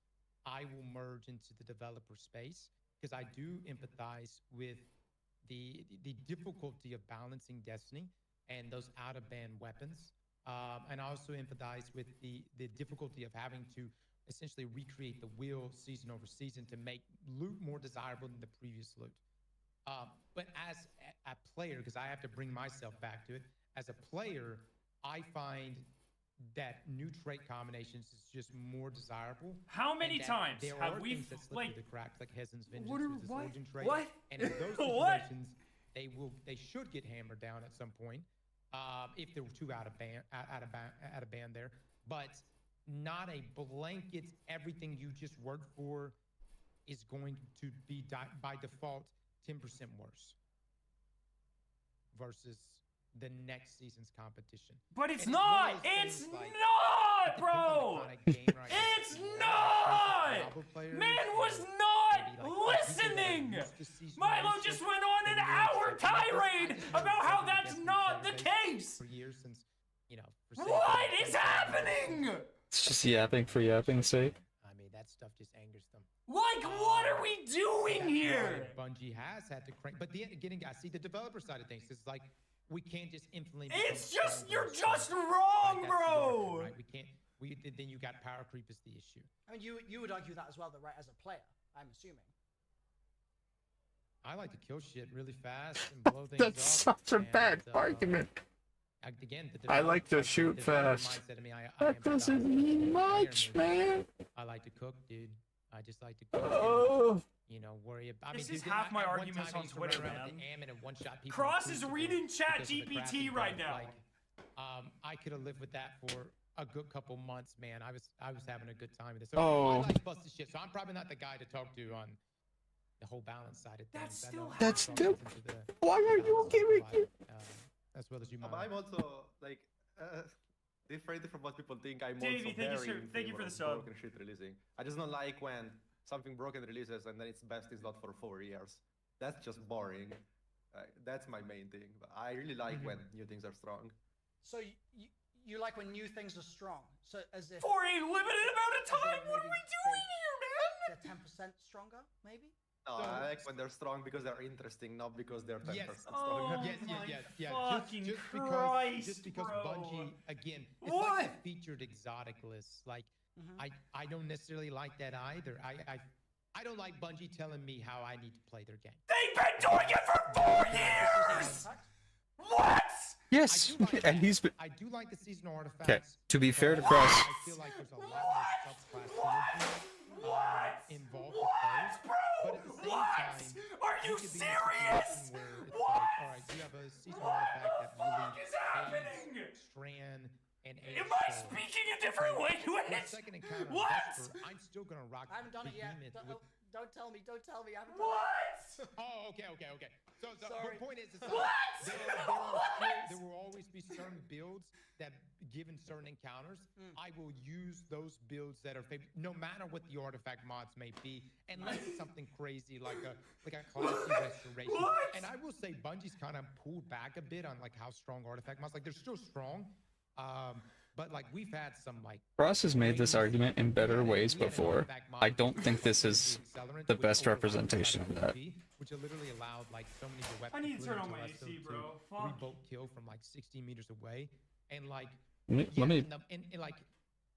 I will merge into the developer space, because I do empathize with the difficulty of balancing Destiny and those out of band weapons. And I also empathize with the difficulty of having to essentially recreate the wheel season over season to make loot more desirable than the previous loot. But as a player, because I have to bring myself back to it, as a player, I find that new trait combinations is just more desirable. How and many that times there have are we, things that slip like, through the cracks, like Hezen's Vengeance what are- with his what? Origin trait. What? And in those What? situations, they should get hammered down at some point, if there were two out of band there. But not a blanket, everything you just worked for is going to be by default 10% worse versus the next season's competition. But it's And one of not! those It's things, like, not, it depends on the bro! kind of gamer, I guess. It's If you're not! Diablo players, Man was or not maybe, like, people that are listening! used to seasonal Milo research, just went on an then hour it's like, I tirade just about heard how something that's against not the Destiny case! for years, since, for What sake of is like, happening? It's just yapping for yapping's sake. I mean, that stuff just angers them. Like, what are we doing That's here? why Bungie has had to crank, but again, guys, see the developer side of things. It's like we can't just infinitely. It's become just, stronger you're and stronger. just wrong, Like, that's the bro! argument, right? We can't. Then you got power creep is the issue. I mean, you would argue that as well, though, right? As a player, I'm assuming. I like to kill shit really fast and blow things up. That's such a and, bad argument. Again, I like to the shoot developer fast. mindset of me, I That doesn't empathize with mean the player much, movement. man. I like to cook, dude. I just like to cook. and, Oh. Worry about. This I mean, is dude, half my at one arguments time I on used to run Twitter, around with man. the Ammon and one-shot people Cross in is Crucible reading Chat because of the GPT crafting right bugs. now. Like, I could have lived with that for a good couple months, man. I was having a good time with this. So Oh. I like busted shit. So I'm probably not the guy to talk to on the whole balance side of things. That's I know still Tom still- gets into the Why are you balance giving a lot, it? as well as you But might. I'm also like different from what people think. I'm also Davey, thank you, very sir. in Thank you favor for the of sub. broken shit releasing. I just don't like when something broken releases and then its best is not for 4 years. That's just boring. That's my main thing. But I really like when new things are strong. So you like when new things are strong. So as if For a limited amount of time, what are we doing here, man? they're 10% stronger, maybe. No, I like when they're strong because they're interesting, not because they're 10% Yes. Oh strong. Yes. fucking Just Christ, because bro. Bungie, again, it's What? like the featured exotic list. Like, I don't necessarily like that either. I don't like Bungie telling me how I need to play their game. They've been doing it for 4 years! What? Yes, and he's been. I do like the seasonal artifacts. Okay, to be fair to but Cross, I feel like there's a lot more subclass synergy involved with those. But at the same time, Are you could be in a serious? situation where it's What? like, all right, you have a seasonal artifact that fuck really is happening? aids Strand and Am I speaking a different The language? second encounter on What? Vesper, I'm still gonna rock I haven't done it yet. Behemoth Don't, with- don't tell me. Don't tell me. I haven't done What? Oh, okay. So the Sorry. point is, like, What? there will always be certain builds that, given certain encounters, I will use those builds that are no matter what the artifact mods may be, unless it's something crazy like a classy restoration. What? And I will say Bungie's kind of pulled back a bit on like how strong artifact mods. Like they're still strong, but like we've had some like. Cross has made this argument in better ways We had an before. artifact mod I don't think this is accelerant the with best over representation of that. HP, which literally allowed like so many of the weapons. I need to turn on to my arrest them AC, to bro. Fuck. Three bolt kill from like 60 meters away, and like Let me. and like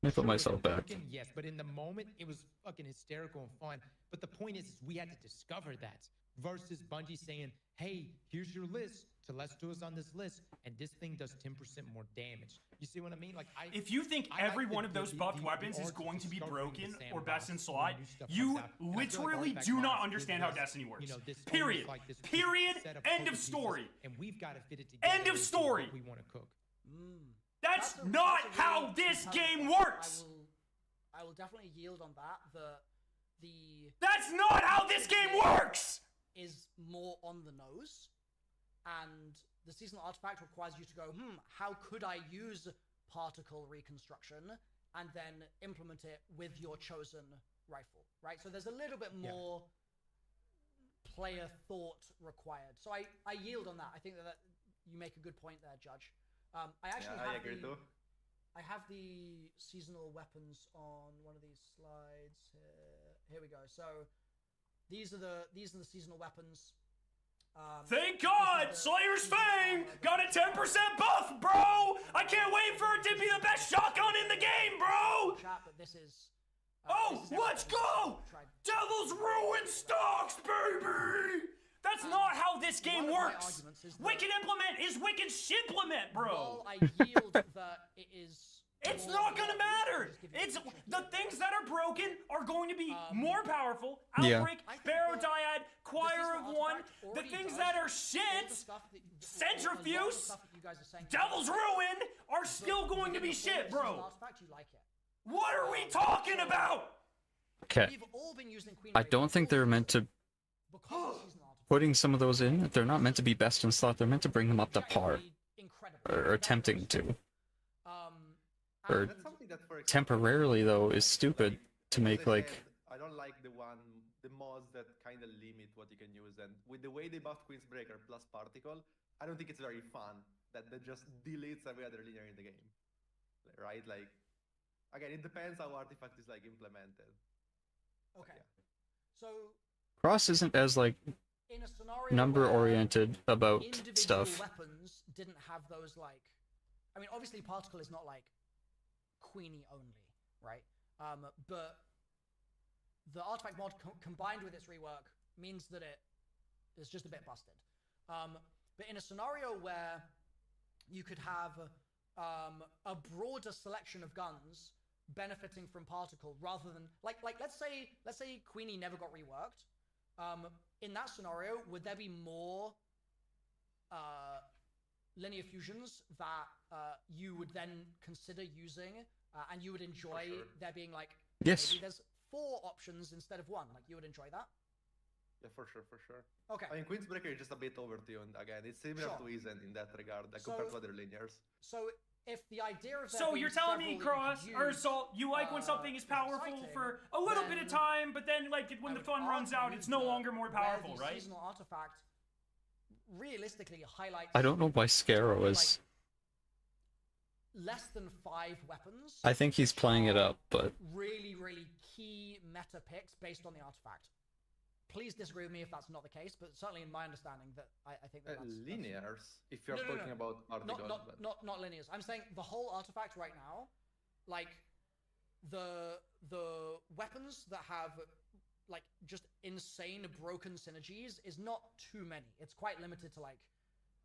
Let me put myself back. Fucking yes, but in the moment, it was fucking hysterical and fun. But the point is we had to discover that versus Bungie saying, hey, here's your list. Celestial is on this list, and this thing does 10% more damage. You see what I mean? Like, If you think I like every the- one of the- those the- buffed the weapons is art of going to be discovering the broken or sandbox best in when slot, new stuff you comes out. And I feel like literally Artifact do not Mines understand how gives us, Destiny works. you know, this almost Period. like this Period. set of End puzzle of pieces, story. And we've got to fit it together. End of into story. what we want to cook. That's a- not that's a how really this compelling game point. works. I will definitely yield on that. The That's not how this game works. is more on the nose, and the seasonal artifact requires you to go, how could I use particle reconstruction, and then implement it with your chosen rifle, right? So there's a little bit more player thought required. So I yield on that. I think that you make a good point there, Judge. I actually Yeah, I have agree too. I have the seasonal weapons on one of these slides here. Here we go. So these are the seasonal weapons. Thank this is God, the Slayer's seasonal Fang armor. got a 10% buff, bro. I can't wait for it to be the best shotgun in the game, bro. Chat, but this is. Oh, this is let's everything go! I've tried. Devil's Ruin stocks, baby! That's not how this game one of my works. arguments is that- Wicked implement is wicked shimplement, bro. While I yield that it is. It's more not gonna than matter. just giving It's you a the things that are broken are going to be more powerful. Yeah. Outbreak, I think Barrow the- Dyad, Choir seasonal of One. artifact The already things does that are all the shit, stuff that- all the Centrifuge, stuff that you guys are saying. Devil's Ruin, are But still going to within be the shit, seasonal bro. artifact, you like it. What are we talking about? Okay. We've all been using Queen I Raven don't think they're meant to because of seasonal artifact. putting some of those in. They're not meant to be best in slot. They're meant to bring them up to par, Incredible. or attempting to. Or That's something that, for example, temporarily though is stupid to as make I like. said, I don't like the mods that kind of limit what you can use, and with the way they buffed Queensbreaker plus Particle, I don't think it's very fun that just deletes every other linear in the game, right? Like, again, it depends how Artifact is like implemented. Okay. So Cross isn't as like in a scenario number where oriented about individual stuff. weapons didn't have those like, I mean, obviously Particle is not like Queenie only, right? But the artifact mod combined with its rework means that it is just a bit busted. But in a scenario where you could have a broader selection of guns benefiting from Particle rather than like let's say Queenie never got reworked. In that scenario, would there be more linear fusions that you would then consider using, and you would enjoy sure. there being like Yes. maybe there's 4 options instead of 1? Like you would enjoy that? Yeah, for sure, for sure. Okay. I mean, Queensbreaker is just a bit overtuned. Again, it's similar Sure. to Isen in that regard, like, So- compared to other linears. So if the idea of there So being you're telling me, several that you Cross could or use, Salt, you like when something is powerful exciting, for a little bit of then time, but then like when I the would fun runs out, argue it's no that longer more where powerful, the right? Seasonal artifact realistically highlights. I don't know why Scarrow like, is. less than 5 weapons. I think he's playing it up, but Really, really key meta picks based on the artifact. Please disagree with me if that's not the case, but certainly in my understanding that I think that that's Linears, if you're No, no, talking no. about Particle. not linears. I'm saying the whole artifact right now, like the weapons that have like just insane broken synergies is not too many. It's quite limited to like,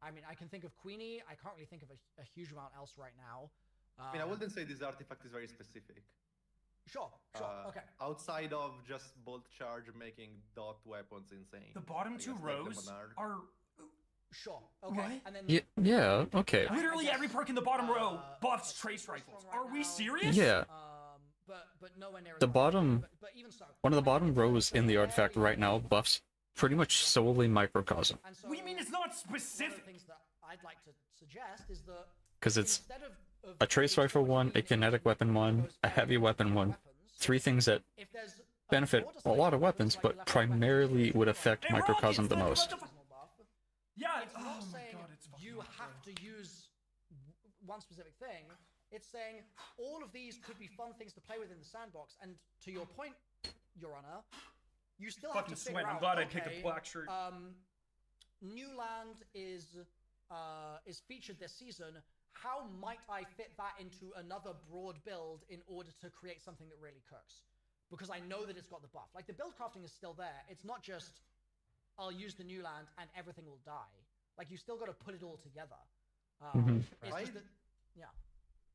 I mean, I can think of Queenie. I can't really think of a huge amount else right now. I mean, I wouldn't say this artifact is very specific. Sure, okay. Outside of just Bolt Charge making dot weapons insane. The bottom I 2 guess, like the rows Monarch. are Sure, okay. What? And then yeah, okay. literally guess, every perk in the bottom row buffs like, trace this rifles. one right Are we now, serious? Yeah. But nowhere near as The much. bottom- But even so, One of the like, bottom it's rows in the very artifact right now limited. buffs pretty much solely Microcosm. And so What do you mean it's not one of the specific? things that I'd like to suggest is that Because it's instead of a trace rifle one, a kinetic weapon one, a heavy weapon one. 3 things that if there's benefit a lot of weapons, but primarily would affect Hey, Microcosm Rockets, the don't most. let the- seasonal buff, Yeah. it's not Oh my saying god, it's fucking you hot, have bro. to use one specific thing. It's saying all of these could be fun things to play with in the sandbox. And to your point, Your Honor, you still have Fucking to figure sweat. I'm out, glad I picked a okay, black shirt. New Land is featured this season. how might I fit that into another broad build in order to create something that really cooks? Because I know that it's got the buff. Like, the build crafting is still there. It's not just, I'll use the new land and everything will die. Like, you still got to put it all together. It's just that, yeah.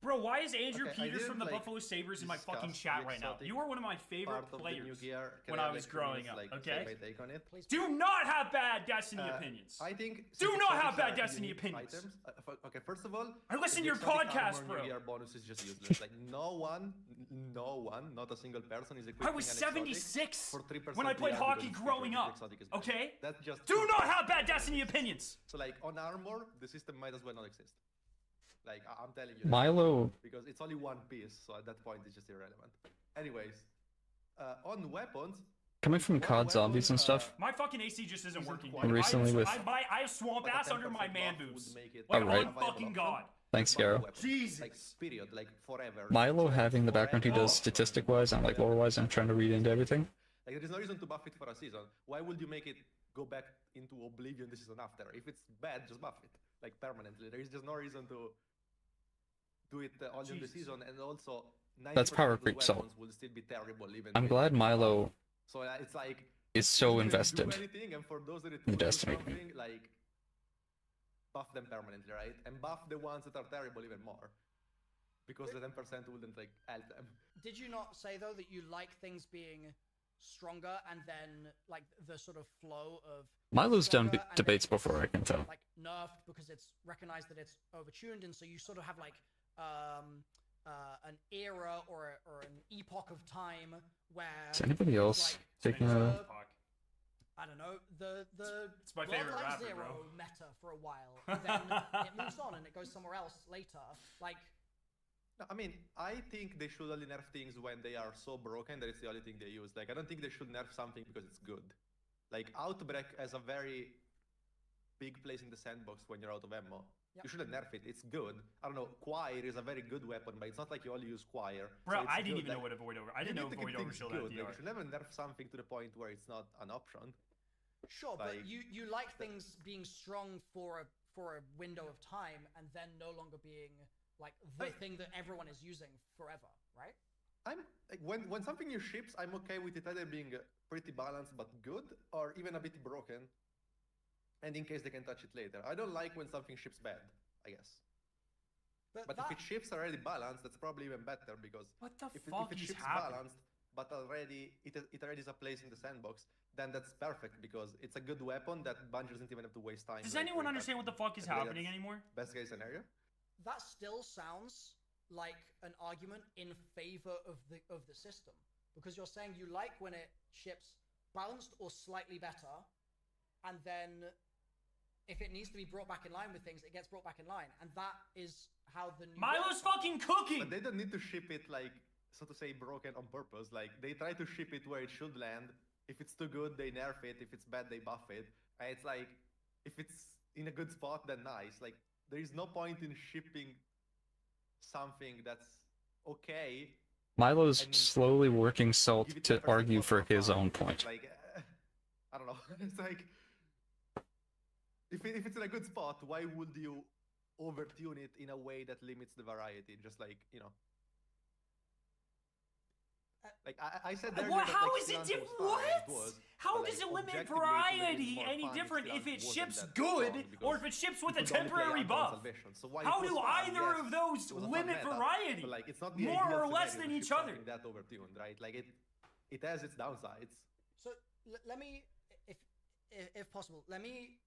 Bro, why is Andrew Okay, I Peters from the didn't, like, Buffalo Sabres in my discuss fucking chat the right now? exotic You are one of my favorite part of the new players gear. Can when I I have, was like, 2 growing minutes, up, like, okay? say my take on it? Please. Do not have bad Destiny opinions. I think Do since not exotics have bad are Destiny unique opinions. Items, okay, first of all, I listen the to your exotic podcast, armor bro. New gear bonus is just useless. Like no one, not a single person is equipping I was an exotic 76 for 3% when I played DR hockey because growing the up. exotic is better. Okay? That's just Do not have bad Destiny opinions. So like on armor, the system might as well not exist. Like I'm telling you. that. Milo, Because it's only one piece, so at that point it's just irrelevant. Anyways, on weapons. coming from one COD weapon, zombies and stuff, My fucking AC just isn't Isn't working. quite dude. recently with- I have swamp but a ass under my 10% man buff would boobs. make it Like, Alright. on fucking god. Thanks, buff the Garo. weapon. Jesus. Like period, like forever. Milo Like, having the background he forever. does statistic-wise and like lore-wise, I'm trying to read into everything. Like there is no reason to buff it for a season. Why would you make it go back into oblivion the season after? If it's bad, just buff it like permanently. There is just no reason to do it all in the Jesus. season, and also 90% That's power of the creep, so- weapons will still be terrible even. I'm with glad it. Milo So it's like is so if they don't do invested. anything, and for those that in do Destiny. something, like buff them permanently, right? And buff the ones that are terrible even more, because the 10% wouldn't like help them. Did you not say, though, that you like things being stronger and then, like, the sort of flow of... Milo's done stronger and then debates it's, before, I can tell. Like, nerfed because it's recognized that it's overtuned, and so you sort of have, like, an era or an epoch of time where... Is anybody else like, taking the- a... I don't know, the It's my World favorite Life rapper, Zero bro. meta for a while, and then it moves on and it goes somewhere else later. Like, No, I mean, I think they should only nerf things when they are so broken that it's the only thing they use. Like, I don't think they should nerf something because it's good. Like, Outbreak has a very big place in the sandbox when you're out of ammo. Yep. You shouldn't nerf it. It's good. I don't know. Choir is a very good weapon, but it's not like you only use Choir. Bro, so it's I didn't good. even know Like, what a void over. I you didn't know need to void keep over things showed good. that Like, DR. you should never nerf something to the point where it's not an option. sure, but Like- you like things being strong for a window of time and then no longer being like the thing that everyone is using forever, right? I'm like when something new ships, I'm okay with it either being pretty balanced but good, or even a bit broken. And in case they can touch it later, I don't like when something ships bad. I guess. But that, if it ships already balanced, that's probably even better because What the if fuck it is ships happening? balanced, but already it already is a place in the sandbox, then that's perfect because it's a good weapon that Bungie doesn't even have to waste time. Does like, anyone doing understand what the fuck is I think happening that's anymore? Best case scenario. that still sounds like an argument in favor of the system, because you're saying you like when it ships balanced or slightly better, and then if it needs to be brought back in line with things, it gets brought back in line, and that is how the new Milo's fucking cooking! But they don't need to ship it like, so to say, broken on purpose. Like they try to ship it where it should land. If it's too good, they nerf it. If it's bad, they buff it. And it's like, if it's in a good spot, then nice. Like there is no point in shipping something that's okay. Milo's And slowly working Salt give it to 10% argue more for his fun. own point. Like, I don't know. It's like, if it's in a good spot, why would you overtune it in a way that limits the variety? Just like, you know. Like I said earlier What? that, How like, is it Silantro different? was fine, What? it was, How but, does like, it limit objectively, it would've been variety more any fun different if Silantro it wasn't ships that good strong or if because it ships with you a could only play temporary Uncle buff? Salvation. So while How it was do fun, either yes, of those it was a fun limit meta, variety? but like it's not the More ideal or less scenario than to each ship other. something that overtuned, right? Like it has its downsides. So let me, if possible, let me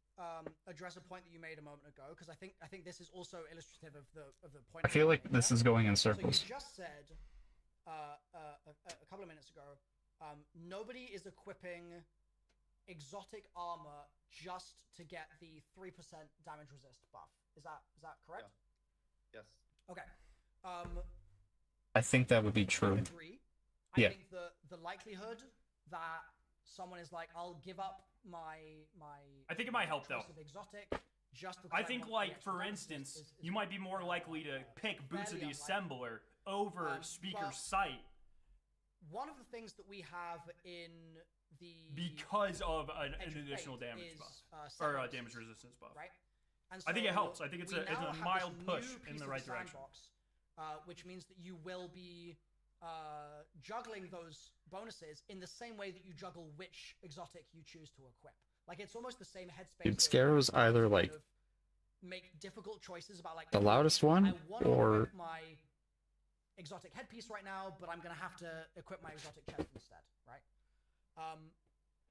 address a point that you made a moment ago, because I think this is also illustrative of the point. I feel like this is going in So circles. you just said a couple of minutes ago, nobody is equipping exotic armor just to get the 3% damage resist buff. Is that correct? Yes. Okay. I think that would be I true. agree. I Yeah. think the likelihood that someone is like, I'll give up my I think it might help, choice though. of exotic just because I think, want the like, extra for damage instance, is you might be more likely to pick Boots of the fairly Assembler over Speaker but- Sight one of the things that we have in the because of an Edge of additional Fate damage is, buff. Or sandboxes, damage resistance buff. right? And I think it so helps. I think it's we a now have mild this push new in piece the of right direction. sandbox, which means that you will be juggling those bonuses in the same way that you juggle which exotic you choose to equip. Like it's almost the same headspace. Dude, of Scarrow's trying to either kind like of make difficult choices about like the loudest I one, want to or equip my exotic headpiece right now, but I'm gonna have to equip my exotic chest instead, right?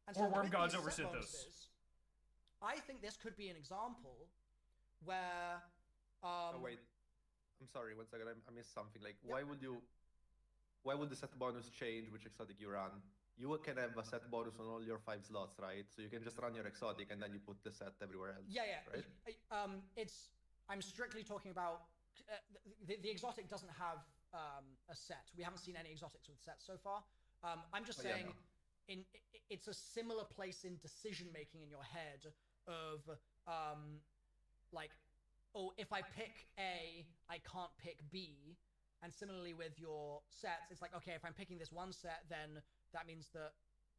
And Or Worm with Gods these over set Synthos. bonuses, I think this could be an example where Oh, wait, I'm sorry. 1 second, I missed something. Like, why would the set bonus change which exotic you run? You can have a set bonus on all your 5 slots, right? So you can just run your exotic and then you put the set everywhere else. yeah, Right? I'm strictly talking about the exotic doesn't have a set. We haven't seen any exotics with sets so far. I'm just Oh, yeah, saying, no. it's a similar place in decision making in your head of like, oh, if I pick A, I can't pick B. And similarly with your sets, it's like, okay, if I'm picking this one set, then that means that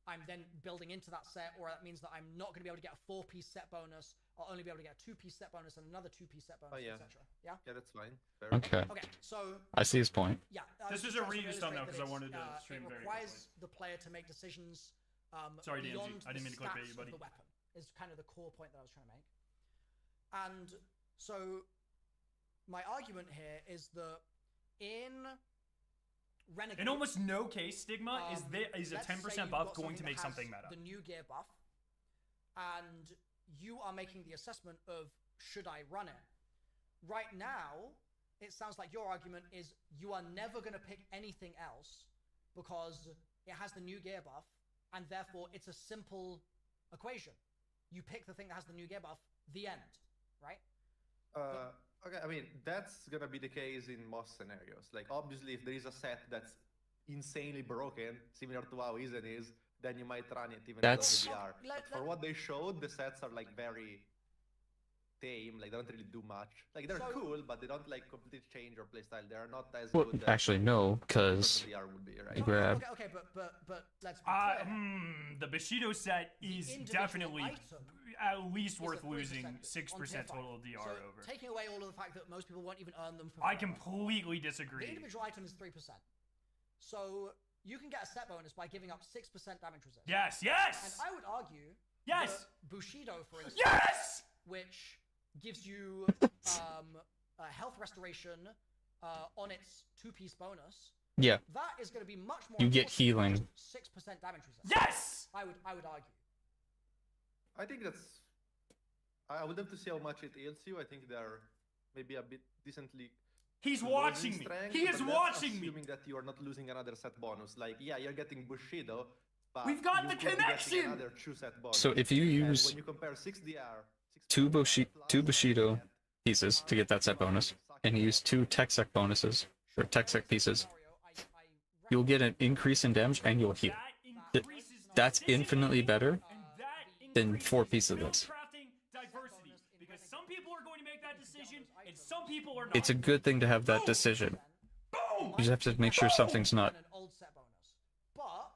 I'm then building into that set, or that means that I'm not going to be able to get a 4-piece set bonus. I'll only be able to get a 2-piece set bonus and another 2-piece set bonus, Oh, yeah. etc. Yeah? Yeah, that's fine. Fair. okay. Okay, so I see his point. yeah. This was is a just trying to reuse thumbnail illustrate 'cause that I wanted to it's, stream it very requires quickly. the player to make decisions Sorry, DMG. beyond I didn't mean to click bait the you, stats buddy. of the weapon, is kind of the core point that I was trying to make. And so my argument here is that in Renegade, In almost no case, Stigma is a let's 10% say you've buff got going to something make that something has meta. the new gear buff, and you are making the assessment of should I run it. Right now, it sounds like your argument is you are never going to pick anything else because it has the new gear buff, and therefore it's a simple equation. You pick the thing that has the new gear buff, the end, right? Okay, I mean, that's gonna be the case in most scenarios. Like, obviously, if there is a set that's insanely broken, similar to how Isen is, then you might run it even That's- without the DR. Okay, But for what they showed, the sets are like very tame. Like, they don't really do much. Like, they're So- cool, but they don't like completely change your playstyle. They are not as Well, good. actually, no, as because the DR would be, right? You grab- Okay, but let's be clear. The Bushido set is individual definitely item at least is a worth 3% losing on 6% tier total five. DR So, over. taking away all of the fact that most people won't even earn them for I free. completely The disagree. individual item is 3%. So you can get a set bonus by giving up 6% damage resist. Yes, And yes! I would argue Yes! that Bushido, for instance, Yes! which gives you a health restoration on its 2-piece bonus, yeah, that is going to be much more You get important than healing. just 6% damage resist. Yes! I would argue. I think that's. I would have to see how much it heals you. I think they're maybe a bit decently. He's low in watching me. strength, He is but that's watching me. Assuming that you are not losing another set bonus. Like, yeah, you're getting Bushido, but We've got you the could be getting connection! Another 2 set bonus. So if you And use when you compare 6 DR, 6 two plus Bushido one set, pieces to get that set bonus, and you use 2 tech sec bonuses, or tech sec pieces, you'll get an increase in damage and you'll heal. That increases That's decision infinitely making, better and that than increases 4 pieces of this. crafting diversity, because some people are going to make that decision, and some people are not. It's a good thing to have that decision. Boom! You just have to make sure something's not And an old set bonus. But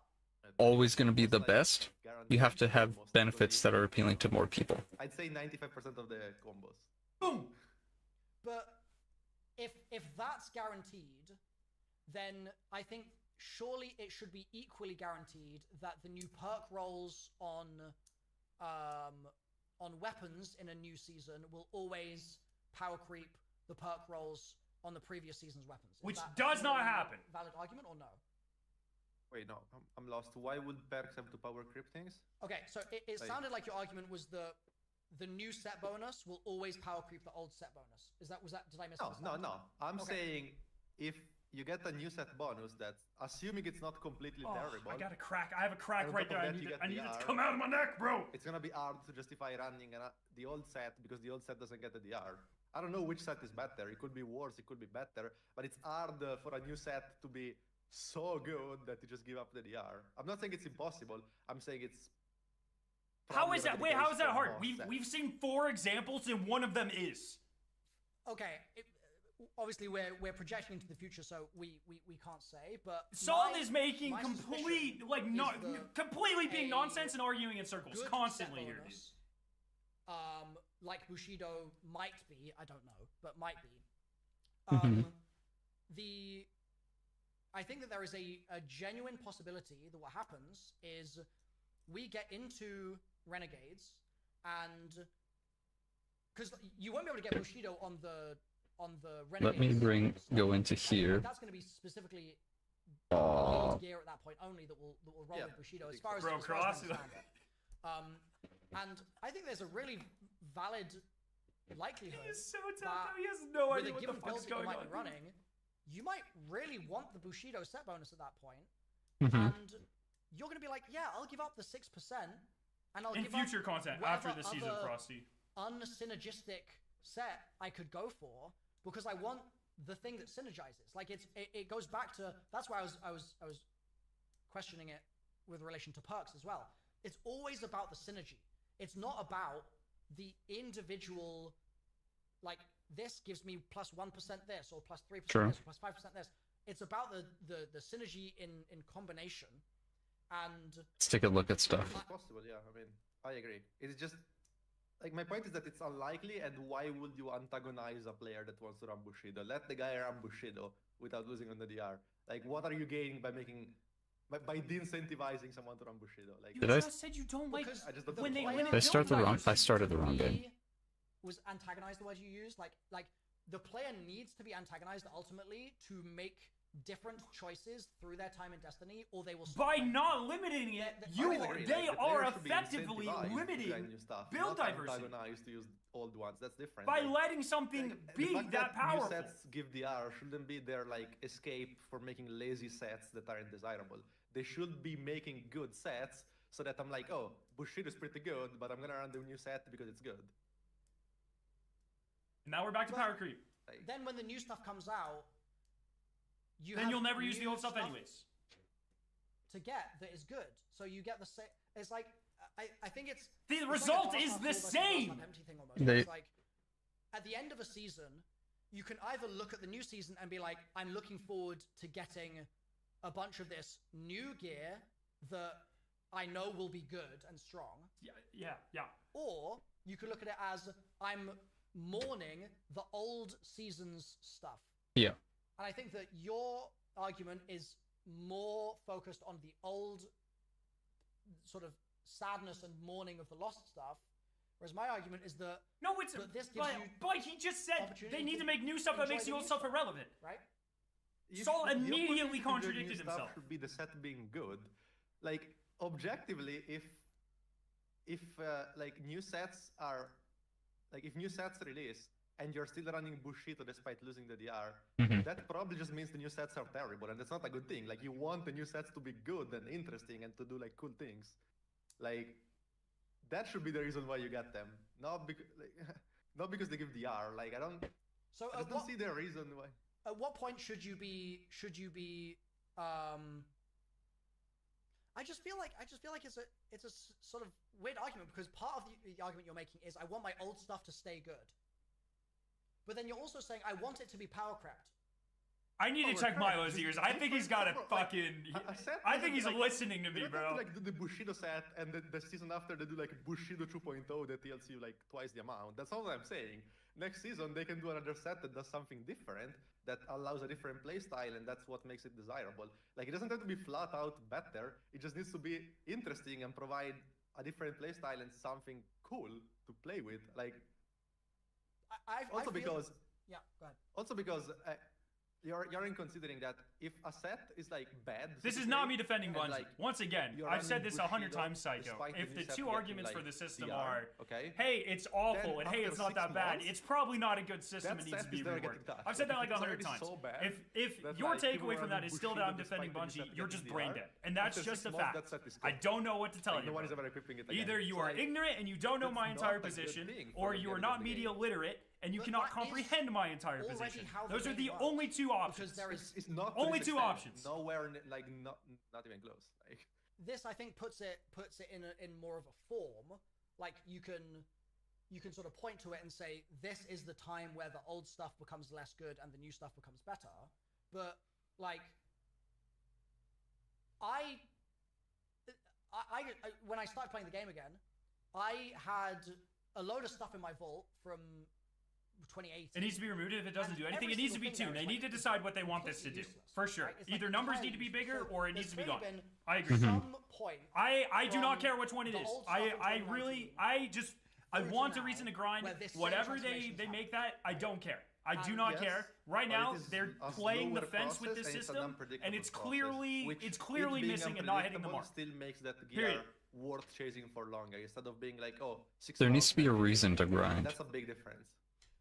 always going to be the best. guaranteed You have to have combos, benefits because that are appealing to more people. I'd say 95% of the combos. Boom! But if that's guaranteed, then I think surely it should be equally guaranteed that the new perk rolls on weapons in a new season will always power creep the perk rolls on the previous season's weapons. Is Which that does not a happen. Valid argument or no? Wait, no, I'm lost. Why would perks have to power creep things? Okay, so it Like- sounded like your argument was the new set bonus will always power creep the old set bonus. Did I misunderstand? No. I'm Okay. saying if you get a new set bonus, that's assuming it's not completely Oh, terrible. I got a crack. I have a crack On right top of there. that, you get I need the it to R. come out of my neck, bro. It's gonna be hard to justify running the old set because the old set doesn't get the DR. I don't know which set is better. It could be worse, it could be better, but it's hard for a new set to be so good that you just give up the DR. I'm not saying it's impossible. I'm saying it's. How probably is gonna that? be Wait, the how case is that for hard? most We've sets. seen 4 examples, and one of them is. Okay, obviously we're projecting into the future, so we can't say. But Solid my- is making my complete, suspicion like, is not that completely being a nonsense and arguing in circles good constantly set here, dude. bonus, like Bushido might be, I don't know, but might be. I think that there is a genuine possibility that what happens is we get into Renegades, and because you won't be able to get Bushido on the Renegades. Let me go into here. That's going to be specifically old gear at that point only that will roll Yeah, with Bushido I as think far as, Bro, as far as I Cross. understand. And I think there's a really valid likelihood He is so tapped that out. He has no with idea a what the given build fuck's that you going might on. be running, you might really want the Bushido set bonus at that point, Mhm. and you're going to be like, yeah, I'll give up the 6%, and I'll In give future up content whatever after the season, other Frosty. unsynergistic set I could go for because I want the thing that synergizes. Like it goes back to that's why I was questioning it with relation to perks as well. It's always about the synergy. It's not about the individual, like this gives me plus 1% this or plus 3% Sure. this or plus 5% this. It's about the synergy in combination. And Let's take a look at stuff. It's possible, yeah. I mean, I agree. It's just like my point is that it's unlikely, and why would you antagonize a player that wants to run Bushido? Let the guy run Bushido without losing on the DR. Like, what are you gaining by by de-incentivizing someone to run Bushido? Like, You Did I- just said you don't like because I just don't when they know. when they Did I start build the wrong? I diversity. started the wrong game. He was antagonized, the word you used. Like the player needs to be antagonized ultimately to make different choices through their time in Destiny, or they will stop By playing. not limiting it, That- you I agree, they like, the are player should be effectively incentivized to try limiting new stuff, build not diversity. antagonized to use old ones. That's different. by Like, letting something like, the be fact that New powerful. sets give DR shouldn't be their like escape for making lazy sets that aren't desirable. They should be making good sets so that I'm like, oh, Bushido is pretty good, but I'm gonna run the new set because it's good. Now we're back to But- power creep. Like, Then when the new stuff comes out, Then have you'll never use the new old stuff anyways. to get that is good. So you get the same. It's like I think it's The it's like a result glass is half the full versus glass same. half empty thing almost. They- It's like at the end of a season, you can either look at the new season and be like, I'm looking forward to getting a bunch of this new gear that I know will be good and strong, Yeah. or you could look at it as I'm mourning the old season's stuff. Yeah. And I think that your argument is more focused on the old sort of sadness and mourning of the lost stuff, whereas my argument is that, No, it's But this gives you but he just said opportunity they need to to make new stuff that enjoy makes the the old new stuff stuff. irrelevant. right? Saul the immediately opportunity to do new contradicted stuff himself. Should be the set being good. Like objectively, if like new sets are like if new sets release and you're still running Bushido despite losing the DR, Mhm. that probably just means the new sets are terrible, and that's not a good thing. Like you want the new sets to be good and interesting and to do like cool things. Like that should be the reason why you get them, not because like, not because they give DR. Like I So just don't see the reason why. at what point should you be I just feel like it's a sort of weird argument, because part of the argument you're making is I want my old stuff to stay good, but then you're also saying I want it to be power crept. I need to Oh, check right. Milo's ears. I think he's got a Like, fucking. a set I think he's doesn't, like, listening to me, They don't have bro. to, like do the Bushido set, and the season after they do like Bushido 2.0 that deals you like twice the amount. That's all I'm saying. Next season they can do another set that does something different, that allows a different playstyle, and that's what makes it desirable. Like it doesn't have to be flat out better. It just needs to be interesting and provide a different playstyle and something cool to play with. Like I also feel- because yeah, go ahead. also because you're in considering that if a set is like bad. so This to is not say, me defending and, Bungie. like, Once again, you're I've said running this 100 Bushido times, Psycho. despite If new the set two getting, arguments for like, the system DR, are, okay, hey, it's awful, then and hey, after it's not 6 that bad, months, it's probably not a good system that and needs set to be is never getting reworked. touched. I've said that like It's 100 already times. so bad If that, your like, people takeaway are from that running is still that I'm Bushido defending despite the new Bungie, set you're getting just brain DR. dead. And that's After just 6 a months, fact. that set is I cooked. don't know what to tell Like, you. no one is bro. ever equipping it again. Either you So, are like, ignorant and you don't know that's my not entire a good position, thing or for you are getting not into the media game. literate and you But cannot that is comprehend my entire already position. how the Those are game the works. only two options. Because there is It's not to Only this two extent. options. Nowhere, like not even close. Like this, I think, puts it in more of a form. Like you can sort of point to it and say this is the time where the old stuff becomes less good and the new stuff becomes better. But like I when I started playing the game again, I had a load of stuff in my vault from 2018. It needs to be removed if it doesn't And do anything. every It needs to be single thing two. there They is, need to like, decide what they want this to do. completely useless, For sure. right? It's, like, Either numbers entirely need to be useless. bigger So or it there's needs to be clearly gone. been I agree. Some point. I do not from care which one it the is. old stuff in I 2019 really I through to want a now, reason to grind. where this same Whatever they transformation's they happened. make that, I don't care. I do And not yes, care. Right but now, it is they're a playing the slower fence with process this and it's an system, and unpredictable it's process, clearly which it's it clearly being missing and not hitting the unpredictable mark. still makes that Period. gear worth chasing for longer instead of being like, oh, 6 There needs to be a months, reason to grind. That's a big difference.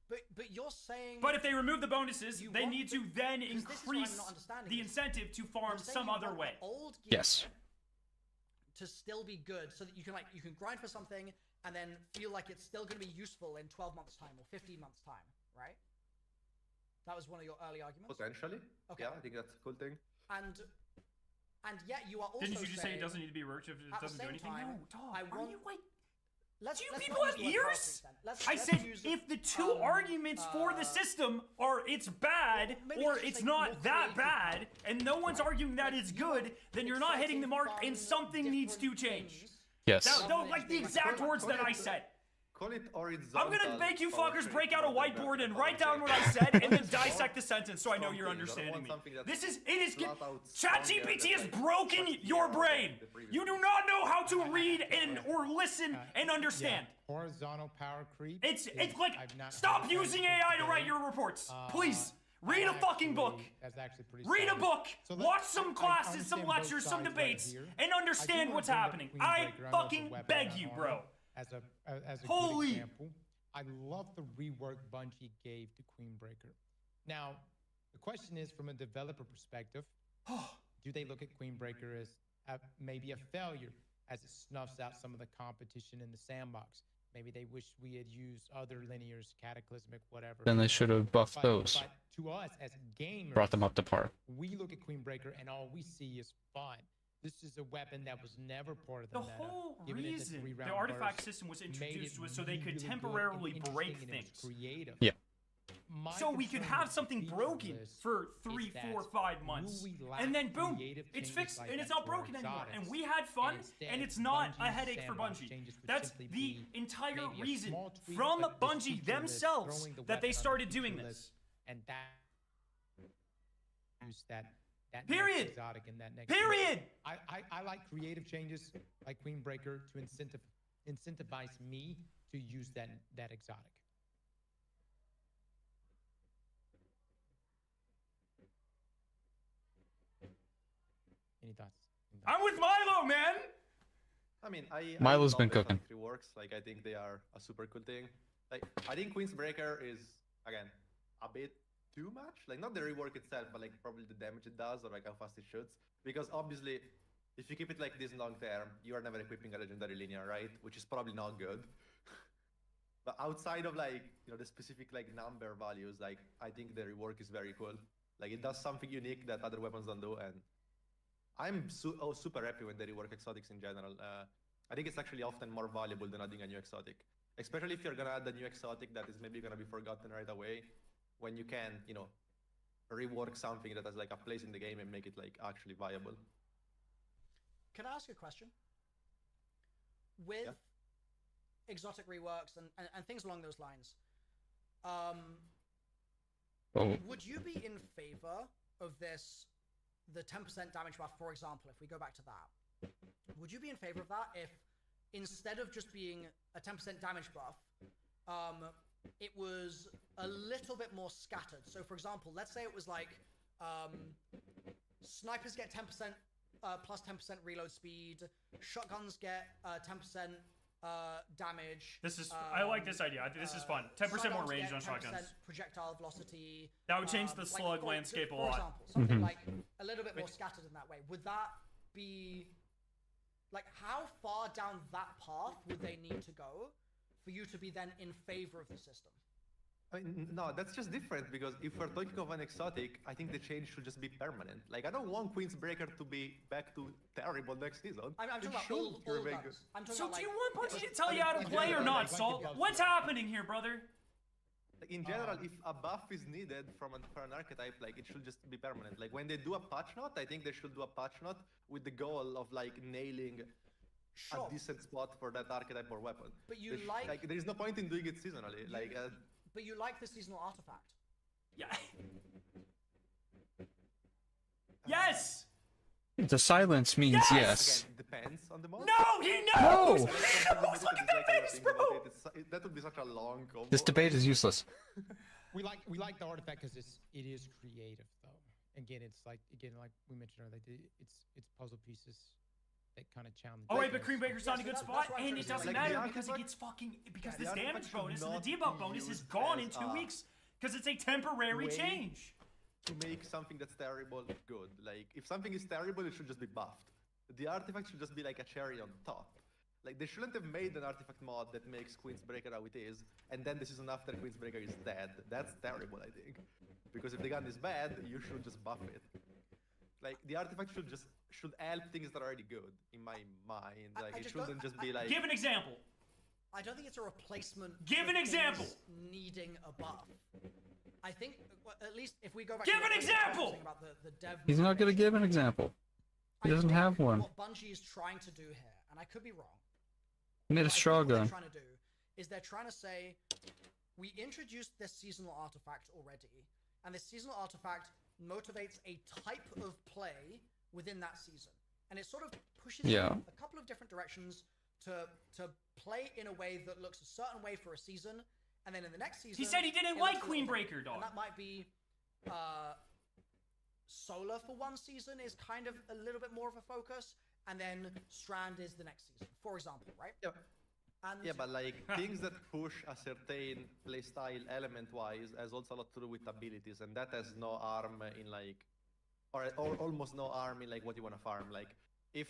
But you're saying. But if they remove the bonuses, You they want need the- to then 'cause this is what I'm increase not understanding the is incentive to you're farm saying some you other want the way. Old gear Yes. To still be good, so that you can grind for something and then feel like it's still going to be useful in 12 months time or 15 months time, right? That was one of your early arguments. Potentially. Okay. Yeah, I think that's a cool thing. And yet you are also Didn't you just say it saying, doesn't need to be worked if it at the doesn't do same anything? time, No, dog. I Are want- you like? let's, Do you let's people not have use the word ears? powerful then. Let's I said use, if the two arguments for the system are it's bad Well, maybe or let's just it's say more not that creative bad and no one's arguing that it's good, then you're not hitting the mark exciting, and fun, something needs to different change. things. Yes. That, those, like the exact words that I said. Call it horizontal. I'm gonna make you power fuckers trade break out a rather than whiteboard and vertical write power down what trade. I said and then dissect the sentence so I know you're Something. I don't understanding want me. something that's This is it is flat out ChatGPT stronger has than, like, broken first your year brain. of the previous You do year. not know how to read and or listen and understand. Yeah, horizontal power creep. It's is- like I've not stop heard that using until AI to write today. your reports. Uh, Please I read a fucking book. actually- That's actually pretty Read a solid. book, So let- watch some I classes, some understand both lectures, some sides right debates, here. and I do understand wanna what's bring up happening. Queen I Breaker. know it's a fucking weapon beg on you, armor bro. As a Holy- good example, I love the rework Bungie gave to Queenbreaker. Now, the question is, from a developer perspective, do they look at Queenbreaker as maybe a failure, as it snuffs out some of the competition in the sandbox? Maybe they wish we had used other linears, Cataclysmic, whatever. Then they should have buffed those. But to us as gamers, Brought them up to par. we look at Queenbreaker and all we see is fun. This is a weapon that was never part of The the meta. whole Given it the reason the 3-round artifact burst, system was made introduced it was so they could really good and temporarily interesting break and it was things. creative. Yeah. My So we could concern have with something broken featureless for is 3, that 4, 5 will months, we lack and then boom, creative it's changes fixed like and it's that not for broken anymore. And exotics? we had fun, Instead, and it's not a Bungie's headache for sandbox Bungie. changes would That's simply the be entire maybe a reason small tweak, from but this Bungie featureless, themselves throwing the that they weapon on started doing featureless, this. and that use that Period. next exotic and that next Period. I like creative changes like Queenbreaker to incentivize me to use that exotic. Any thoughts? I'm with Milo, man. I mean, I Milo's love been exotic cooking. reworks. Like, I think they are a super cool thing. Like, I think Queenbreaker is, again, a bit too much. Like, not the rework itself, but like probably the damage it does or like how fast it shoots. Because obviously, if you keep it like this long term, you are never equipping a legendary linear, right? Which is probably not good. But outside of like, you know, the specific like number values, like I think the rework is very cool. Like it does something unique that other weapons don't do, and I'm super happy when they rework exotics in general. I think it's actually often more valuable than adding a new exotic, especially if you're gonna add a new exotic that is maybe gonna be forgotten right away. When you can, you know, rework something that has like a place in the game and make it like actually viable. Can I ask a question? With exotic reworks and things along those lines, Oh, would you be in favor of this, the 10% damage buff, for example, if we go back to that? Would you be in favor of that if instead of just being a 10% damage buff, it was a little bit more scattered? So for example, let's say it was like snipers get 10% plus 10% reload speed, shotguns get 10% damage. This is I like this idea. I think this is fun. 10% more range on shotguns. Projectile velocity. That would change the like, slug for landscape a for lot. example, something like a little bit more scattered in that way. Would that be like how far down that path would they need to go for you to be then in favor of the system? I mean, no, that's just different because if we're talking of an exotic, I think the change should just be permanent. Like, I don't want Queenbreaker to be back to terrible next season. I'm talking It about should all remain guns. good. I'm talking So about, do you like, want Bungie to tell you how to play or not, Salt? What's happening here, brother? Like, in general, if a buff is needed for an archetype, like it should just be permanent. Like when they do a patch note, I think they should do a patch note with the goal of like nailing Sure. a decent spot for that archetype or weapon. But you There like- there is no point in doing it seasonally. But you like the seasonal artifact. Yeah. Yes. The silence means Yes! yes. again, depends on the mod. No, he knows. No! He knows like a good base, bro. That would be such a long combo. This debate is useless. We like the artifact because it is creative though. Again, it's like we mentioned earlier, it's puzzle pieces that kind of challenge. Oh wait, but us. Cream Breaker's not a good that's spot, what I'm and trying it to say. doesn't Like, the matter because it artifact- gets fucking because the this damage artifact should bonus and the not debuff be bonus is used gone as in 2 a weeks because it's a temporary way- change. to make something that's terrible good. Like, if something is terrible, it should just be buffed. The artifact should just be like a cherry on top. Like, they shouldn't have made an artifact mod that makes Queensbreaker how it is, and then the season after Queensbreaker is dead. That's terrible, I think. Because if the gun is bad, you should just buff it. Like, the artifact should help things that are already good, in my mind. Like, I it just don't- shouldn't just be like... Give an example. I don't think it's a replacement. Give for an example! things Needing a buff. I think, well, at least if we go back. Give to what an we were example! saying About the dev He's not gonna motivation, give an example. He I doesn't think have one. What Bungie is trying to do here, and I could be wrong. He made a but I think straw what they're gun. trying to do is they're trying to say, we introduced this seasonal artifact already, and this seasonal artifact motivates a type of play within that season, and it sort of pushes you Yeah. a couple of different directions to play in a way that looks a certain way for a season, and then in the next season He said he didn't it like looks a little Queenbreaker, different. dog. And that might be Solar for one season is kind of a little bit more of a focus, and then Strand is the next season, for example, right? Yeah. And Yeah, but like things that push a certain playstyle element-wise has also a lot to do with abilities, and that has no arm in like, or almost no arm in like what you want to farm. Like, if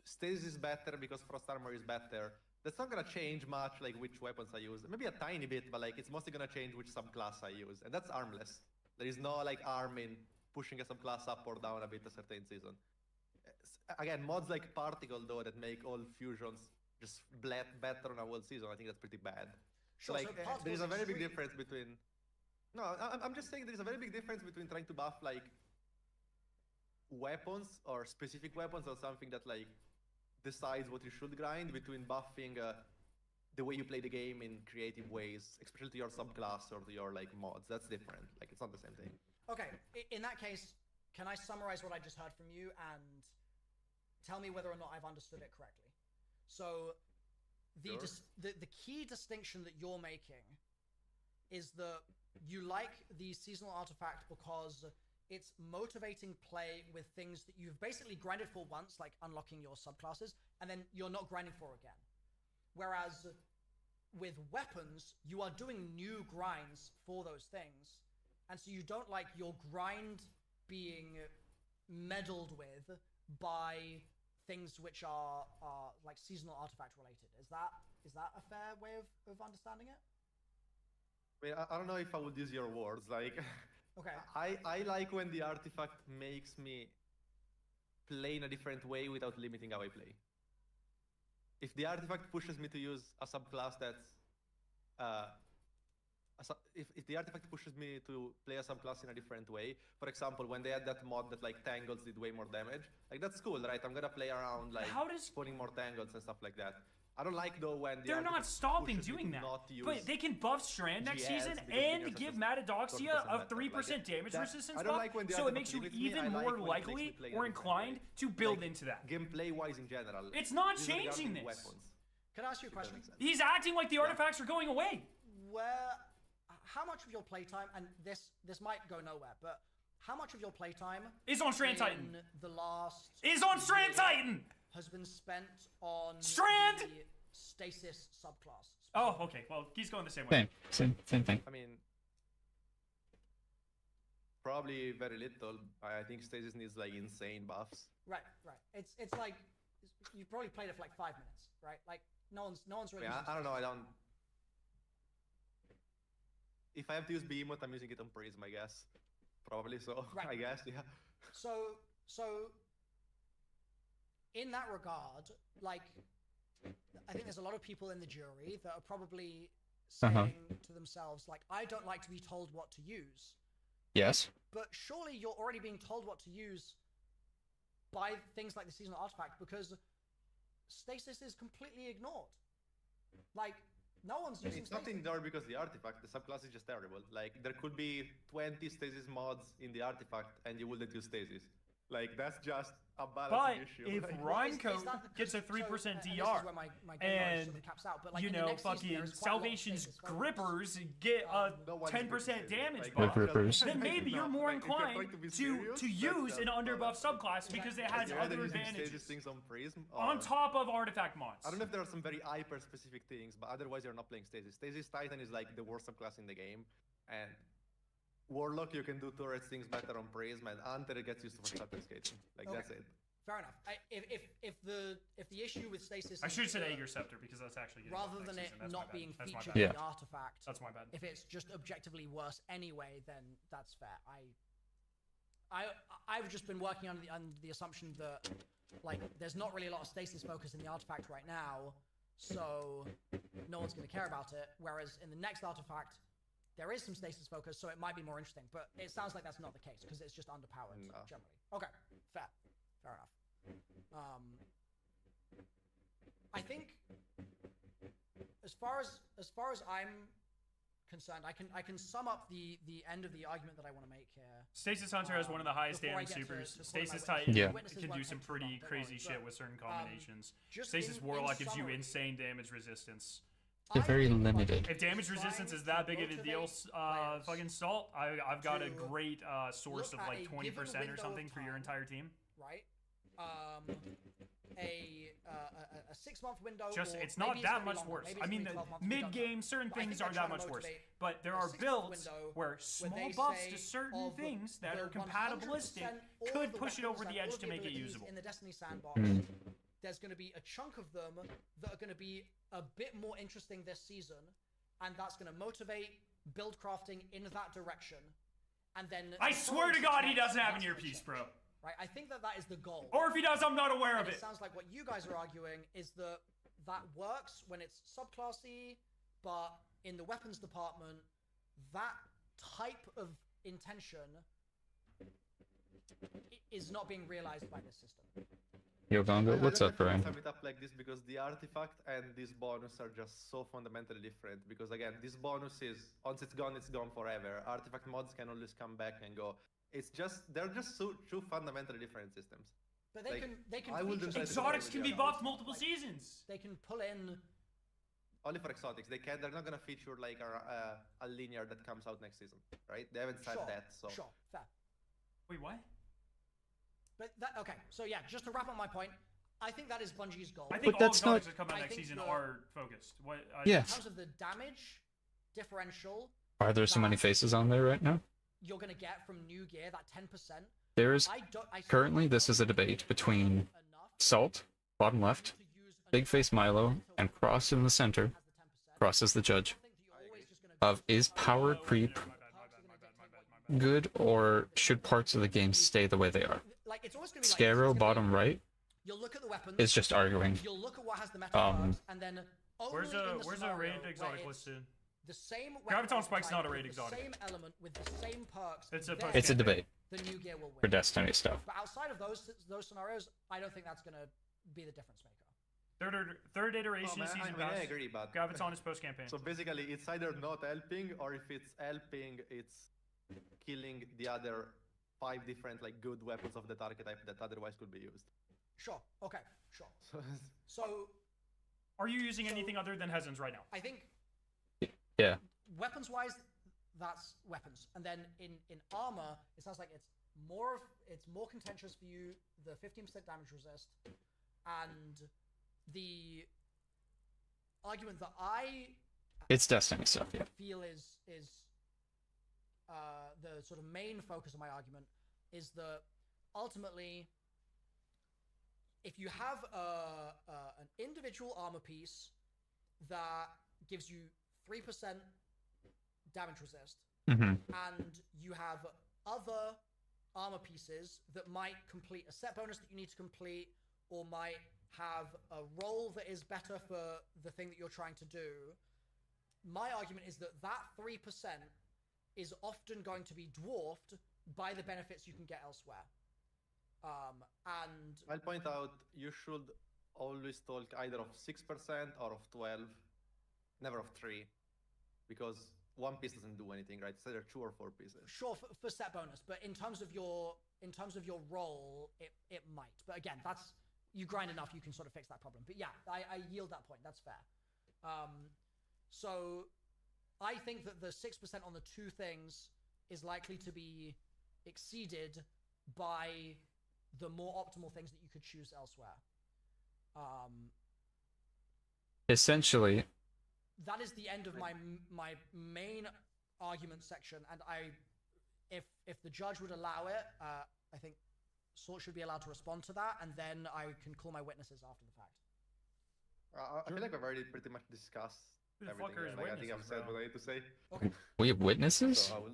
Stasis is better because Frost Armor is better, that's not gonna change much like which weapons I use. Maybe a tiny bit, but like it's mostly gonna change which subclass I use, and that's armless. There is no like arm in pushing a subclass up or down a bit a certain season. Again, mods like Particle though that make all fusions just better on a whole season, I think that's pretty bad. Sure, like, so there is Particle's a very big extreme. difference between. No, I'm just saying there is a very big difference between trying to buff like weapons or specific weapons or something that like decides what you should grind between buffing the way you play the game in creative ways, especially to your subclass or to your like mods. That's different. Like it's not the same thing. Okay, in that case, can I summarize what I just heard from you and tell me whether or not I've understood it correctly? So, Sure. the key distinction that you're making is that you like the seasonal artifact because it's motivating play with things that you've basically grinded for once, like unlocking your subclasses, and then you're not grinding for again. Whereas with weapons, you are doing new grinds for those things, and so you don't like your grind being meddled with by things which are like seasonal artifact related. Is that a fair way of understanding it? I mean, I don't know if I would use your words. Like, Okay. I like when the artifact makes me play in a different way without limiting how I play. If the artifact pushes me to use a subclass that's if the artifact pushes me to play a subclass in a different way, for example, when they had that mod that like tangles did way more damage, like that's cool, right? I'm gonna play around like How does- spawning more tangles and stuff like that. I don't like though when the They're not artifact stopping pushes me doing to that. not use But they can buff Strand next GS season because and minions are give just Matadoxia 40% a better. 3% Like, damage that- resistance I don't buff, like when the so it artifact makes you limits me, even I like more when it makes me likely play in or a different inclined way. to build Like, into that. Gameplay wise in general. It's not These are changing regarding this. Weapons. Can I ask you a If that question? makes sense. He's acting like the artifacts are going away. How much of your playtime, and this might go nowhere, but how much of your playtime Is on Strand in Titan. the last Is on Strand year Titan. has been spent on Strand! the stasis subclass? Oh, okay. Well, he's going the same way. Same thing. I mean, probably very little. I think Stasis needs like insane buffs. Right. It's like you probably played it for like 5 minutes, right? Like no one's really. Yeah, using I don't know. I stasis. don't. If I have to use Behemoth, I'm using it on Prism, I guess. Probably so. Right. I guess, yeah. So in that regard, like I think there's a lot of people in the jury that are probably saying to themselves, like, I don't like to be told what to use. Yes. But surely you're already being told what to use by things like the seasonal artifact, because stasis is completely ignored. Like, no one's using It's not stasis. ignored because the artifact, the subclass is just terrible. Like, there could be 20 stasis mods in the artifact and you wouldn't use stasis. Like, that's just a But balancing issue. if Like, Rhymecode Is that the- gets a so, 3% and this is DR, where my game knowledge sort and of caps out, but, like, you in the know, next season, fucking there is quite a lot of Salvation's stasis focus. grippers get a no one is 10% using damage stasis. buff, Grippers. then maybe you're No, more like, if you're trying inclined to be to serious, use that's an just underbuff not subclass because it like, has you're either other using advantages stasis things on Prism on or- top of artifact mods. I don't know if there are some very hyper-specific things, but otherwise you're not playing Stasis. Stasis Titan is like the worst subclass in the game, and Warlock you can do turret things better on Prism, and Hunter gets used to shuttle skating. Like Okay. that's it. Fair enough. If the issue with stasis I is should have said the- Aegir Scepter because that's actually getting rather buffed than next it season. That's my not bad. being That's my featured bad. in the artifact, That's my bad. if it's just objectively worse anyway, then that's fair. I've just been working on the assumption that like there's not really a lot of stasis focus in the artifact right now, so no one's going to care about it. Whereas in the next artifact, there is some stasis focus, so it might be more interesting. But it sounds like that's not the case because it's just underpowered No. generally. Okay, fair enough. I think as far as I'm concerned, I can sum up the end of the argument that I want to make here. Stasis Hunter has one of the highest Before I damage get to supers. point Stasis my Titan Yeah. witnesses can won't do some take too long, pretty don't crazy worry, shit but, with certain combinations. just Stasis in Warlock gives you summary, insane damage resistance. They're I very think, like, limited. If damage trying resistance is to that big of a deal, motivate players fucking Salt, I've got a to great source look of at like a 20% given or window of something for your time. entire team. right? A 6-month window. Just or it's maybe not that gonna be much longer, worse. maybe I it's mean, gonna be the 12 months, we don't know. mid-game, certain But I things think are they're that trying to much worse. motivate But there a are 6-month builds window where where small they buffs say to certain of things that the are compatibilistic 100% all could of the push it over weapons the and edge all to of make it abilities usable. in the Destiny sandbox. Mm. There's going to be a chunk of them that are going to be a bit more interesting this season, and that's going to motivate build crafting in that direction. And then I the swear to following God, he 6 months, doesn't have an that's gonna earpiece, change. bro. Right? I think that is the goal. Or if he does, I'm not aware And of it it. sounds like what you guys are arguing is that that works when it's subclassy, but in the weapons department, that type of intention is not being realized by this system. Yo, Gongo, what's I up, don't know if Brian? I sum it up like this because the artifact and this bonus are just so fundamentally different. Because again, this bonus is once it's gone forever. Artifact mods can always come back and go. They're just two fundamentally different systems. But Like, they can I wouldn't feature try to some Exotics with can the be others. buffed multiple Like, seasons. They can pull in. Only for exotics. They're not gonna feature like a linear that comes out next season, right? They haven't said Sure, that, so. sure, fair. Wait, what? But that okay. So yeah, just to wrap up my point, I think that is Bungie's goal. I think But all that's exotics not- that come out I next think season the- are focused. What? Yeah. In terms of the damage differential Are there so many faces on there right now? you're gonna get from new gear, that 10%. There is I still currently. don't This is a think debate it's between enough Salt, bottom left, to use Big Face Milo, and Cross in the center. as the 10%. Cross is the judge. I don't think that you're always just gonna Of go is for power Oh, creep my bad. good, or should parts of the game stay the way they are? like it's always gonna be like Scarrow, it's gonna be- bottom right, You'll look at the weapons. is just arguing. You'll look at what has the meta Um, perks, and then only Where's in a the where's a scenario raid where exotic it's listed? The same Graviton Spike's type not a with raid the exotic. Same element with the same perks. It's a then post It's a debate The new gear will for win. Destiny stuff. But outside of those scenarios, I don't think that's gonna be the difference maker. Third iteration Oh, of man, season I pass. agree, but Graviton is post campaign. So basically, it's either not helping, or if it's helping, it's killing the other 5 different like good weapons of that archetype that otherwise could be used. Sure. Okay. Sure. So So Are you using anything other than Hezens right now? I think Yeah. weapons-wise, that's weapons, and then in armor, it sounds like it's more contentious for you, the 15% damage resist, and the argument that I It's Destiny stuff, yeah. feel is the sort of main focus of my argument is that ultimately, if you have an individual armor piece that gives you 3% damage resist, Hmm. and you have other armor pieces that might complete a set bonus that you need to complete, or might have a role that is better for the thing that you're trying to do, my argument is that that 3% is often going to be dwarfed by the benefits you can get elsewhere. And I'll point out you should always talk either of 6% or of 12, never of 3, because one piece doesn't do anything, right? It's either 2 or 4 pieces. Sure, for set bonus, but in terms of your role, it might. But again, that's you grind enough, you can sort of fix that problem. But yeah, I yield that point. That's fair. So I think that the 6% on the 2 things is likely to be exceeded by the more optimal things that you could choose elsewhere. Essentially, that is the end of my main argument section, and if the judge would allow it, I think Salt should be allowed to respond to that, and then I can call my witnesses after the fact. I feel like we've already pretty much discussed Who the everything. fuck are his Like, I think I've witnesses, said bro? what I need to say. Okay. we have witnesses? So I will...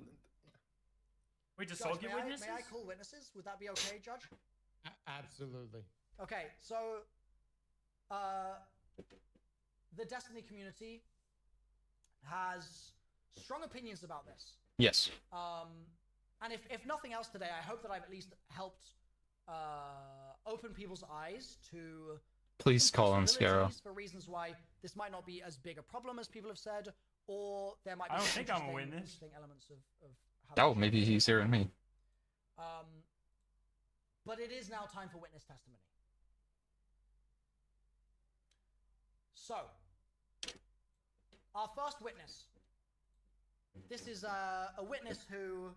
Wait, does Judge, Salt get witnesses? may I call witnesses? Would that be okay, Judge? Absolutely. Okay, so the Destiny community has strong opinions about this. Yes. And if nothing else today, I hope that I've at least helped open people's eyes to Please some call on Scarrow. possibilities for reasons why this might not be as big a problem as people have said, or there might be I don't some think I'm a witness. interesting elements of how Oh, maybe he's hearing me. But it is now time for witness testimony. So, our first witness. This is a witness who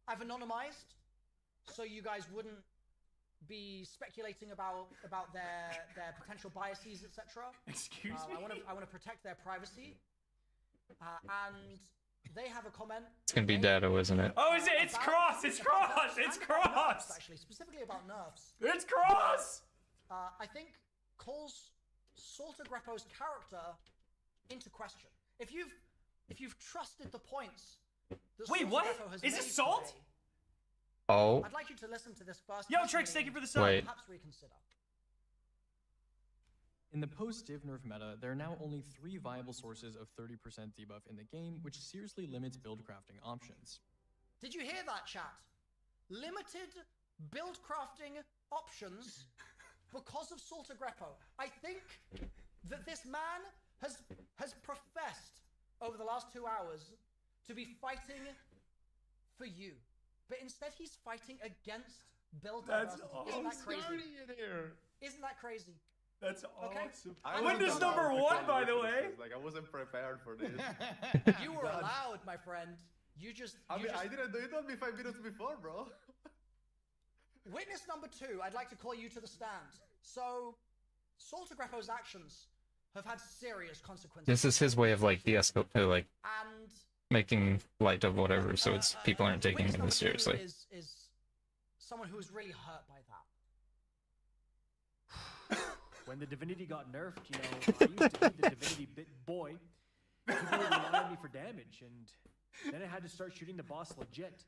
I've anonymized, so you guys wouldn't be speculating about their potential biases, etc. Excuse me? I want to protect their privacy, and they have a comment. It's gonna be Dado, isn't it? Oh, is it? It's about- Cross! It's Cross! It's and about nerfs, Cross! actually, specifically about nerfs. It's Cross! I think calls Salter Greppo's character into question. If you've trusted the points that Wait, Salter what? Greppo has Is made it Salt? today, Oh, I'd like you to listen to this first. Yo, Trix, thank you for the sub. Wait. Perhaps reconsider. In the post-div nerf meta, there are now only 3 viable sources of 30% debuff in the game, which seriously limits build crafting options. Did you hear that, chat? Limited build crafting options because of Salter Greppo. I think that this man has professed over the last 2 hours to be fighting for you, but instead he's fighting against build That's diversity. Isn't that crazy? Starting it here. Isn't that crazy? That's Okay. awesome. I Witness wasn't number allowed to 1, call by the way. witnesses, Like, I wasn't prepared for this. You were allowed, my friend. You just. I you mean, just... I didn't do it. Told me 5 minutes before, bro. Witness number 2, I'd like to call you to the stand. So, Salter Greppo's actions have had serious consequences. this is his way of like de-escalating, like And making light of whatever, so it's people aren't taking witness it number as 2 seriously. is someone who was really hurt by that. When the divinity got nerfed, you know, I used to be the divinity bit boy. People would rely on me for damage, and then I had to start shooting the boss legit.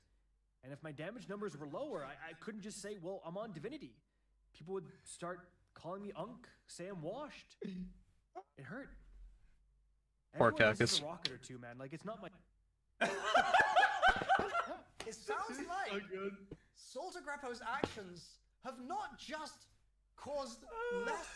And if my damage numbers were lower, I couldn't just say, well, I'm on divinity. People would start calling me Unk, say I'm washed. It hurt. Poor Everyone misses Cactus. a rocket or two, man. Like, it's not my... It sounds like Salter Greppo's actions have not just caused less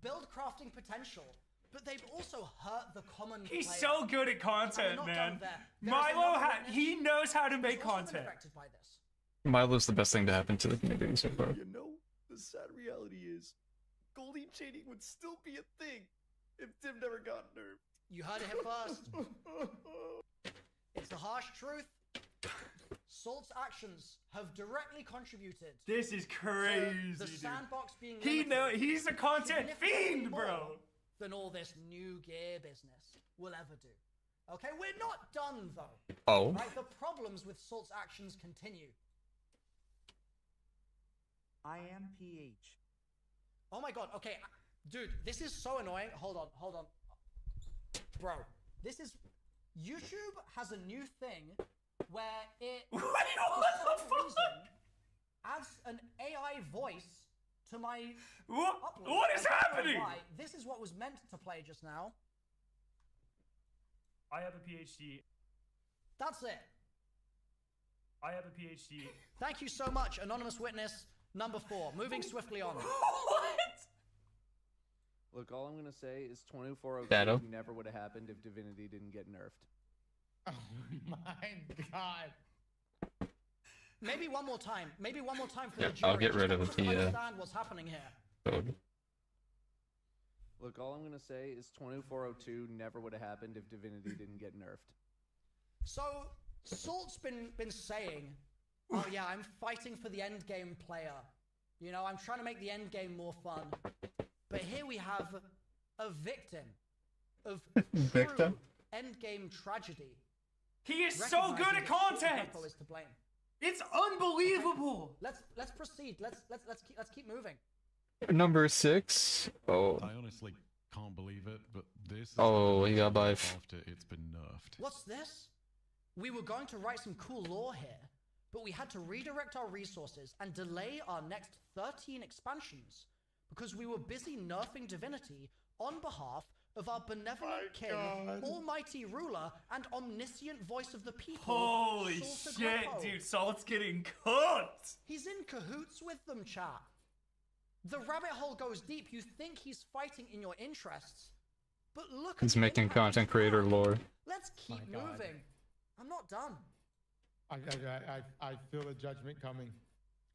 build crafting potential, but they've also hurt the common He's player. so good at And content, we're not man. done there. There is Milo, another witness he knows how to who's make also been content. affected by this. Milo's the best thing to happen to the community so far. You know, the sad reality is, Goldie chaining would still be a thing if Div never got nerfed. You heard it here first. It's the harsh truth. Salt's actions have directly contributed This is to crazy, the dude. sandbox being He limited he's a content significantly fiend, more bro. than all this new gear business will ever do. Okay, we're not done though. Oh, Right, the problems with Salt's actions continue. I am PH. Oh my god, okay, dude, this is so annoying. Hold on. Bro, this is... YouTube has a new thing where it, Wait, for what the some fuck? reason, adds an AI voice to my upload. What is I don't know happening? why. This is what was meant to play just now. I have a PhD. That's it. I have a PhD. Thank you so much, anonymous witness number 4. Moving swiftly on. What? Look, all I'm gonna say is 2402 Shadow. never would have happened if Divinity didn't get nerfed. Oh my god. Maybe one more time. Maybe one more time for Yeah, the jury. I'll get just rid to of the, understand what's happening here. Code. Look, all I'm gonna say is 2402 never would have happened if Divinity didn't get nerfed. So Salt's been saying, "Oh yeah, I'm fighting for the end game player. You know, I'm trying to make the end game more fun." But here we have a victim of Victim? true end game tragedy. He is so good at recognizing that content. Greco is to blame. It's unbelievable. Let's proceed. Let's keep moving. Number 6. Oh. I honestly can't believe it, but this is Oh, he got by. after it's been nerfed. What's this? We were going to write some cool lore here, but we had to redirect our resources and delay our next 13 expansions because we were busy nerfing Divinity on behalf of our benevolent king, almighty ruler, and omniscient voice of the people. Holy Salsa shit, Greco. dude. Salt's getting cooked. He's in cahoots with them, chat. The rabbit hole goes deep. You think he's fighting in your interests, but look at He's the making impact content he's creator had. lore. Let's keep My God. moving. I'm not done. I feel a judgment coming.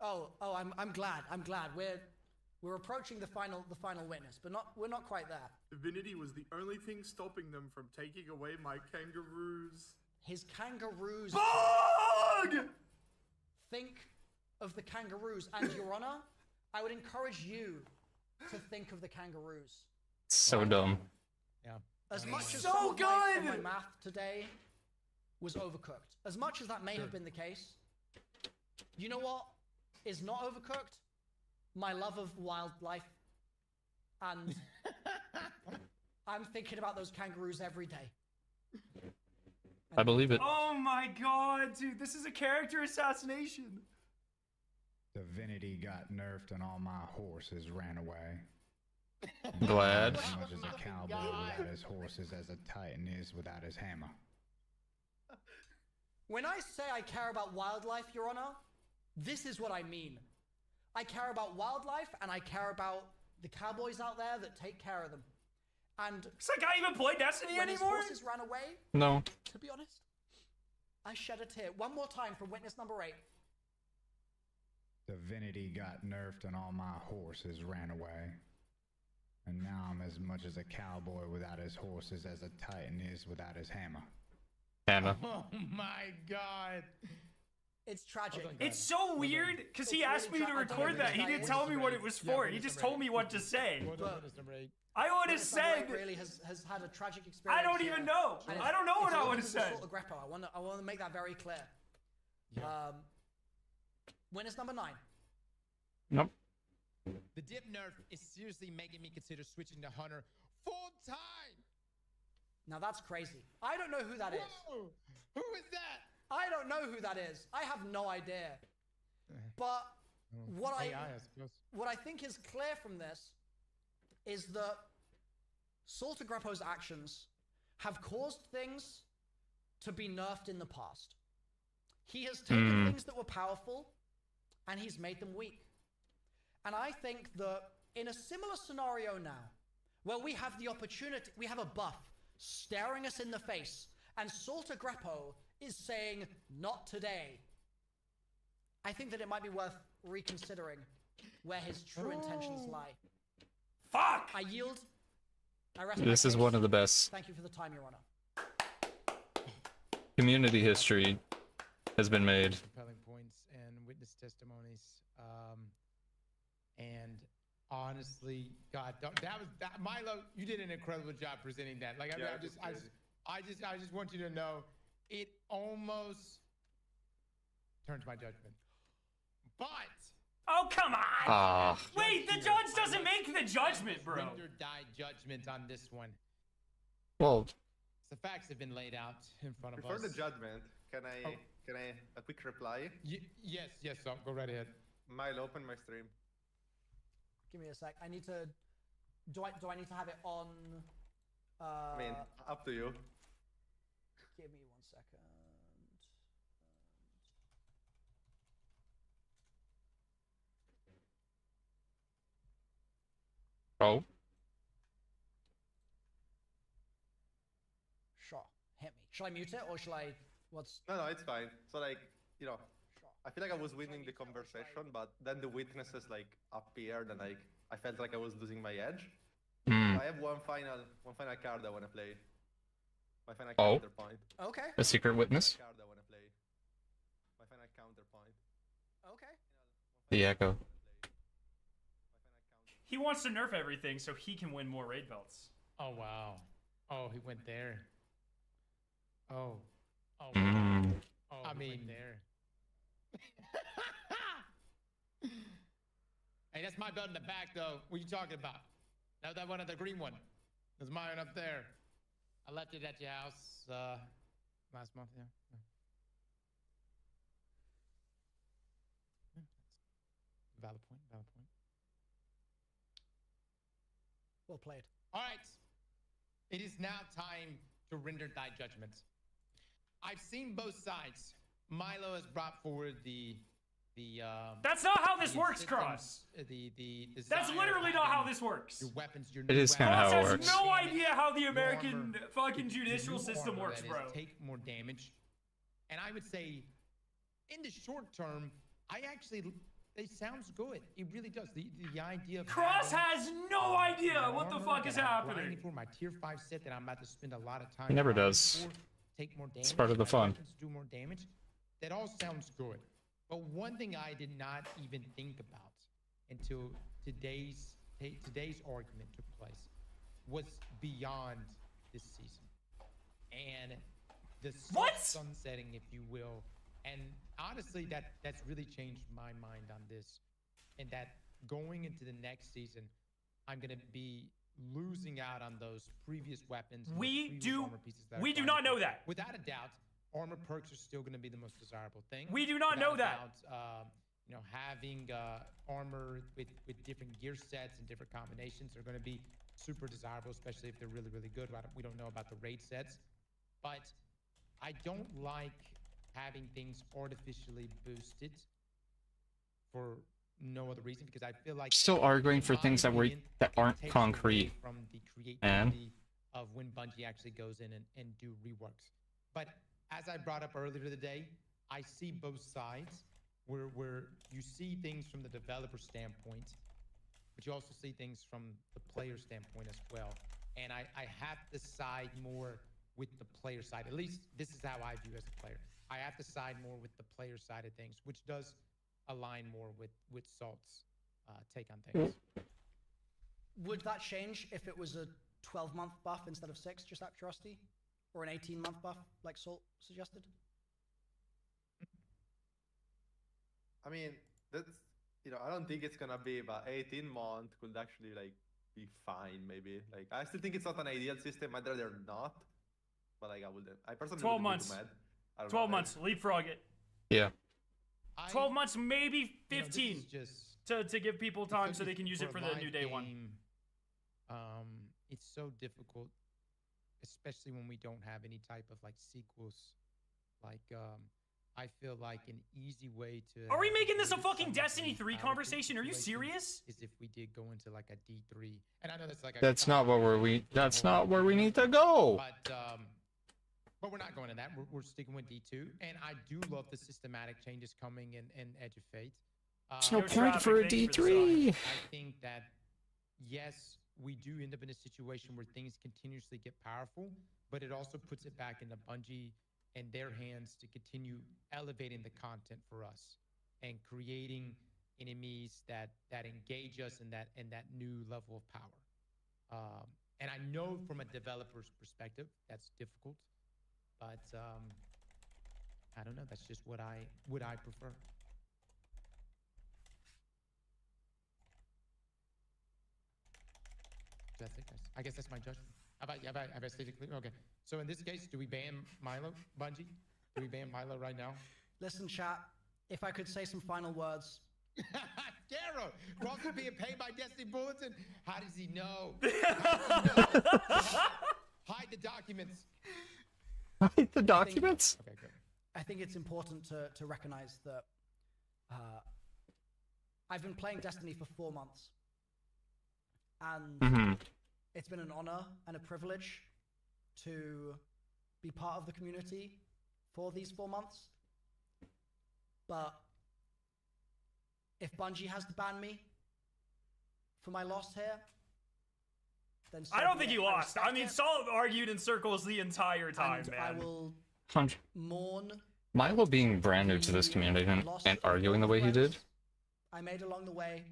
Oh, I'm glad. I'm glad. We're approaching the final witness, but we're not quite there. Divinity was the only thing stopping them from taking away my kangaroos. His kangaroos. Bug! Think of the kangaroos, and Your Honor, I would encourage you to think of the kangaroos. So dumb. Yeah. As much as So some of my good! math today was overcooked, as much as that may have been the case, you know what is not overcooked? My love of wildlife, and I'm thinking about those kangaroos every day. I believe it. Oh my god, dude. This is a character assassination. Divinity got nerfed and all my horses ran away. Glad. As much as a cowboy without his horses as a titan is without his hammer. When I say I care about wildlife, Your Honor, this is what I mean. I care about wildlife, and I care about the cowboys out there that take care of them. And Does that guy even play Destiny when anymore? his horses ran away, No. to be honest, I shed a tear. One more time from witness number 8. Divinity got nerfed and all my horses ran away. And now I'm as much as a cowboy without his horses as a titan is without his hammer. Hannah. Oh my god. It's tragic. It's so weird because he asked me to record that. He didn't tell me what it was for. He just told me what to say. I would have Witness number said. 8 really has had a tragic experience. I don't even here. know. And I don't know what it's I all would have because of said. Salt of Greco. I want to make that very clear. Witness number 9. Nope. The dip nerf is seriously making me consider switching to Hunter full time. Now that's crazy. I don't know who that is. Whoa! Who is that? I don't know who that is. I have no idea. But what AI, suppose. what I think is clear from this is that Salta Greppo's actions have caused things to be nerfed in the past. He has taken things that were powerful and he's made them weak. And I think that in a similar scenario now, where we have the opportunity, we have a buff staring us in the face, and Salta Greppo is saying, not today. I think that it might be worth reconsidering where his true intentions lie. Fuck! I yield. I rest my This is case. one of the best. Thank you for the time, Your Honor. Community history has been made. Compelling points and witness testimonies. And honestly, God, that was Milo. You did an incredible job presenting that. Like, I just want you to know, it almost turns my judgment. But Oh, come on! Wait, the judge doesn't make the judgment, bro. Render die judgment on this one. Well, The facts have been laid out in front of Before us. the judgment, can I a quick reply? Yes, so go right ahead. Mile, open my stream. Give me a sec. I need to. Do I need to have it on? I mean, up to you. Give me 1 second. oh, hit me. Shall I mute it or shall I? What's? No, it's fine. So like, you know, I feel like I was winning the conversation, but then the witnesses like appeared, and like I felt like I was losing my edge. Hmm. I have one final card I want to play. My final Oh. counterpoint. Okay. A secret witness? Card I want to play. My final counterpoint. Okay. The Echo. He wants to nerf everything so he can win more raid belts. Oh wow. Oh, he went there. Oh. Oh. Mm. Oh, I mean there. Hey, that's my belt in the back, though. What are you talking about? That one, the green one. There's mine up there. I left it at your house last month. Yeah. Valid point. Valid point. Well played. All right. It is now time to render thy judgment. I've seen both sides. Milo has brought forward the That's not how this the works, systems, Cross. The That's desire literally of not how having this works. Your weapons, your It new is kinda weapons, how it Cross works. has no damage, idea how the your American armor, fucking the judicial new system armor works, that bro. is take more damage. And I would say, in the short term, it sounds good. It really does. The idea of Cross having, has no idea what the armor fuck is that I'm grinding happening. for my tier 5 set that I'm about to spend a lot of time. He never grinding does. for, take more damage. It's part of the my fun. weapons do more damage. That all sounds good. But one thing I did not even think about until today's argument took place was beyond this season. And the sunsetting, if you will. And honestly, that's really changed my mind on this. And that going into the next season, I'm gonna be losing out on those previous weapons. And We those previous do- armor pieces that we I've do grinded not know for. that. Without a doubt, armor perks are still gonna be the most desirable thing. We do not Without know a that. doubt, having armor with different gear sets and different combinations are going to be super desirable, especially if they're really, really good. We don't know about the raid sets, but I don't like having things artificially boosted for no other reason, because I feel like Still arguing for in my things that opinion, that it aren't takes concrete, away from the man. creativity of when Bungie actually goes in and do reworks. But as I brought up earlier today, I see both sides where you see things from the developer standpoint, but you also see things from the player standpoint as well. And I have to side more with the player side. At least this is how I view as a player. I have to side more with the player side of things, which does align more with Salt's take on things. Would that change if it was a 12-month buff instead of 6, just out of curiosity? Or an 18-month buff, like Salt suggested? I mean, that's, I don't think it's gonna be, but 18 months could actually like be fine, maybe. Like, I still think it's not an ideal system. I'd rather not, but like I personally 12 wouldn't be months. too mad. I don't 12 know, months. Leapfrog it. Yeah. 12 months, maybe 15, just to give people time so they can use it for the live new day one. game, it's so difficult, especially when we don't have any type of like sequels. Like, I feel like an easy way to. Are we making this a really fucking sum up Destiny the 3 entire conversation? Are you situation serious? Is if we did go into like a D3, and I know that's like. That's not where we need to go. But we're not going to that. We're sticking with D2, and I do love the systematic changes coming in Edge of Fate. There's no point for a D3. I think that yes, we do end up in a situation where things continuously get powerful, but it also puts it back into Bungie and their hands to continue elevating the content for us and creating enemies that engage us in that new level of power. And I know from a developer's perspective that's difficult, but I don't know. That's just what I prefer. That's it, guys. I guess that's my judgment. Have I stated clear? Okay. So in this case, do we ban Milo, Bungie? Do we ban Milo right now? Listen, chat, if I could say some final words. Garo, Ross is being paid by Destiny Bulletin. How does he know? How does he know? Hide the documents. Hide the documents? Okay, good. I think it's important to recognize that I've been playing Destiny for 4 months. And it's been an honor and a privilege to be part of the community for these 4 months. But if Bungie has to ban me for my loss here, then so I don't be think it. you I lost. I respect mean, it, Salt argued in circles the entire time, and man. I will 100. mourn Milo being brand new to this community and arguing the way he did. I made along the way.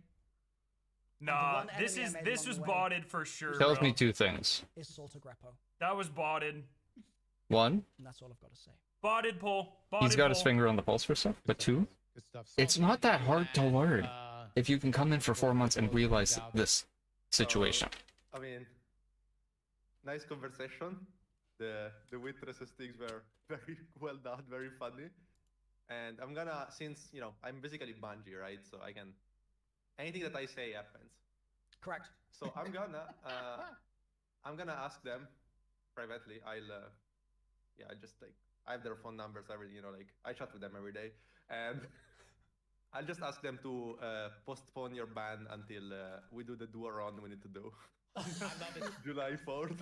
Nah, one this enemy I is made this along was the way botted for sure. Tells bro. me 2 things. Is Salta Greppo. That was botted. 1, And that's all I've got to say. Botted pull. Botted he's got his pull. finger on the pulse for stuff. But 2, Good stuff. it's not that hard to learn if you can come in for 4 months and realize this situation. I mean, nice conversation. The witnesses things were very well done, very funny. And I'm gonna, since you know I'm basically Bungie, right? So I can, anything that I say happens. Correct. So I'm gonna ask them privately. I'll yeah, I just like I have their phone numbers, everything. You know, like I chat with them every day, and I'll just ask them to postpone your ban until we do the duo run we need to do. I love it. July 4th.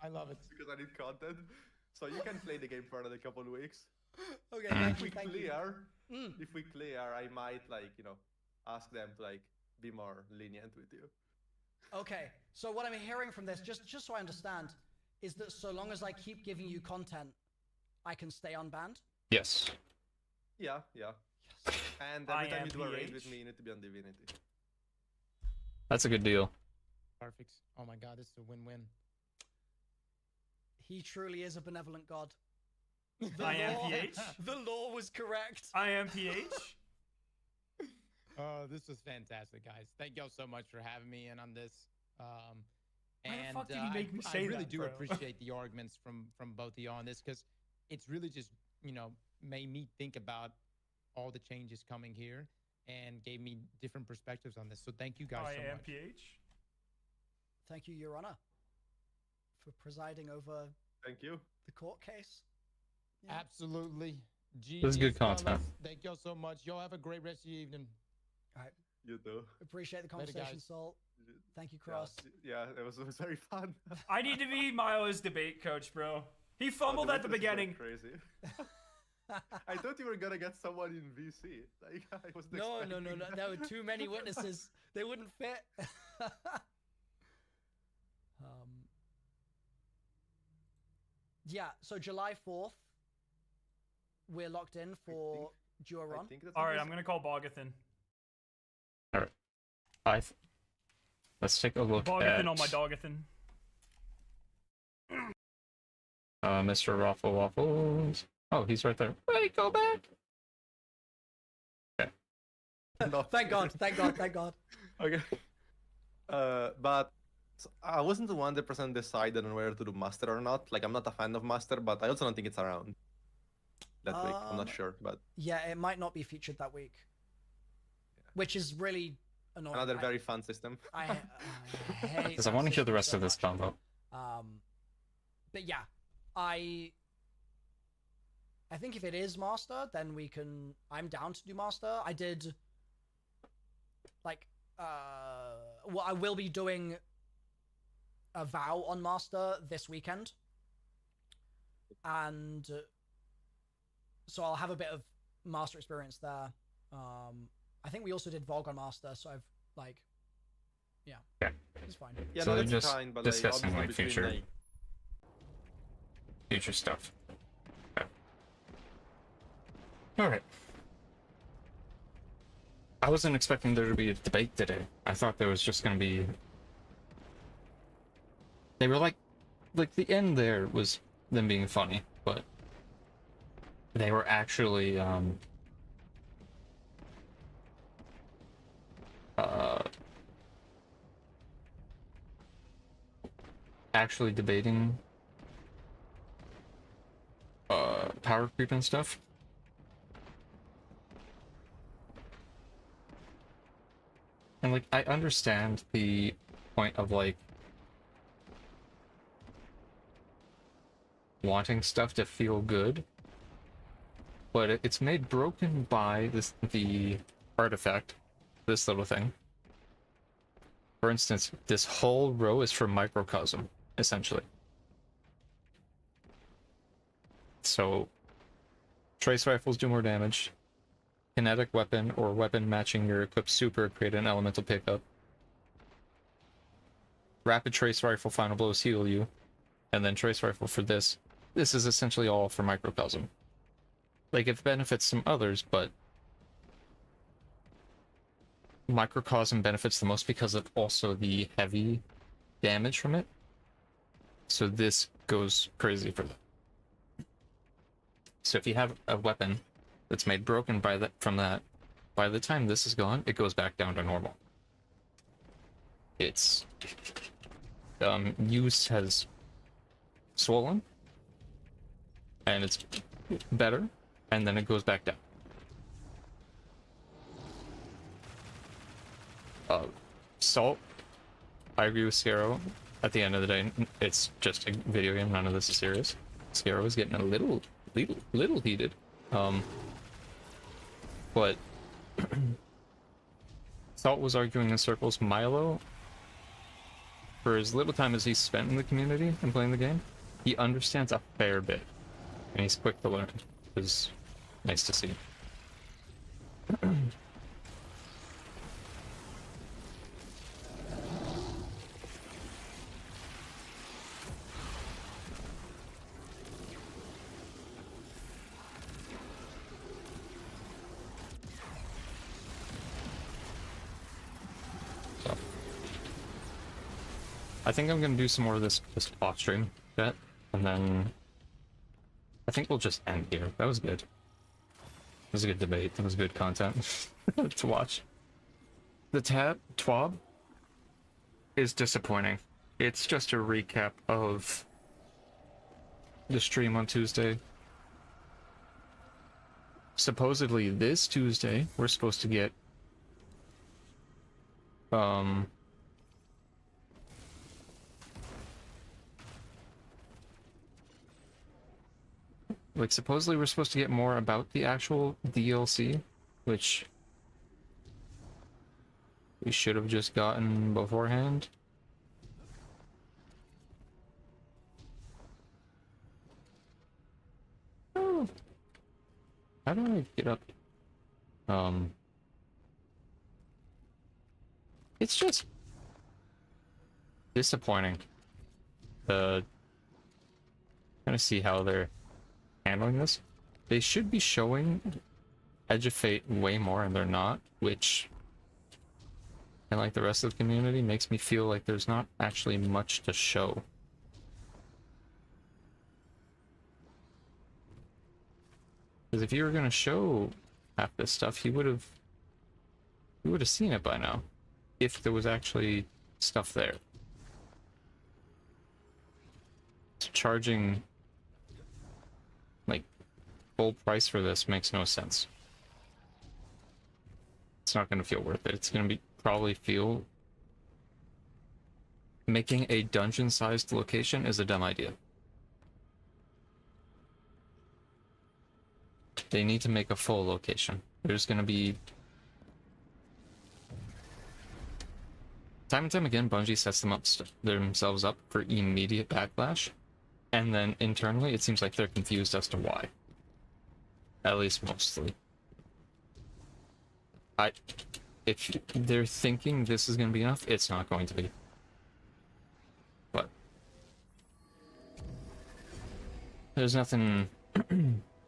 I love it. Because I need content. So you can play the game for another couple of weeks. Okay, If we thank you. clear, Mm. if we clear, I might like, you know, ask them to like be more lenient with you. Okay, so what I'm hearing from this, just so I understand, is that so long as I keep giving you content, I can stay unbanned? Yes. Yeah, yeah. And every time you do a raid with me, you need to be on Divinity. That's a good deal. Perfect. Oh my god, this is a win-win. He truly is a benevolent god. I am PH. The law was correct. I am PH. Oh, this was fantastic, guys. Thank y'all so much for having me in on this. Why the And fuck did you make me say I really that, do bro? appreciate the arguments from both of y'all on this, because it's really just, you know, made me think about all the changes coming here and gave me different perspectives on this. So thank you guys I so am much. PH. Thank you, Your Honor, for presiding over Thank you. the court case. Absolutely. This is good GG's, fellas. content. Thank y'all so much. Y'all have a great rest of your evening. All right. You too. Appreciate the Later, conversation, guys. Salt. Thank you, Yeah, Cross. yeah, it was very fun. I need to be Milo's debate coach, bro. He fumbled Oh, at the beginning. Crazy. I thought you were gonna get someone in VC. Like I was. No. There were too many witnesses. They wouldn't fit. Yeah, so July 4th, we're locked in for Duo Run. All right, I'm gonna call Bogathan. Alright. Let's take a look Bogathan at on my Dogathan. Mr. Raffle Waffles. Oh, he's right there. Wait, go back. Okay. No, Thank God. Okay. But I wasn't 100% decided on whether to do Master or not. Like, I'm not a fan of Master, but I also don't think it's around that week. I'm not sure, but Yeah, it might not be featured that week. Which is really annoying. another very fun system. I hate Because I that want to hear the system rest so of this much. combo. But yeah, I think if it is Master, then we can. I'm down to do Master. I did. Like, well, I will be doing a vow on Master this weekend, and so I'll have a bit of Master experience there. I think we also did Vogue on Master, so I've like, yeah, it's fine. Yeah, So no, they're that's just fine, but discussing obviously like between, future like, future stuff. Okay. Alright. I wasn't expecting there to be a debate today. I thought there was just gonna be. They were like the end there was them being funny, but they were actually actually debating power creep and stuff. And like I understand the point of like wanting stuff to feel good, but it's made broken by the artifact, this little thing. For instance, this whole row is from Microcosm, essentially. So, trace rifles do more damage. Kinetic weapon or weapon matching your equipped super create an elemental pickup. Rapid trace rifle final blows heal you. And then trace rifle for this. This is essentially all for microcosm. Like, it benefits some others, but microcosm benefits the most because of also the heavy damage from it. So this goes crazy for them. So if you have a weapon that's made broken from that, by the time this is gone, it goes back down to normal. Its use has swollen, and it's better, and then it goes back down. Salt, I agree with Scarrow. At the end of the day, it's just a video game. None of this is serious. Scarrow is getting a little heated. But Salt was arguing in circles. Milo, for as little time as he's spent in the community and playing the game, he understands a fair bit, and he's quick to learn. It's nice to see. I think I'm gonna do some more of this off stream chat, and then I think we'll just end here. That was good. It was a good debate. That was good content to watch. The TWAB is disappointing. It's just a recap of the stream on Tuesday. Supposedly this Tuesday, we're supposed to get like, supposedly we're supposed to get more about the actual DLC, which we should have just gotten beforehand. Oh. How do I get up? It's just disappointing. Trying to see how they're handling this. They should be showing Edge of Fate way more, and they're not, which, and like the rest of the community, makes me feel like there's not actually much to show. Because if you were gonna show half this stuff, you would have seen it by now, if there was actually stuff there. So charging like full price for this makes no sense. It's not going to feel worth it. It's going to be probably feel making a dungeon-sized location is a dumb idea. They need to make a full location. There's going to be time and time again, Bungie sets themselves up for immediate backlash, and then internally it seems like they're confused as to why. At least mostly. If they're thinking this is going to be enough, it's not going to be. But there's nothing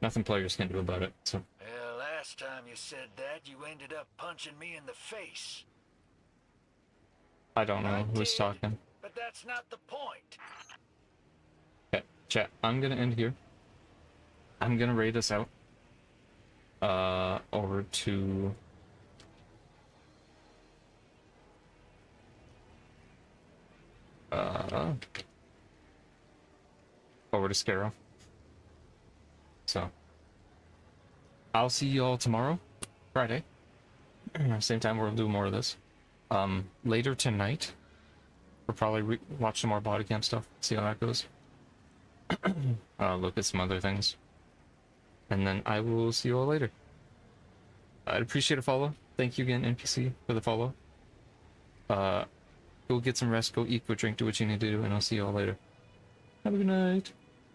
nothing players can do about it, so. Well, last time you said that, you ended up punching me in the face. I don't know who's talking. But that's not the point. Okay, chat, I'm gonna end here. I'm gonna raid this out. Over to... over to Scarrow. So, I'll see you all tomorrow, Friday. Same time, we'll do more of this. Later tonight, we'll probably watch some more body cam stuff, see how that goes. Look at some other things. And then I will see you all later. I'd appreciate a follow. Thank you again, NPC, for the follow. Go get some rest, go eat, go drink, do what you need to do, and I'll see you all later. Have a good night.